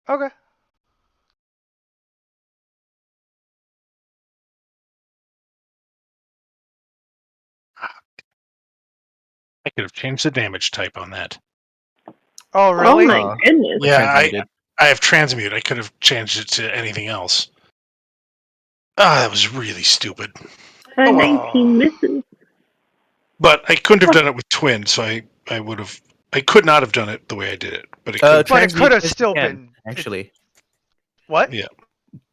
Okay. I could have changed the damage type on that. Oh, really? Oh my goodness. Yeah, I have transmute. I could have changed it to anything else. That was really stupid. 19 misses. But I couldn't have done it with twin, so I could not have done it the way I did it. But it could have still been actually. What? Yeah.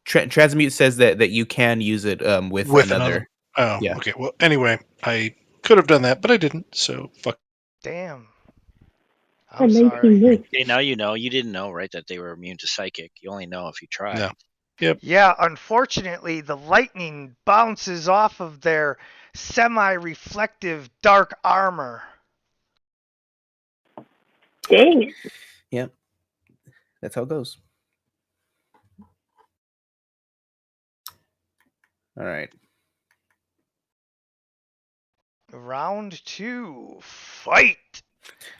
Transmute says that you can use it with another. Oh, yeah. Okay. Well, anyway, I could have done that, but I didn't. So fuck. Damn. I'm sorry. Okay, now you know. You didn't know, right, that they were immune to psychic. You only know if you try. Yeah. Yep. Yeah, unfortunately, the lightning bounces off of their semi-reflective dark armor. Dang it. Yep. That's how it goes. All right. Round 2, fight.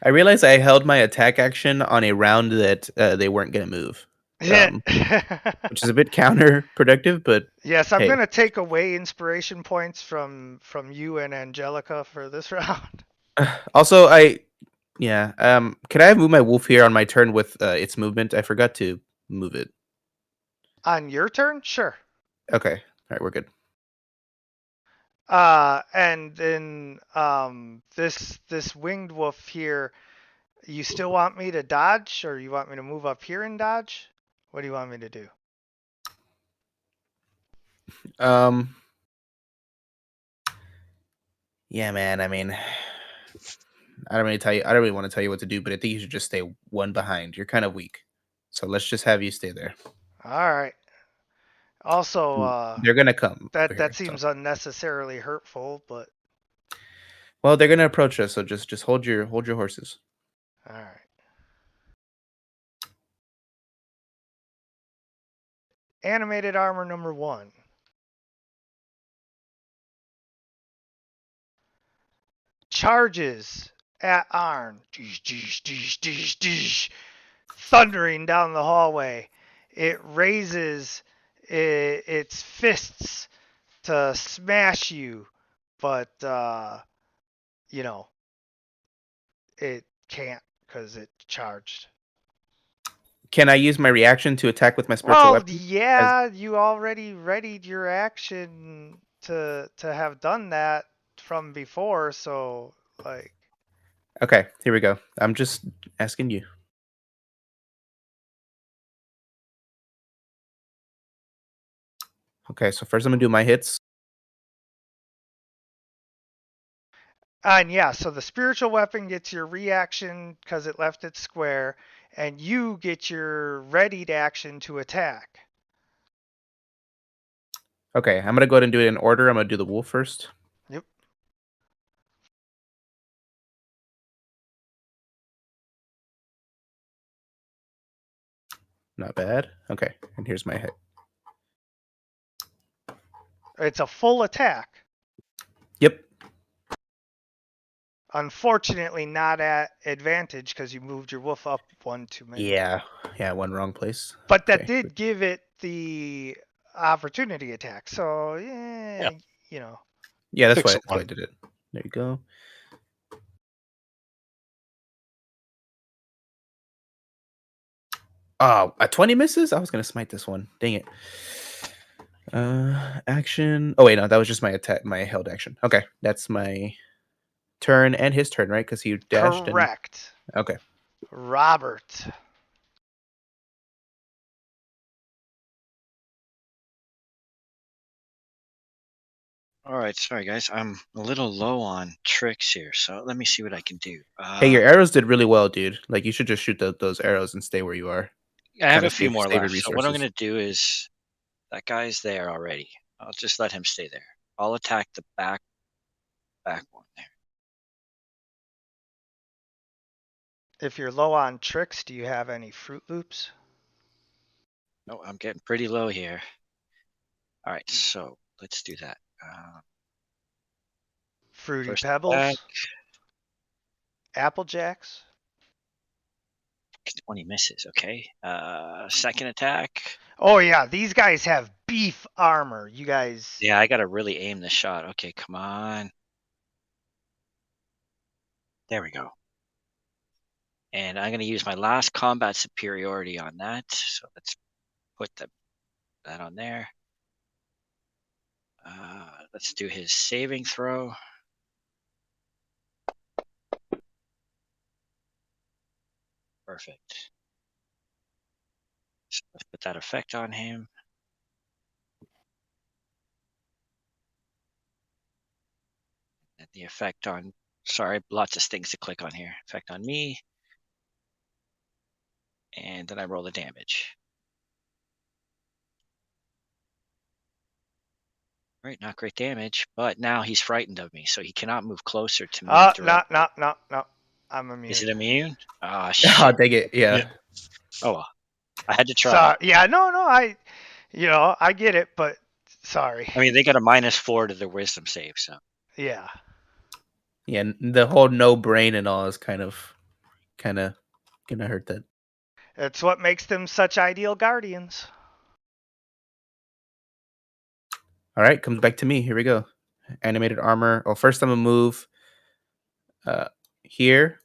I realized I held my attack action on a round that they weren't going to move, which is a bit counterproductive, but Yes, I'm hey. gonna take away inspiration points from you and Angelica for this round. Also, could I move my wolf here on my turn with its movement? I forgot to move it. On your turn, sure. Okay. All right, we're good. And then this winged wolf here, you still want me to dodge, or you want me to move up here and dodge? What do you want me to do? Yeah, man. I mean, I don't really want to tell you what to do, but I think you should just stay one behind. You're kind of weak, so let's just have you stay there. All right. Also, They're gonna come over that here. seems So. unnecessarily hurtful, but Well, they're gonna approach us, so just hold your horses. all right. Animated armor number 1. Charges at Arn. Thundering down the hallway. It raises its fists to smash you, but you know, it can't because it charged. Can I use my reaction to attack with my spiritual Well, weapon? yeah, you already readied your action to have done that from before, so like. Okay, here we go. I'm just asking you. Okay, so first I'm gonna do my hits. And yeah, so the spiritual weapon gets your reaction because it left its square, and you get your readied action to attack. Okay, I'm gonna go ahead and do it in order. I'm gonna do the wolf first. Yep. Not bad. Okay, and here's my hit. It's a full attack. Yep. Unfortunately, not at advantage because you moved your wolf up one too many. Yeah, one wrong place. But that Okay, did give it the opportunity attack. So, yeah, you know. Yeah, that's Fix why it one. I did it. There you go. Oh, a 20 misses? I was gonna smite this one. Dang it. Action. Oh wait, no, that was just my attack, my held action. Okay, that's my turn and his turn, right? Because he dashed Correct. and okay. Robert. All right, sorry guys, I'm a little low on tricks here, so let me see what I can do. Hey, your arrows did really well, dude. Like you should just shoot those arrows and stay where you are. I have Kind a of few more save your left. So what I'm resources. going to do is that guy's there already. I'll just let him stay there. I'll attack the back one there. If you're low on tricks, do you have any Fruit Loops? Oh, I'm getting pretty low here. All right, so let's do that. Fruity First Pebbles? attack, Apple Jacks? 20 misses. Okay. Second attack. Oh yeah, these guys have beef armor. You guys. Yeah, I got to really aim the shot. Okay, come on. There we go. And I'm going to use my last combat superiority on that. So let's put that on there. Let's do his saving throw. Perfect. So let's put that effect on him. And the effect on, sorry, lots of things to click on here. Effect on me. And then I roll the damage. Right, not great damage, but now he's frightened of me, so he cannot move closer to me No, directly. no. I'm immune. Is it immune? Ah, Oh, shit. dang it. Yeah. Yeah. Oh, well. I had to try. Sorry. Yeah, no, I get it, but sorry. I mean, they got a -4 to their wisdom save, so. Yeah. Yeah. The whole no brain and all is kind of gonna hurt that. It's what makes them such ideal guardians. All right. Comes back to me. Here we go. Animated armor. Oh, first I'm going to move here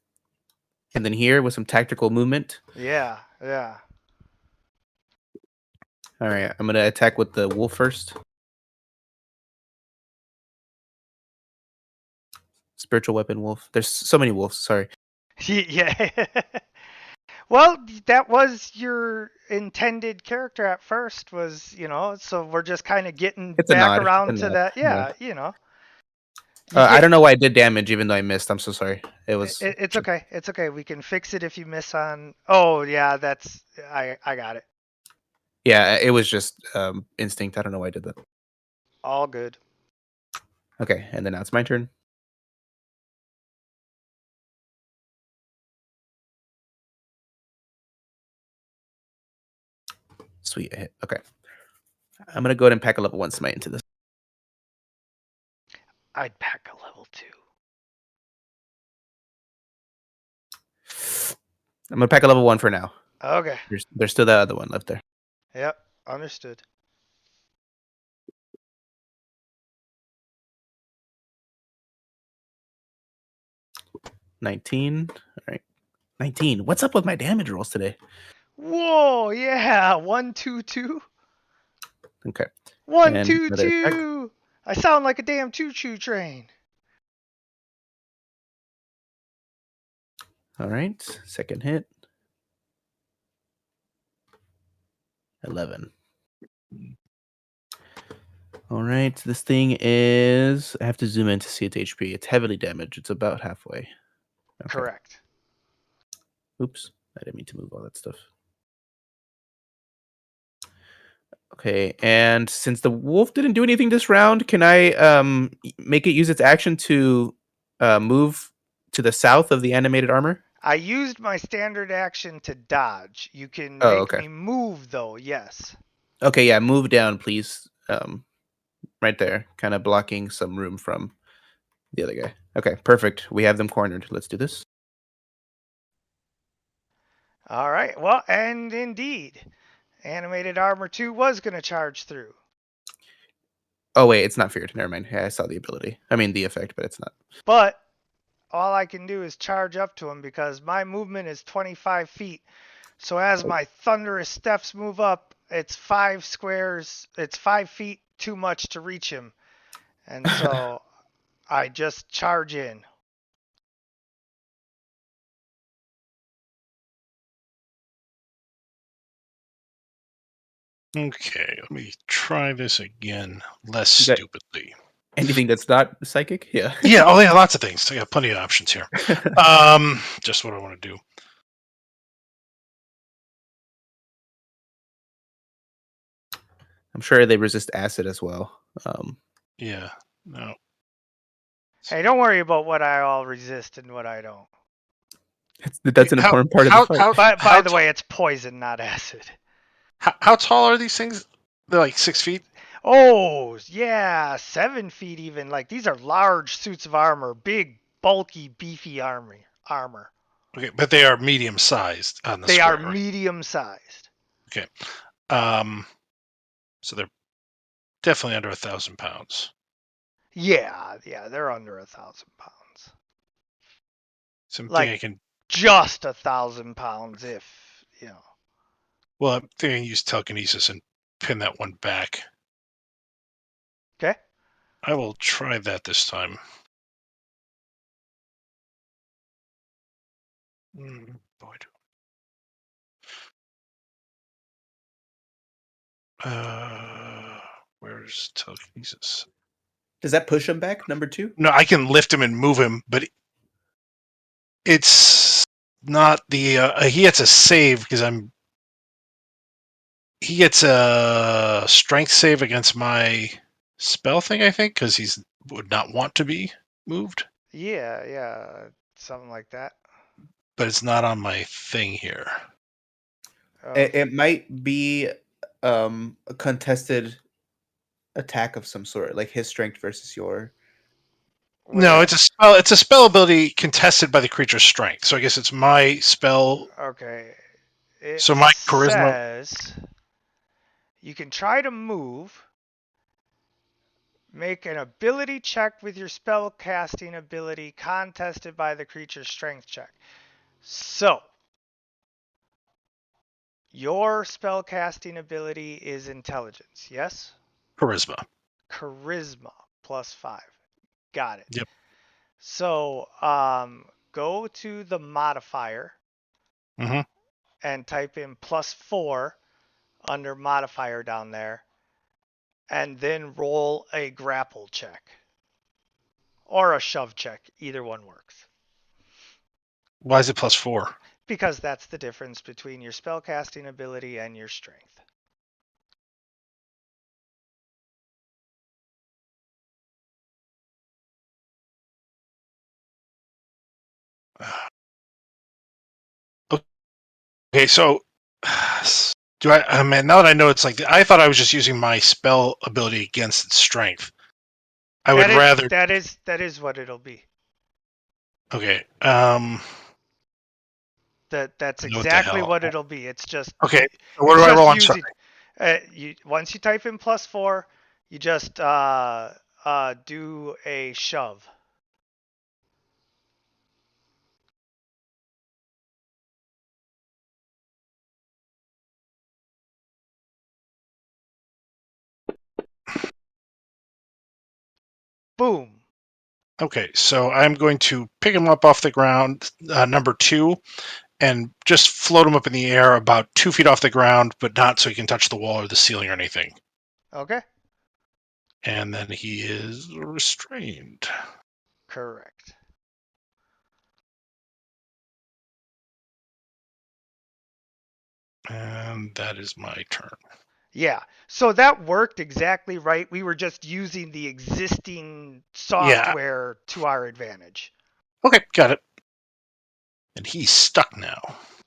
and then here with some tactical movement. Yeah. All right. I'm going to attack with the wolf first. Spiritual weapon wolf. There's so many wolves. Sorry. Yeah. Well, that was your intended character at first, was, so we're just kind of getting It's a back nod. around It's a to nod. that. Yeah. Yeah. I don't know why I did damage even though I missed. I'm so sorry. It was. It's okay. It's okay. We can fix it if you miss on. Oh, yeah, I got it. Yeah, it was just instinct. I don't know why I did that. All good. Okay, and then now it's my turn. Sweet, a hit. Okay. I'm gonna go ahead and pack a level 1 smite into this. I'd pack a level 2. I'm gonna pack a level 1 for now. Okay. There's still that other one left there. Yep. Understood. 19. All right. 19. What's up with my damage rolls today? Whoa, yeah. 1, 2, 2. Okay. 1, And 2, another attack. 2. I sound like a damn choo-choo train. All right. Second hit. 11. All right. This thing is. I have to zoom in to see its HP. It's heavily damaged. It's about halfway. Okay. Correct. Oops. I didn't mean to move all that stuff. Okay, and since the wolf didn't do anything this round, can I make it use its action to move to the south of the animated armor? I used my standard action to dodge. You can Oh, make okay. me move, though, yes. Okay, yeah, move down, please. Right there, kind of blocking some room from the other guy. Okay, perfect. We have them cornered. Let's do this. All right. Well, and indeed, Animated Armor 2 was going to charge through. Oh, wait, it's not feared. Never mind. Yeah, I saw the ability. I mean, the effect, but it's not. But all I can do is charge up to him because my movement is 25 feet. So as my thunderous steps move up, it's 5 squares. It's 5 feet too much to reach him. And so I just charge in. Okay, let me try this again, less Okay. stupidly. Anything that's not psychic? Yeah. Yeah, oh yeah, lots of things. I got plenty of options here. Just what I want to do. I'm sure they resist acid as well. Yeah, no. Hey, don't worry about what I all resist and what I don't. That's an important part of the fight. By the way, it's poison, not acid. How tall are these things? They're like 6 feet. Oh, yeah, 7 feet even. Like, these are large suits of armor. Big, bulky, beefy armor. Okay, but they are medium sized on the They square, are right? medium sized. Okay. So they're definitely under 1,000 pounds. Yeah, they're under 1,000 pounds. Something Like- I can. Just 1,000 pounds if, Well, I'm thinking I can use telekinesis and pin that one back. Okay. I will try that this time. Boy. Where's telekinesis? Does that push him back, number 2? No, I can lift him and move him, but it's not the. He gets a save because he gets a strength save against my spell thing, I think, because he's would not want to be moved. Yeah, something like that. But it's not on my thing here. It might be a contested attack of some sort, like his strength versus your. No, Where- it's a spell. It's a spell ability contested by the creature's strength. So I guess it's my spell. Okay. It So my charisma. says you can try to move. Make an ability check with your spell casting ability contested by the creature's strength check. So, your spell casting ability is intelligence, yes? Charisma. Charisma +5. Got it. Yep. So, go to the modifier Mm-hmm. and type in +4 under modifier down there, and then roll a grapple check or a shove check. Either one works. Why is it +4? Because that's the difference between your spellcasting ability and your strength. Okay, so do I? Man, now that I know, it's like I thought I was just using my spell ability against its strength. I would rather. That is what it'll be. Okay. That's What the exactly hell? what it'll be. It's just Okay. So what it's do I just roll on using. strength? Once you type in +4, you just do a shove. Boom. Okay, so I'm going to pick him up off the ground, number 2, and just float him up in the air about 2 feet off the ground, but not so he can touch the wall or the ceiling or anything. Okay. And then he is restrained. Correct. And that is my turn. Yeah. So that worked exactly right. We were just using the existing software to our advantage. Okay, got it. And he's stuck now.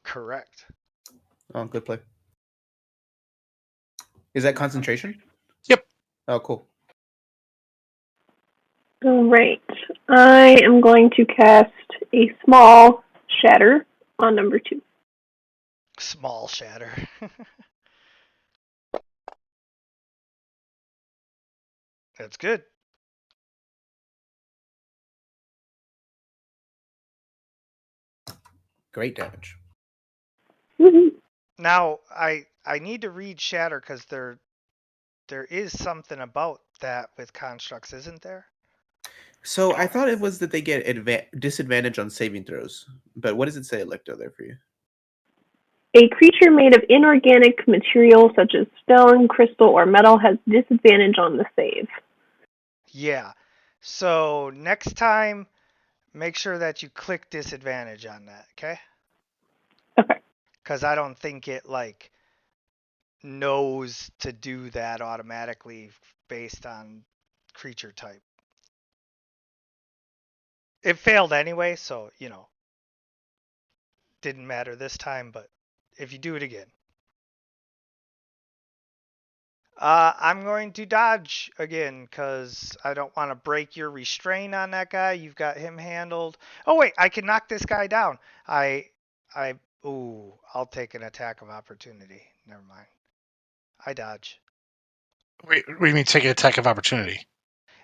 Correct. Oh, good play. Is that concentration? Yep. Oh, cool. All right. I am going to cast a small shatter on number 2. Small shatter. That's good. Great damage. Woohoo. Now I need to read shatter because there is something about that with constructs, isn't there? So I thought it was that they get disadvantage on saving throws, but what does it say, Electo, there for you? A creature made of inorganic material such as stone, crystal, or metal has disadvantage on the save. Yeah. So next time, make sure that you click disadvantage on that, okay? Okay. Because I don't think it like knows to do that automatically based on creature type. It failed anyway, so didn't matter this time. But if you do it again, I'm going to dodge again because I don't want to break your restraint on that guy. You've got him handled. Oh wait, I can knock this guy down. I'll take an attack of opportunity. Never mind. I dodge. Wait, what do you mean take an attack of opportunity?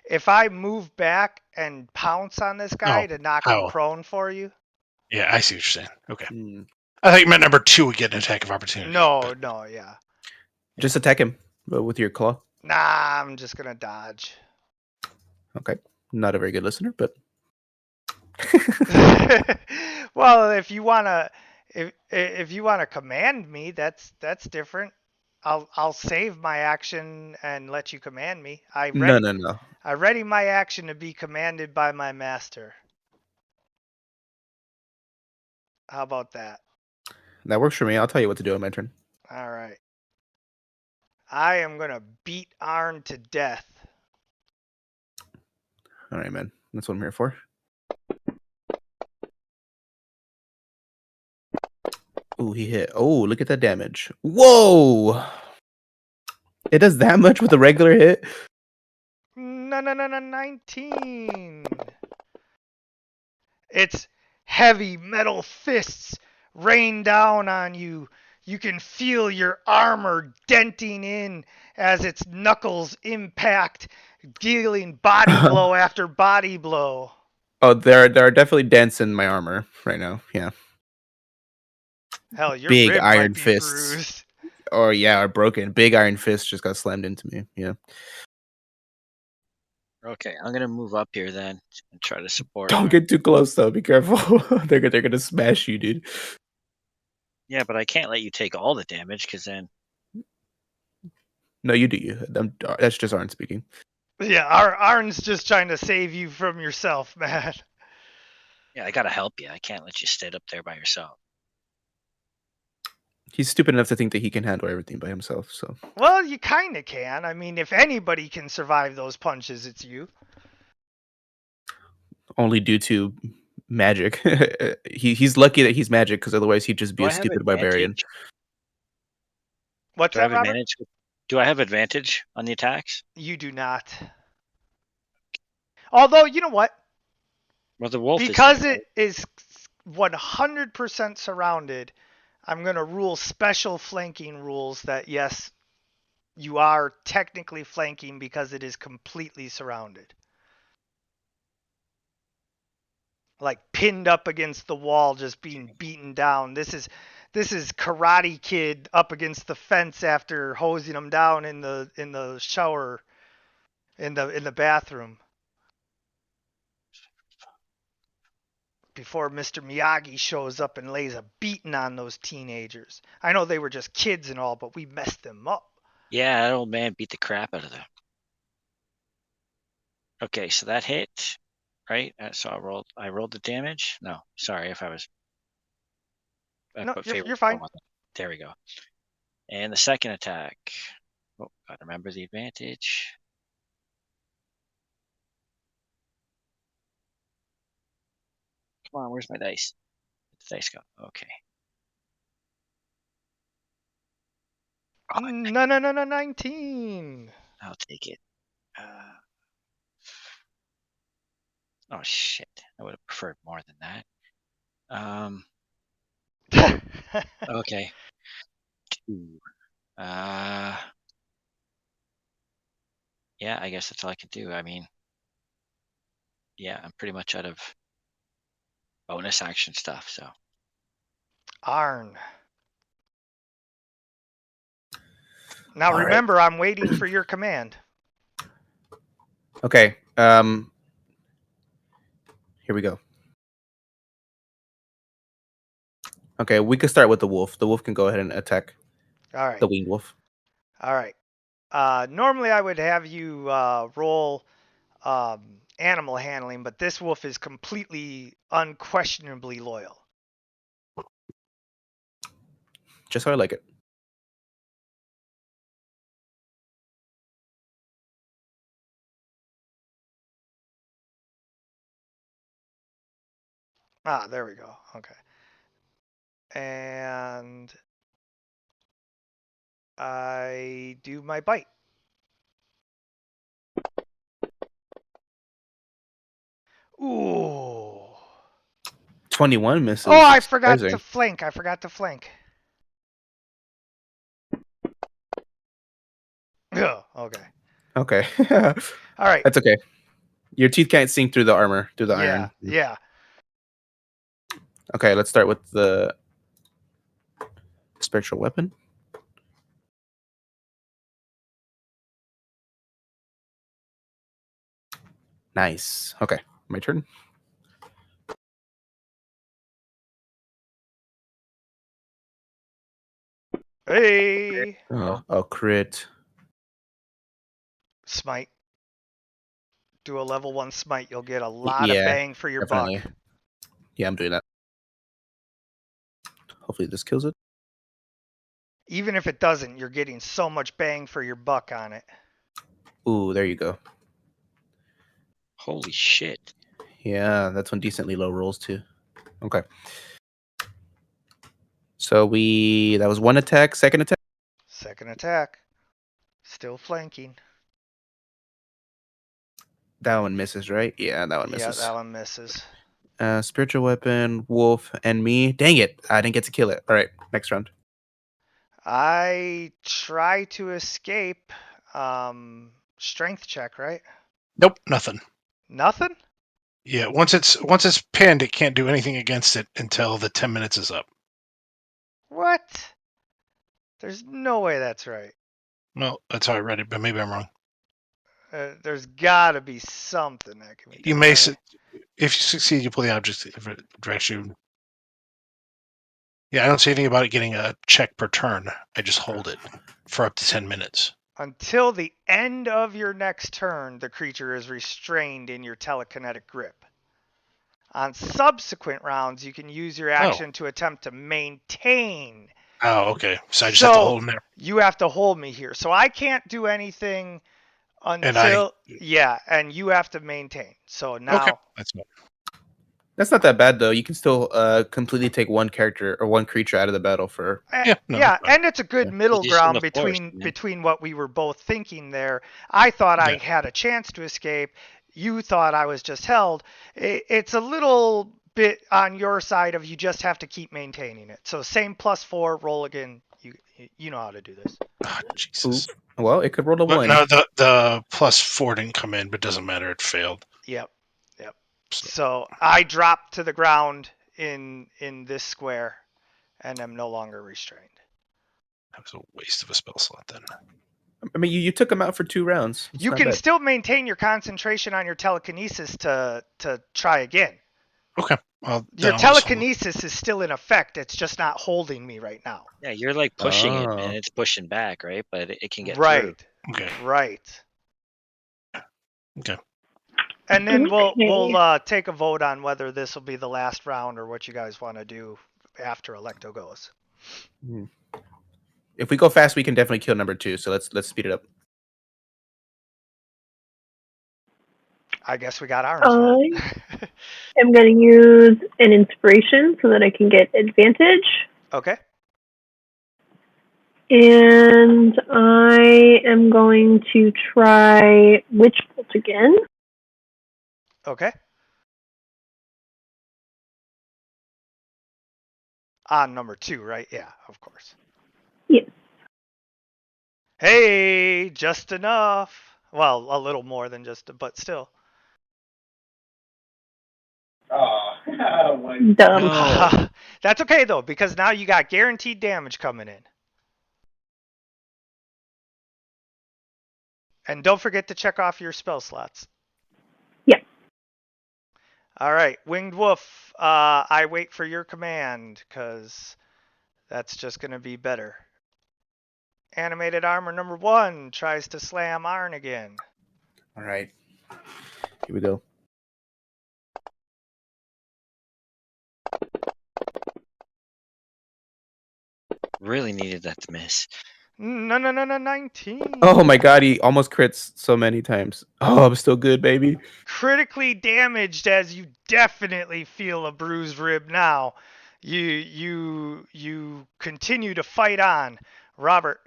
If I move back and pounce on this guy No. to knock him How? prone for you. Yeah, I see what you're saying. Okay. Hmm. I thought you meant number 2 would get an attack of opportunity. No, but- no, yeah. Just attack him with your claw. Nah, I'm just gonna dodge. Okay. Not a very good listener, but Well, if you wanna command me, that's different. I'll save my action and let you command me. no. I ready my action to be commanded by my master. How about that? That works for me. I'll tell you what to do on my turn. All right. I am gonna beat Arn to death. All right, man. That's what I'm here for. Ooh, he hit. Oh, look at that damage. Whoa! It does that much with a regular hit? No, 19. It's heavy metal fists rain down on you. You can feel your armor denting in as its knuckles impact, dealing body blow after body blow. Oh, there are definitely dents in my armor right now. Yeah. Hell, your Big rib might iron be fists. bruised. Or yeah, or broken. Big iron fist just got slammed into me. Yeah. Okay, I'm gonna move up here then and try to support. Don't get too close though. Be careful. they're gonna smash you, dude. Yeah, but I can't let you take all the damage because then. No, you do you. That's just Arn speaking. Yeah, Arn's just trying to save you from yourself, man. Yeah, I gotta help you. I can't let you sit up there by yourself. He's stupid enough to think that he can handle everything by himself. So Well, you kind of can. I mean, if anybody can survive those punches, it's you. only due to magic. He's lucky that he's magic because otherwise he'd just be Do a I have stupid barbarian. advantage? What's Do I that, have Robert? advantage? Do I have advantage on the attacks? You do not. Although, you know what? Well, the wolf Because is there, it is 100% surrounded, I'm going to rule special flanking rules that, yes, you are technically flanking because it is completely surrounded. Like pinned up against the wall, just being beaten down. This is Karate Kid up against the fence after hosing him down in the shower in the bathroom. Before Mr. Miyagi shows up and lays a beating on those teenagers. I know they were just kids and all, but we messed them up. Yeah, that old man beat the crap out of them. Okay, so that hit, right? So I rolled the damage. No, sorry if I was. I No, put you're favorite fine. on it. There we go. And the second attack. Oh, gotta remember the advantage. Come on, where's my dice? The dice go. Okay. Oh, No, 19. I'll take it. Oh shit! I would have preferred more than that. Okay. 2. Yeah, I guess that's all I can do. I mean, yeah, I'm pretty much out of bonus action stuff. So Arn. Now All right. remember, I'm waiting for your command. Okay. Here we go. Okay, we could start with the wolf. The wolf can go ahead and attack All right. the winged wolf. All right. Normally I would have you roll animal handling, but this wolf is completely unquestionably loyal. Just how I like it. Ah, there we go. Okay. And I do my bite. Ooh. 21 misses. Oh, I forgot Surprising. to flank. Ugh, okay. Okay. All right. That's okay. Your teeth can't sink through the armor, through the iron. Yeah. Okay, let's start with the spiritual weapon. Nice. Okay, my turn. Hey. A crit. Smite. Do a level 1 smite. You'll get a lot of Yeah, bang for your definitely. buck. Yeah, I'm doing that. Hopefully this kills it. Even if it doesn't, you're getting so much bang for your buck on it. Ooh, there you go. Holy shit. Yeah, that's one decently low rolls too. Okay. So that was one attack, second attack. Second attack. Still flanking. That one misses, right? Yeah, that one Yeah, misses. that one misses. Spiritual weapon, wolf, and me. Dang it! I didn't get to kill it. All right, next round. I try to escape. Strength check, right? Nope, nothing. Nothing? Yeah, once it's pinned, it can't do anything against it until the 10 minutes is up. What? There's no way that's right. Well, that's how I read it, but maybe I'm wrong. There's got to be something that can be done. You may, Alright. if you succeed, you pull the object if it directs you. Yeah, I don't say anything about it getting a check per turn. I just hold it for up to 10 minutes. Until the end of your next turn, the creature is restrained in your telekinetic grip. On subsequent rounds, you can use your action to attempt to maintain. Oh, okay. So I just have to hold him there. You have to hold me here. So I can't do anything until and you have to maintain. So now Okay, that's good. That's not that bad though. You can still completely take one character or one creature out of the battle for. and it's a good middle He's just in ground the forest, man. between what we were both thinking there. I thought I had a chance to escape. You thought I was just held. It's a little bit on your side of you just have to keep maintaining it. So same +4, roll again. You know how to do this. Oh, Jesus. Oof. Well, it could roll a But 1. no, the +4 didn't come in, but it doesn't matter. It failed. Yep. So I dropped to the ground in this square, and am no longer restrained. That was a waste of a spell slot then. I mean, you took him out for 2 rounds. It's you not can bad. still maintain your concentration on your telekinesis to try again. Okay. Well, your telekinesis is still in effect. It's just not holding me right now. Yeah, you're like pushing it, and it's pushing back, right? But it can get through. Okay. Right. Okay. And then we'll take a vote on whether this will be the last round or what you guys want to do after Electo goes. If we go fast, we can definitely kill number 2. So let's speed it up. I guess we got ours. I'm going to use an inspiration so that I can get advantage. Okay. And I am going to try Witch Bolt again. Okay. On number 2, right? Yeah, of course. Yes. Hey, just enough. Well, a little more than just, but still. Dumb. No. That's okay though, because now you got guaranteed damage coming in. And don't forget to check off your spell slots. Yep. All right, Winged Wolf, I wait for your command, because that's just going to be better. Animated Armor number 1 tries to slam Arn again. All right. Here we go. Really needed that to miss. No, 19. Oh my god, he almost crits so many times. Oh, I'm still good, baby. Critically damaged, as you definitely feel a bruised rib now. You continue to fight on. Robert.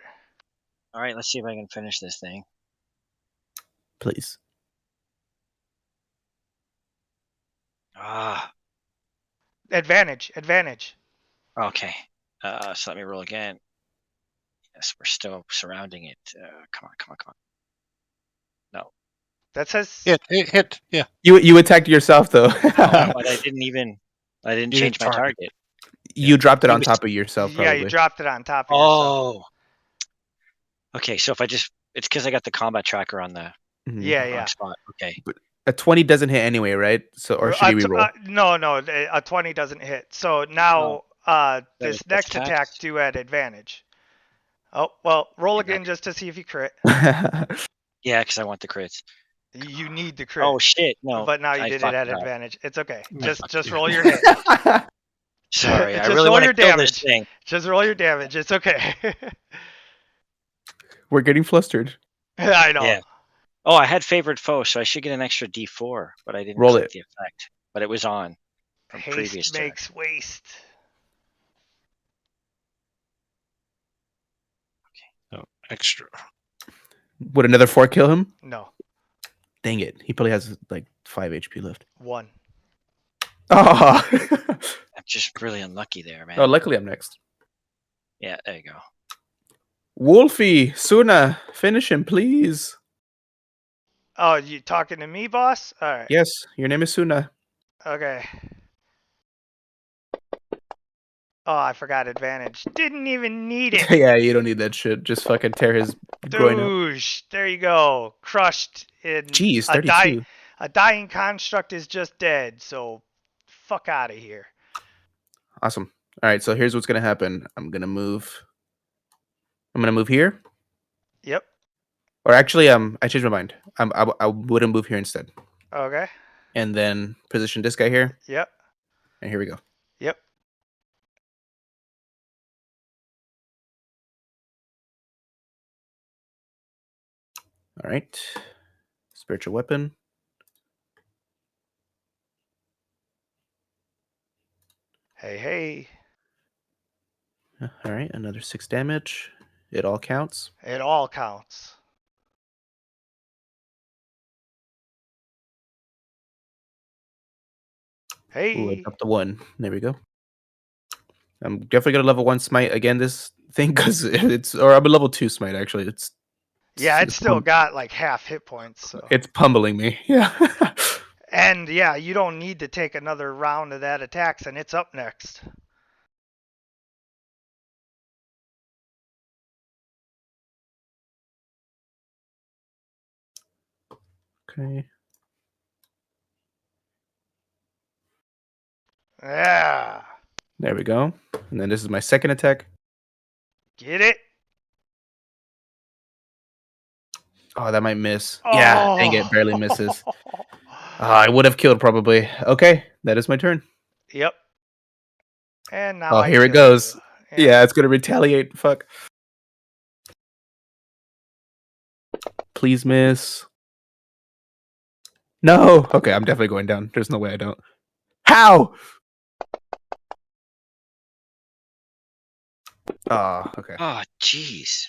All right, let's see if I can finish this thing. Please. Advantage. Okay. So let me roll again. Yes, we're still surrounding it. Come on. No. That says hit. Yeah. You attacked yourself though. But I didn't change my target. You dropped it on top of yourself, probably. Yeah, you dropped it on top of yourself. Oh. Okay, so if it's because I got the combat tracker on the wrong spot. Okay. But a 20 doesn't hit anyway, right? So, or should we reroll? No, a 20 doesn't hit. So now this next attack do at advantage. Oh, well, roll again just to see if you crit. Yeah, because I want the crits. You need the crit. Oh shit, no. But now you did it at advantage. It's okay. Just roll your hit. Sorry, I really want to kill this thing. Just roll your damage. It's okay. We're getting flustered. I know. Yeah. Oh, I had favored foe, so I should get an extra D4, but I didn't Roll click it. the effect. But it was on from Haste previous turn. makes waste. No, extra. Would another 4 kill him? No, Dang it. He probably has like 5 HP left. 1. Oh, I'm just really unlucky there, man. oh luckily I'm next. Yeah, there you go. Wolfie, Suna, finish him, please. Oh, you talking to me, boss? All right. Yes, your name is Suna. Okay. Oh, I forgot advantage. Didn't even need it. Yeah, you don't need that shit. Just fucking tear his groin out. Douche. There you go. Crushed in Jeez, a 32. a dying construct is just dead. So, fuck out of here. Awesome. All right, so here's what's gonna happen. I'm gonna move here, Yep. or actually, I changed my mind. I wouldn't move here instead, Okay. and then position this guy here, Yep. and here we go. Yep. All right, spiritual weapon. Hey, hey. All right, another 6 damage. It all counts. It all counts. Hey. Ooh, I dropped the 1. There we go. I'm definitely gonna level 1 smite again this thing because it's, or I'm a level 2 smite actually. Yeah, it's still got like half hit points. So. It's pummeling me. Yeah. And yeah, you don't need to take another round of that attacks, and it's up next. Okay. Yeah. There we go. And then this is my second attack. Get it? Oh, that might miss. Yeah, dang it, barely Oh. misses. I would have killed probably. Okay, that is my turn. Yep. And now Oh, I here it kill goes. you. Yeah, it's gonna retaliate. Fuck. Please miss. No. Okay, I'm definitely going down. There's no way I don't. How? Oh, okay. Oh, jeez.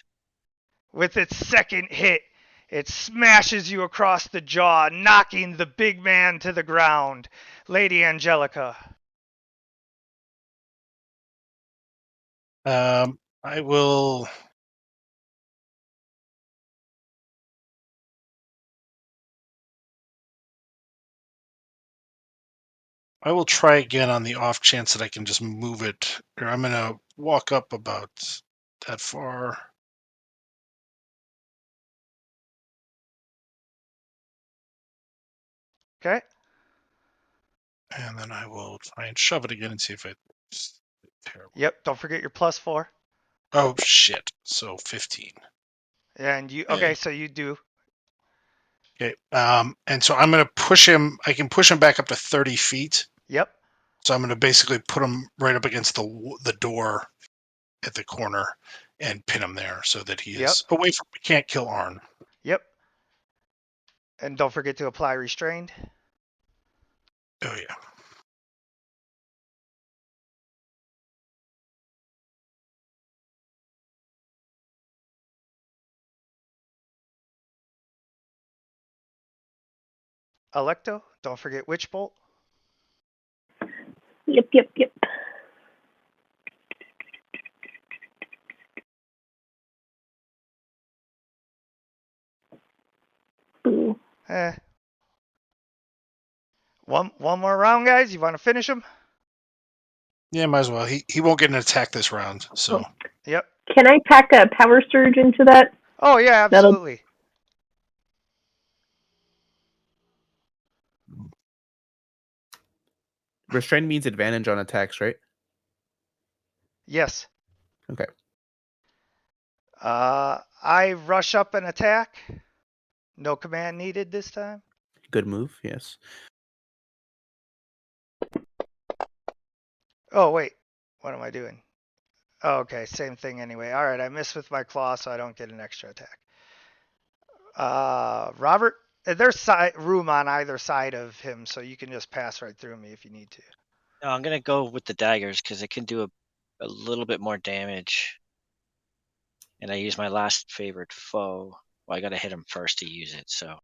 With its second hit, it smashes you across the jaw, knocking the big man to the ground. Lady Angelica. I will. I will try again on the off chance that I can just move it. Or I'm gonna walk up about that far. Okay. And then I will try and shove it again and see if it. Terrible. Yep. Don't forget your +4. Oh shit! So 15. And you. Yeah. Okay, so you do. Okay. And so I'm gonna push him. I can push him back up to 30 feet. Yep. So I'm gonna basically put him right up against the door at the corner and pin him there so that he is away from. Can't kill Arn. Yep. And don't forget to apply restrained. Oh yeah. Electo. Don't forget Witch Bolt. Yep, yep, yep. Boo. One more round, guys. You want to finish him? Yeah, might as well. He won't get an attack this round. So Yep. Can I pack a power surge into that? Oh yeah, That'll- absolutely. Restrain means advantage on attacks, right? Yes. Okay. I rush up and attack. No command needed this time. Good move. Yes. Oh wait, what am I doing? Oh, okay, same thing anyway. All right, I miss with my claw, so I don't get an extra attack. Robert, there's room on either side of him, so you can just pass right through me if you need to. No, I'm gonna go with the daggers because it can do a little bit more damage. And I use my last favorite foe. Well, I gotta hit him first to use it, so.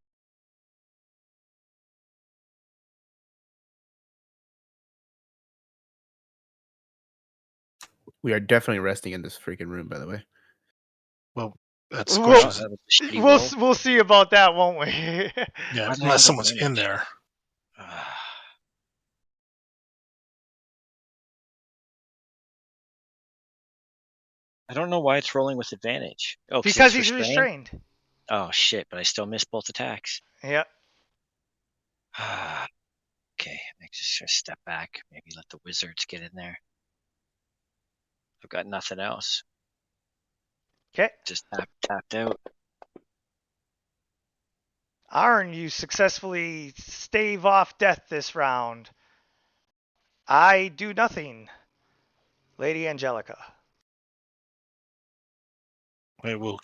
We are definitely resting in this freaking room, by the way. Well, that's the Well, question. That was a shitty roll. we'll see about that, won't we? Yeah, Why did I unless end up someone's doing in that? there. I don't know why it's rolling with advantage. Oh, Because it's he's restrained. Oh shit! But I still missed both attacks. Yep. Okay, I just should step back. Maybe let the wizards get in there. I've got nothing else. Okay. Just tapped out. Arn, you successfully stave off death this round. I do nothing. Lady Angelica. I will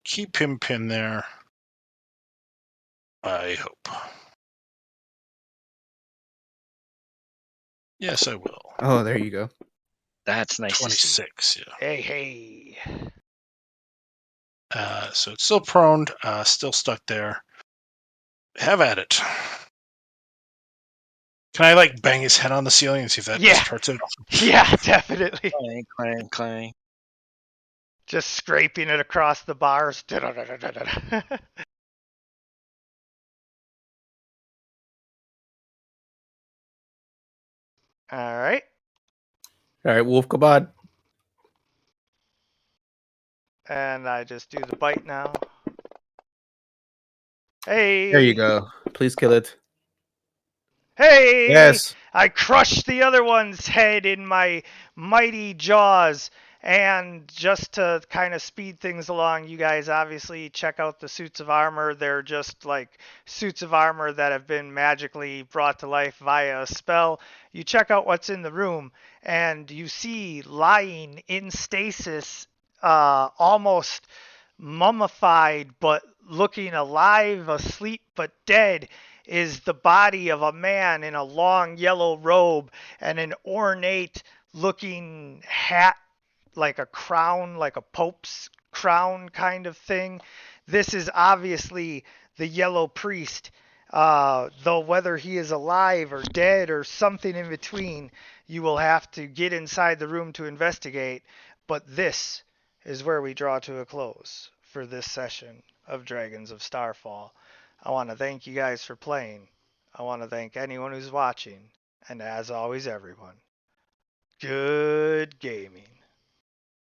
keep him pinned there. I hope. Yes, I will. Oh, there you go. That's nice to see. 26, yeah. Hey. So it's still prone, still stuck there. Have at it. Can I like bang his head on the ceiling and see if that Yeah. just hurts it? Yeah, definitely. Clang, clang, clang. Just scraping it across the bars. All right. All right, Wolf Kabod. And I just do the bite now. Hey. There you go. Please kill it. Hey! Yes. I crushed the other one's head in my mighty jaws. And just to kind of speed things along, you guys obviously check out the suits of armor. They're just like suits of armor that have been magically brought to life via a spell. You check out what's in the room, and you see lying in stasis, almost mummified but looking alive, asleep but dead, is the body of a man in a long yellow robe and an ornate looking hat, like a crown, like a pope's crown kind of thing. This is obviously the yellow priest, though whether he is alive or dead or something in between, you will have to get inside the room to investigate. But this is where we draw to a close for this session of Dragons of Starfall. I want to thank you guys for playing. I want to thank anyone who's watching. And as always, everyone, good gaming.